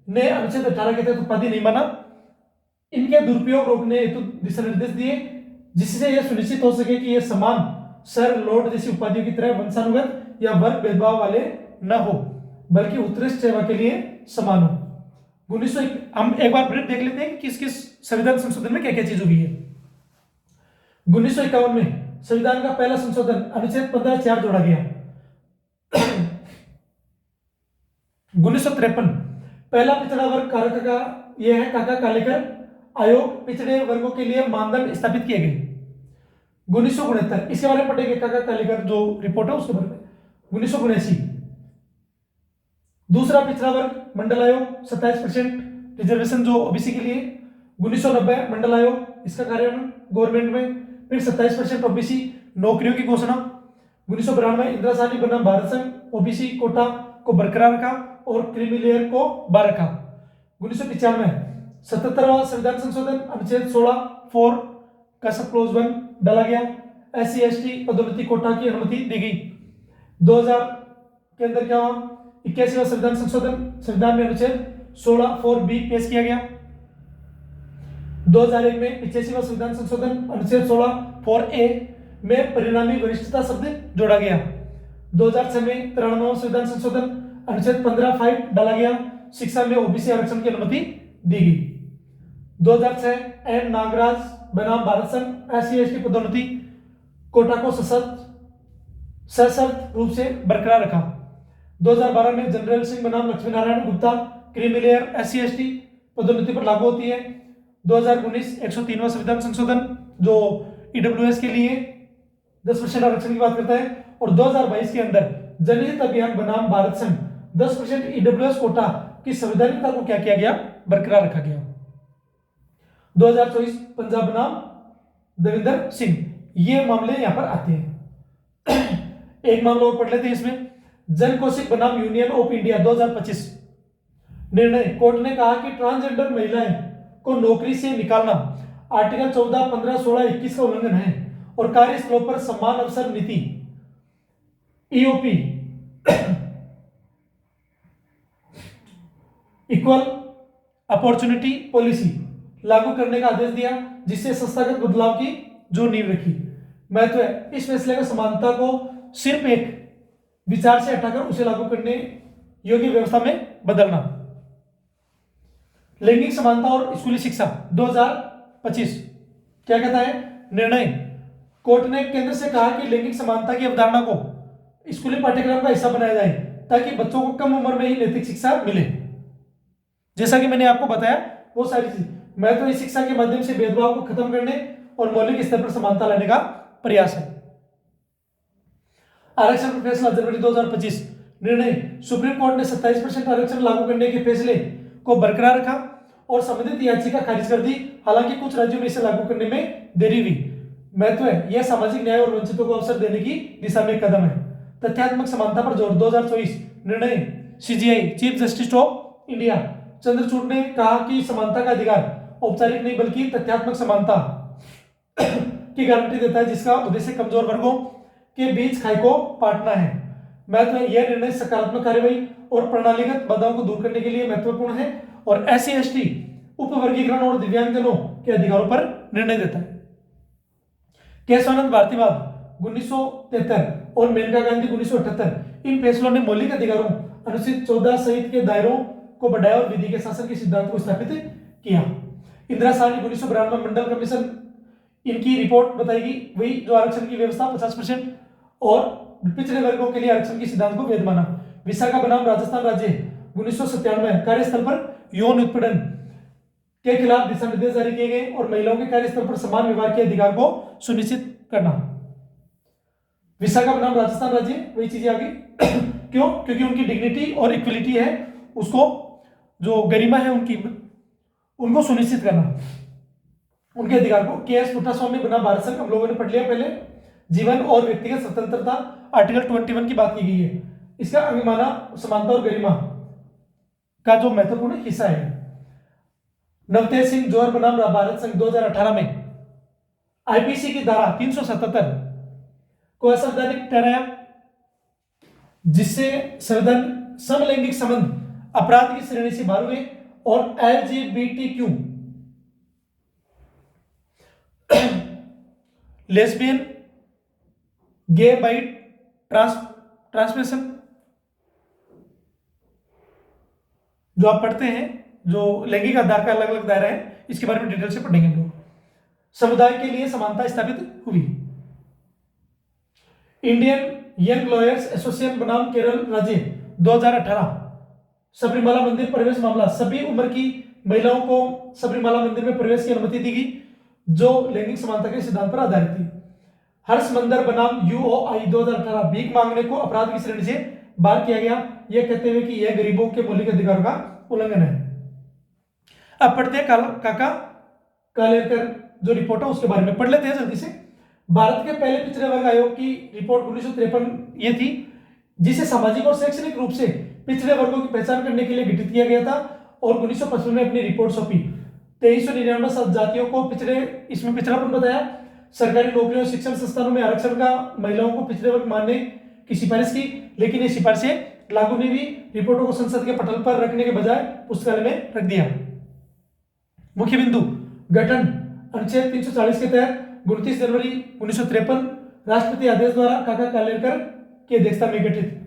ने अनुच्छेद 18 के तहत उपाधि नहीं माना। इनके दुरुपयोग रोकने हेतु दिशा निर्देश दिए, जिससे यह सुनिश्चित हो सके कि यह समान सर, लॉर्ड जैसी उपाधियों की तरह वंशानुगत या वर्ग भेदभाव वाले न हो, बल्कि उत्कृष्ट सेवा के लिए समान हो। 1900 हम एक बार ब्रीफ देख लेते हैं कि किस किस संविधान संशोधन में क्या क्या चीज हुई है। 1951 में संविधान का पहला संशोधन अनुच्छेद 15(4) जोड़ा गया। 1953 पहला पिछड़ा वर्ग कारक का यह है काका कालेकर आयोग, पिछड़े वर्गों के लिए मानदंड स्थापित किए गए। 1969 इसके बारे में पढ़ेंगे, काका कालेकर जो रिपोर्ट है उसके बारे में। 1979 दूसरा पिछड़ा वर्ग मंडल आयोग 27% रिजर्वेशन जो ओबीसी के लिए। 1990 मंडल आयोग, इसका कार्यान्वयन गवर्नमेंट में। फिर 27% ओबीसी नौकरियों की घोषणा। 1992 इंदिरा गांधी बनाम भारत संघ ओबीसी कोटा को बरकरार रखा और क्रीमी लेयर को बाहर रखा। 1995 77वां संविधान संशोधन अनुच्छेद 16(4) का सब क्लोज 1 डाला गया। SC/ST पदोन्नति कोटा की अनुमति दी गई। 2000 के अंदर क्या हुआ, 81वां संविधान संशोधन, संविधान में अनुच्छेद 16(4)(b) पेश किया गया। 2001 में 85वां संविधान संशोधन अनुच्छेद 16(4)(a) में परिणामी वरिष्ठता शब्द जोड़ा गया। 2006 में 93वां संविधान संशोधन अनुच्छेद 15(5) डाला गया, शिक्षा में ओबीसी आरक्षण की अनुमति दी गई। 2006 एन नागराज बनाम भारत संघ SC/ST पदोन्नति कोटा को सशर्त रूप से बरकरार रखा। 2012 में जनरल सिंह बनाम Lakshmi Narayan Gupta creamy layer SC/ST पदोन्नति पर लागू होती है। 2019 103वां संविधान संशोधन जो EWS के लिए 10% आरक्षण की बात करता है। और 2022 के अंदर जनहित अभियान बनाम भारत संघ 10% EWS कोटा की संवैधानिकता को क्या किया गया, बरकरार रखा गया। 2024 पंजाब बनाम देवेंद्र सिंह, ये मामले यहां पर आते हैं। एक मामला और पढ़ लेते हैं इसमें, जन कौशिक बनाम यूनियन ऑफ इंडिया 2025 निर्णय, कोर्ट ने कहा कि ट्रांसजेंडर महिलाएं को नौकरी से निकालना आर्टिकल 14, 15, 16, 21 का उल्लंघन है और कार्यस्थलों पर समान अवसर नीति EOP इक्वल अपॉर्चुनिटी पॉलिसी लागू करने का आदेश दिया, जिससे संस्थागत बदलाव की जो नींव रखी। महत्व है इस फैसले का समानता को सिर्फ एक विचार से हटाकर उसे लागू करने योग्य व्यवस्था में बदलना। लैंगिक समानता और स्कूली शिक्षा 2025 क्या कहता है निर्णय, कोर्ट ने केंद्र से कहा कि लैंगिक समानता की अवधारणा को स्कूली पाठ्यक्रम का हिस्सा बनाया जाए ताकि बच्चों को कम उम्र में ही नैतिक शिक्षा मिले। जैसा कि मैंने आपको बताया वो सारी चीज महत्व इस शिक्षा के माध्यम से भेदभाव को खत्म करने और मौलिक स्तर पर समानता लाने का प्रयास है। आरक्षण पर फैसला जनवरी 2025 निर्णय, सुप्रीम कोर्ट ने 27% आरक्षण लागू करने के फैसले को बरकरार रखा और संबंधित याचिका खारिज कर दी, हालांकि कुछ राज्यों में इसे लागू करने में देरी हुई। महत्व है यह सामाजिक न्याय और वंचितों को अवसर देने की दिशा में कदम है। तथ्यात्मक समानता पर जोर 2024 निर्णय, CJI chief justice of India Chandrachud ने कहा कि समानता का अधिकार औपचारिक नहीं बल्कि तथ्यात्मक समानता की गारंटी देता है, जिसका उद्देश्य कमजोर वर्गों के बीच खाई को पाटना है। महत्व है यह निर्णय सकारात्मक कार्यवाही और प्रणालीगत बाधाओं को दूर करने के लिए महत्वपूर्ण है और SC/ST उपवर्गीकरण और दिव्यांगजनों के अधिकारों पर निर्णय देता है। केशवानंद भारतीवाद 1973 और मेनका गांधी 1978 इन फैसलों ने मौलिक अधिकारों अनुच्छेद 14 सहित के दायरों को बढ़ाया और विधि के शासन के सिद्धांत को स्थापित किया। इंदिरा साहनी 1992 मंडल कमीशन इनकी रिपोर्ट बताएगी, वही जो आरक्षण की व्यवस्था 50% और पिछड़े वर्गों के लिए आरक्षण के सिद्धांत को वैध माना। विशाखा बनाम राजस्थान राज्य 1997 कार्यस्थल पर यौन उत्पीड़न के खिलाफ दिशा निर्देश जारी किए गए और महिलाओं के कार्यस्थल पर समान व्यवहार के अधिकार को सुनिश्चित करना। विशाखापट्टनम राजस्थान राज्य, वही चीजें आ गई। क्यों? क्योंकि उनकी डिग्निटी और इक्वलिटी है, उसको जो गरिमा है उनकी, उनको सुनिश्चित करना, उनके अधिकार को। के.एस. पुट्टास्वामी बना भारत संघ, हम लोगों ने पढ़ लिया पहले। जीवन और व्यक्तिगत स्वतंत्रता, आर्टिकल 21 की बात की गई है। इसका अंग माना समानता और गरिमा का जो महत्वपूर्ण हिस्सा है। नवतेज सिंह जौहर बनाम भारत संघ 2018 में आईपीसी की धारा 377 को असंवैधानिक ठहराया, जिससे समलैंगिक संबंध अपराध की श्रेणी से बाहर हुए और एलजीबीटीक्यू लेस्बियन, गे, बाइट, ट्रांसमिशन जो आप पढ़ते हैं, जो लैंगिक आधार का अलग अलग दायरा है, इसके बारे में डिटेल से पढ़ेंगे हम लोग। समुदाय के लिए समानता स्थापित हुई। इंडियन यंग लॉयर्स एसोसिएशन बनाम केरल राज्य 2018 सबरीमाला मंदिर प्रवेश मामला, सभी उम्र की महिलाओं को सबरीमाला मंदिर में प्रवेश की अनुमति दी गई, जो लैंगिक समानता के सिद्धांत पर आधारित थी। हर्ष मंदर बनाम यूओआई 2018 भीख मांगने को अपराध की श्रेणी से बाहर किया गया, यह कहते हुए कि यह गरीबों के मौलिक अधिकारों का उल्लंघन है। अब पढ़ते हैं काका कालेकर जो रिपोर्ट है उसके बारे में पढ़ लेते हैं जल्दी से। भारत के पहले पिछड़े वर्ग आयोग की रिपोर्ट 1953 ये थी, जिसे सामाजिक और शैक्षणिक रूप से पिछड़े वर्गों की पहचान करने के लिए गठित किया गया था और 1955 में अपनी रिपोर्ट सौंपी। 2399 जातियों को इसमें पिछड़ापन बताया। सरकारी नौकरियों और शिक्षण संस्थानों में आरक्षण का महिलाओं को पिछड़े वर्ग मानने की सिफारिश की, लेकिन ये सिफारिशें लागू नहीं हुई। रिपोर्टों को संसद के पटल पर रखने के बजाय पुस्तकालय में रख दिया। मुख्य बिंदु गठन अनुच्छेद 340 के तहत 29 जनवरी 1953 राष्ट्रपति आदेश द्वारा काका कालेलकर की अध्यक्षता में गठित।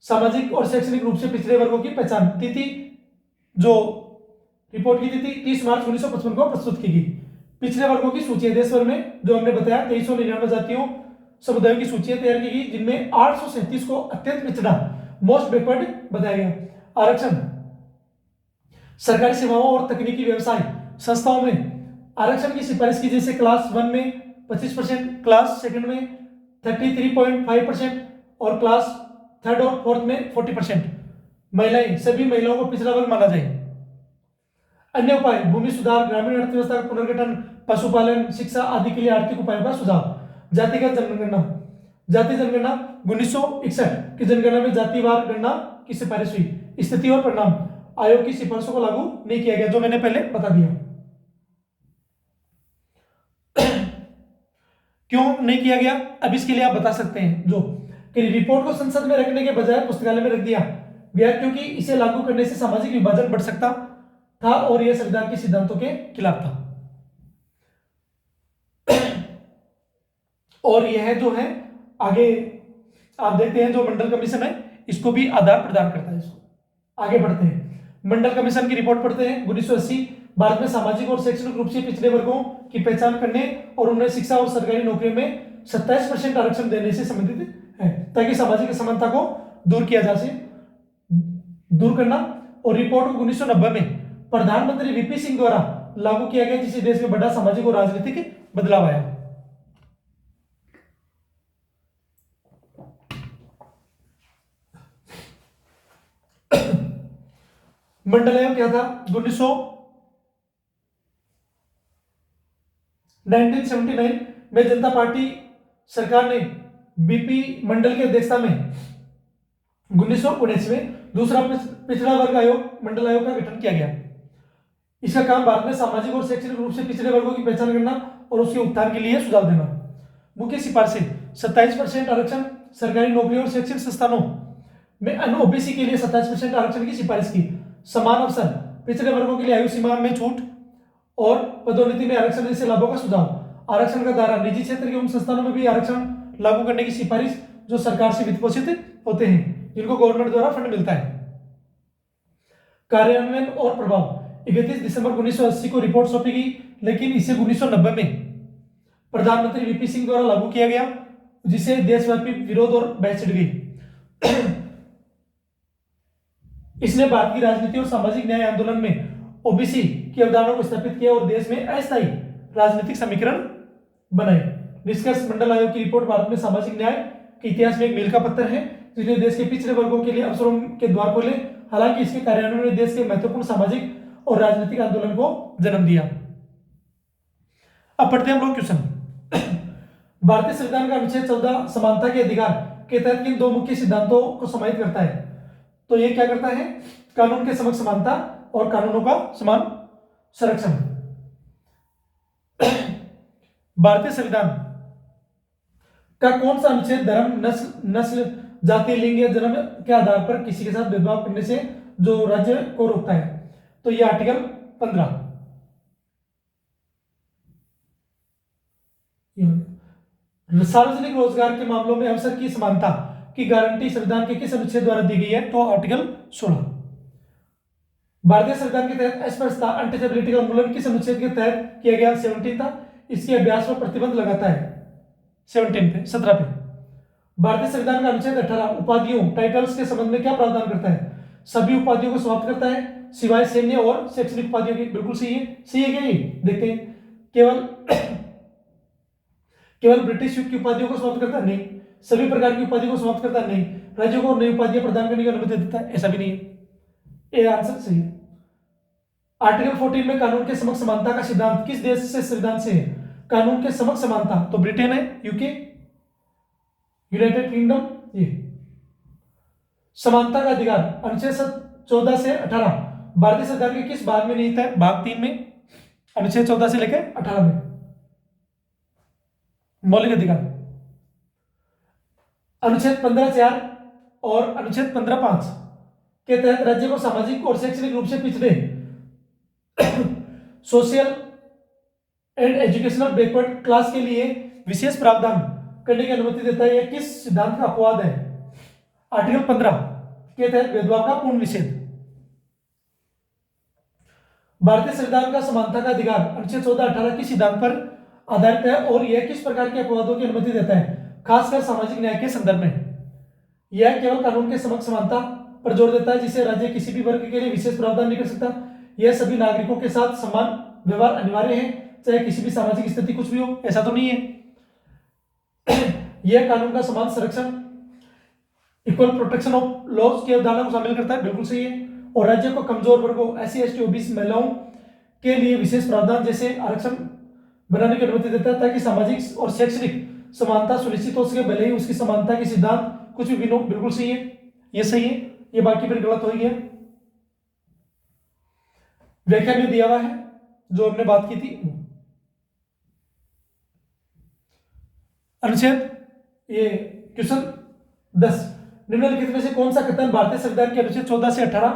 सामाजिक और शैक्षणिक रूप से पिछड़े वर्गों की पहचान। तिथि जो रिपोर्ट की तिथि 30 मार्च 1955 को प्रस्तुत की गई। पिछड़े वर्गों की सूची देश भर में जो हमने बताया 2399 जातियों समुदायों की सूची तैयार की गई, जिनमें 837 को अत्यंत पिछड़ा मोस्ट बैकवर्ड बताया गया। आरक्षण सरकारी सेवाओं और तकनीकी व्यवसाय संस्थाओं में आरक्षण की सिफारिश की, जैसे क्लास 1 में 25%, क्लास 2 में 33.5% और क्लास 3rd और 4th में 40%। महिलाएं, सभी महिलाओं को पिछड़ा वर्ग माना जाए। अन्य उपाय भूमि सुधार, ग्रामीण अर्थव्यवस्था का पुनर्गठन, पशुपालन, शिक्षा आदि के लिए आर्थिक उपायों का सुझाव। जातिगत जनगणना, जाति जनगणना 1961 की जनगणना में जातिवार गणना की सिफारिश हुई। स्थिति और परिणाम आयोग की सिफारिशों को लागू नहीं किया गया, जो मैंने पहले बता दिया। क्यों नहीं किया गया? अब इसके लिए आप बता सकते हैं जो कि रिपोर्ट को संसद में रखने के बजाय पुस्तकालय में रख दिया गया, क्योंकि इसे लागू करने से सामाजिक विभाजन बढ़ सकता था और यह संविधान के सिद्धांतों के खिलाफ था। और यह जो है आगे आप देखते हैं, जो मंडल कमीशन है इसको भी आधार प्रदान करता है। इसको आगे बढ़ते हैं, मंडल कमीशन की रिपोर्ट पढ़ते हैं। 1980 भारत में सामाजिक और शैक्षणिक रूप से पिछड़े वर्गों की पहचान करने और उन्हें शिक्षा और सरकारी नौकरियों में 27% आरक्षण देने से संबंधित है, ताकि सामाजिक असमानता को दूर किया जा सके, दूर करना। और रिपोर्ट 1990 में प्रधानमंत्री वीपी सिंह द्वारा लागू किया गया, जिससे देश में बड़ा सामाजिक और राजनीतिक बदलाव आया। मंडल आयोग क्या था? 1979 में जनता पार्टी सरकार ने बीपी मंडल की अध्यक्षता में 1979 में दूसरा पिछड़ा वर्ग आयोग, मंडल आयोग का गठन किया गया। इसका काम भारत में सामाजिक और शैक्षणिक रूप से पिछड़े वर्गों की पहचान करना और उसके उत्थान के लिए सुझाव देना। मुख्य सिफारिशें 27% आरक्षण सरकारी नौकरियों और शैक्षणिक संस्थानों में ओबीसी के लिए 27% आरक्षण की सिफारिश की। समान अवसर, पिछड़े वर्गों के लिए आयु सीमा में छूट और पदोन्नति में आरक्षण जैसे लाभों का सुझाव। आरक्षण का दायरा, निजी क्षेत्र के उन संस्थानों में भी आरक्षण लागू करने की सिफारिश जो सरकार से वित्त पोषित होते हैं, जिनको गवर्नमेंट द्वारा फंड मिलता है। कार्यान्वयन और प्रभाव 31 दिसंबर 1980 को रिपोर्ट सौंपी गई, लेकिन इसे 1990 में प्रधानमंत्री वीपी सिंह द्वारा लागू किया गया, जिसे देशव्यापी विरोध और बहस छिड़ गई। इसने भारत की राजनीति और सामाजिक न्याय आंदोलन में ओबीसी की अवधारणा को स्थापित किया और देश में अस्थायी राजनीतिक समीकरण बनाए। निष्कर्ष, मंडल आयोग की रिपोर्ट भारत में सामाजिक न्याय के इतिहास में एक मील का पत्थर है, जिसने देश के पिछड़े वर्गों के लिए अवसरों के द्वार खोले। हालांकि इसके कार्यान्वयन ने देश के महत्वपूर्ण सामाजिक और राजनीतिक आंदोलन को जन्म दिया। अब पढ़ते हैं हम लोग क्वेश्चन। भारतीय संविधान का अनुच्छेद 14 समानता के अधिकार के तहत किन दो मुख्य सिद्धांतों को समाहित करता है? तो ये क्या करता है? कानून के समक्ष समानता और कानूनों का समान संरक्षण। भारतीय संविधान का कौन सा अनुच्छेद धर्म, नस्ल, जाति, लिंग या जन्म के आधार पर किसी के साथ भेदभाव करने से जो राज्य को रोकता है? तो ये आर्टिकल 15। सार्वजनिक रोजगार के मामलों में अवसर की समानता की गारंटी संविधान के किस अनुच्छेद द्वारा दी गई है? तो आर्टिकल 16। भारतीय संविधान के तहत अस्पृश्यता, अनटचेबिलिटी का उल्लंघन किस अनुच्छेद के तहत किया गया? 17 था। इसके अभ्यास पर प्रतिबंध लगाता है 17 पे। भारतीय संविधान का अनुच्छेद 18 उपाधियों, टाइटल्स के संबंध में क्या प्रावधान करता है? सभी उपाधियों को समाप्त करता है सिवाय सैन्य और शैक्षणिक उपाधियों की। बिल्कुल सही है। सही है क्या ये? देखते हैं। केवल ब्रिटिश युग की उपाधियों को समाप्त करता है? नहीं। सभी प्रकार की उपाधियों को समाप्त करता है? नहीं। राज्यों को नई उपाधियां प्रदान करने की अनुमति देता है? ऐसा भी नहीं है। ये आंसर सही है। आर्टिकल 14 में कानून के समक्ष समानता का सिद्धांत किस देश से संविधान से है? कानून के समक्ष समानता तो ब्रिटेन है, यूके, यूनाइटेड किंगडम। ये समानता का अधिकार अनुच्छेद 14 से 18 भारतीय संविधान के किस भाग में निहित है? भाग 3 में, अनुच्छेद 14 से लेकर 18 में। मौलिक अधिकार अनुच्छेद 15(4) और अनुच्छेद 15(5) के तहत राज्य को सामाजिक और शैक्षणिक रूप से पिछड़े social and educational backward class के लिए विशेष प्रावधान करने की अनुमति देता है। यह किस सिद्धांत का अपवाद है? आर्टिकल 15 के तहत भेदभाव का पूर्ण निषेध। भारतीय संविधान का समानता का अधिकार अनुच्छेद 14-18 किस सिद्धांत पर आधारित है और यह किस प्रकार के अपवादों की अनुमति देता है? खासकर सामाजिक न्याय के संदर्भ में। यह केवल कानून के समक्ष समानता पर जोर देता है, जिसे राज्य किसी भी वर्ग के लिए विशेष प्रावधान नहीं कर सकता। यह सभी नागरिकों के साथ समान व्यवहार अनिवार्य है, चाहे किसी भी सामाजिक स्थिति कुछ भी हो। ऐसा तो नहीं है। यह कानून का समान संरक्षण, इक्वल प्रोटेक्शन ऑफ लॉज की अवधारणा को शामिल करता है। बिल्कुल सही है। और राज्य को कमजोर वर्गों, SC, ST, OBC महिलाओं के लिए विशेष प्रावधान जैसे आरक्षण बनाने की अनुमति देता है, ताकि सामाजिक और शैक्षणिक समानता सुनिश्चित हो सके, भले ही उसकी समानता के सिद्धांत कुछ भी भिन्न हो। बिल्कुल सही है। ये सही है। ये बाकी फिर गलत हो गया। व्याख्या में दिया हुआ है जो हमने बात की थी। अनुच्छेद ये क्वेश्चन 10, निम्नलिखित में से कौन सा कथन भारतीय संविधान के अनुच्छेद 14 से 18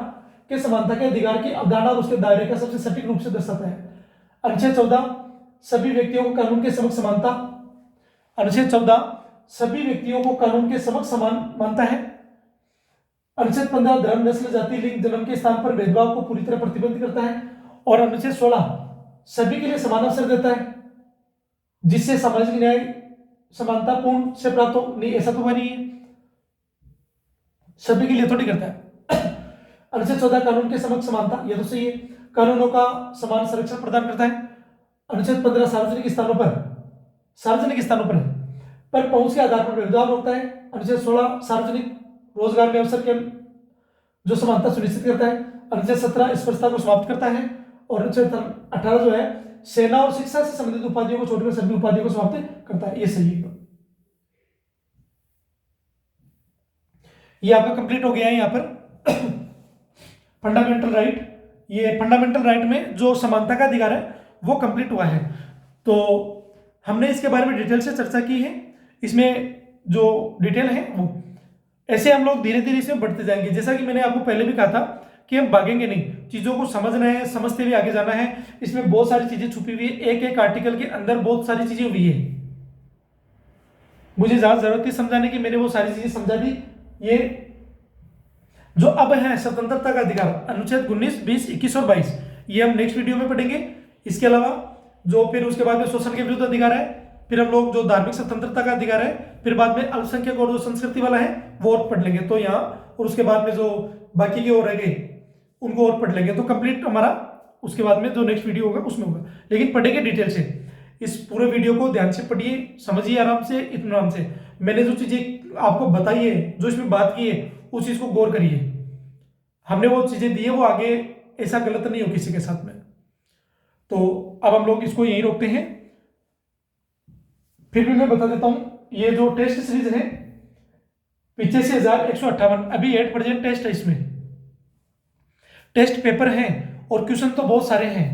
के समानता के अधिकार की अवधारणा और उसके दायरे का सबसे सटीक रूप से दर्शाता है? अनुच्छेद 14 सभी व्यक्तियों को कानून के समक्ष समानता। अनुच्छेद 14 सभी व्यक्तियों को कानून के समक्ष समान मानता है। अनुच्छेद 15 धर्म, नस्ल, जाति, लिंग, जन्म के स्थान पर भेदभाव को पूरी तरह प्रतिबंधित करता है। और अनुच्छेद 16 सभी के लिए समान अवसर देता है, जिससे सामाजिक न्याय समानता पूर्ण से प्राप्त हो। नहीं, ऐसा तो नहीं है। सभी के लिए थोड़ी करता है। अनुच्छेद 14 कानून के समक्ष समानता, यह तो सही है। कानूनों का समान संरक्षण प्रदान करता है। अनुच्छेद 15 सार्वजनिक स्थानों पर पहुंच के आधार पर भेदभाव रोकता है। अनुच्छेद 16 सार्वजनिक रोजगार में अवसर के जो समानता सुनिश्चित करता है। अनुच्छेद 17 स्पर्शता को समाप्त करता है। और अनुच्छेद 18 जो है सेना और शिक्षा से संबंधित उपाधियों को छोड़कर सभी उपाधियों को समाप्त करता है। ये सही है। ये आपका कंप्लीट हो गया है। यहाँ पर फंडामेंटल राइट, ये फंडामेंटल राइट में जो समानता का अधिकार है वो कंप्लीट हुआ है। तो हमने इसके बारे में डिटेल से चर्चा की है। इसमें जो डिटेल है वो ऐसे हम लोग धीरे धीरे इसमें बढ़ते जाएंगे। जैसा कि मैंने आपको पहले भी कहा था कि हम भागेंगे नहीं, चीज़ों को समझना है, समझते हुए आगे जाना है। इसमें बहुत सारी चीज़ें छुपी हुई है, एक एक आर्टिकल के अंदर बहुत सारी चीज़ें हुई है। मुझे ज़्यादा जरूरत थी समझाने की, मैंने वो सारी चीज़ें समझा दी। ये जो अब है स्वतंत्रता का अधिकार, अनुच्छेद 19, 20, 21 और 22, ये हम नेक्स्ट वीडियो में पढ़ेंगे। इसके अलावा जो फिर उसके बाद में शोषण के विरुद्ध अधिकार है, फिर हम लोग जो धार्मिक स्वतंत्रता का अधिकार है, फिर बाद में अल्पसंख्यक और जो संस्कृति वाला है वो और पढ़ लेंगे। तो यहाँ और उसके बाद में जो बाकी के और रह गए उनको और पढ़ लेंगे, तो कंप्लीट हमारा उसके बाद में जो नेक्स्ट वीडियो होगा उसमें होगा, लेकिन पढ़ेंगे डिटेल से। इस पूरे वीडियो को ध्यान से पढ़िए, समझिए आराम से, इत्मीनान से। मैंने जो चीजें आपको बताई है, जो इसमें बात की है, उस चीज को गौर करिए। हमने वो चीजें दी है, वो आगे ऐसा गलत नहीं हो किसी के साथ में। तो अब हम लोग इसको यहीं रोकते हैं। फिर भी मैं बता देता हूं, ये जो टेस्ट सीरीज है 85,158, अभी 8% टेस्ट है, इसमें टेस्ट पेपर हैं और क्वेश्चन तो बहुत सारे हैं।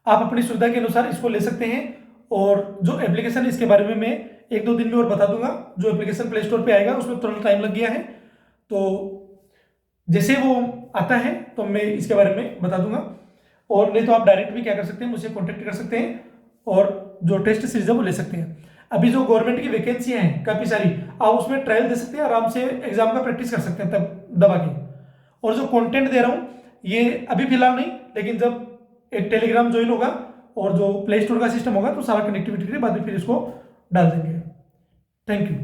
आप अपनी सुविधा के अनुसार इसको ले सकते हैं। और जो एप्लीकेशन है इसके बारे में मैं 1-2 दिन में और बता दूंगा। जो एप्लीकेशन प्ले स्टोर पे आएगा उसमें तुरंत टाइम लग गया है, तो जैसे वो आता है तो मैं इसके बारे में बता दूंगा। और नहीं तो आप डायरेक्ट भी क्या कर सकते हैं, मुझसे कॉन्टेक्ट कर सकते हैं और जो टेस्ट सीरीज है वो ले सकते हैं। अभी जो गवर्नमेंट की वैकेंसियां हैं काफ़ी सारी, आप उसमें ट्रायल दे सकते हैं, आराम से एग्जाम का प्रैक्टिस कर सकते हैं तब दबा के। और जो कंटेंट दे रहा हूँ ये अभी फिलहाल नहीं, लेकिन जब एक टेलीग्राम ज्वाइन होगा और जो प्ले स्टोर का सिस्टम होगा तो सारा कनेक्टिविटी के बाद में फिर इसको डाल देंगे। Thank you.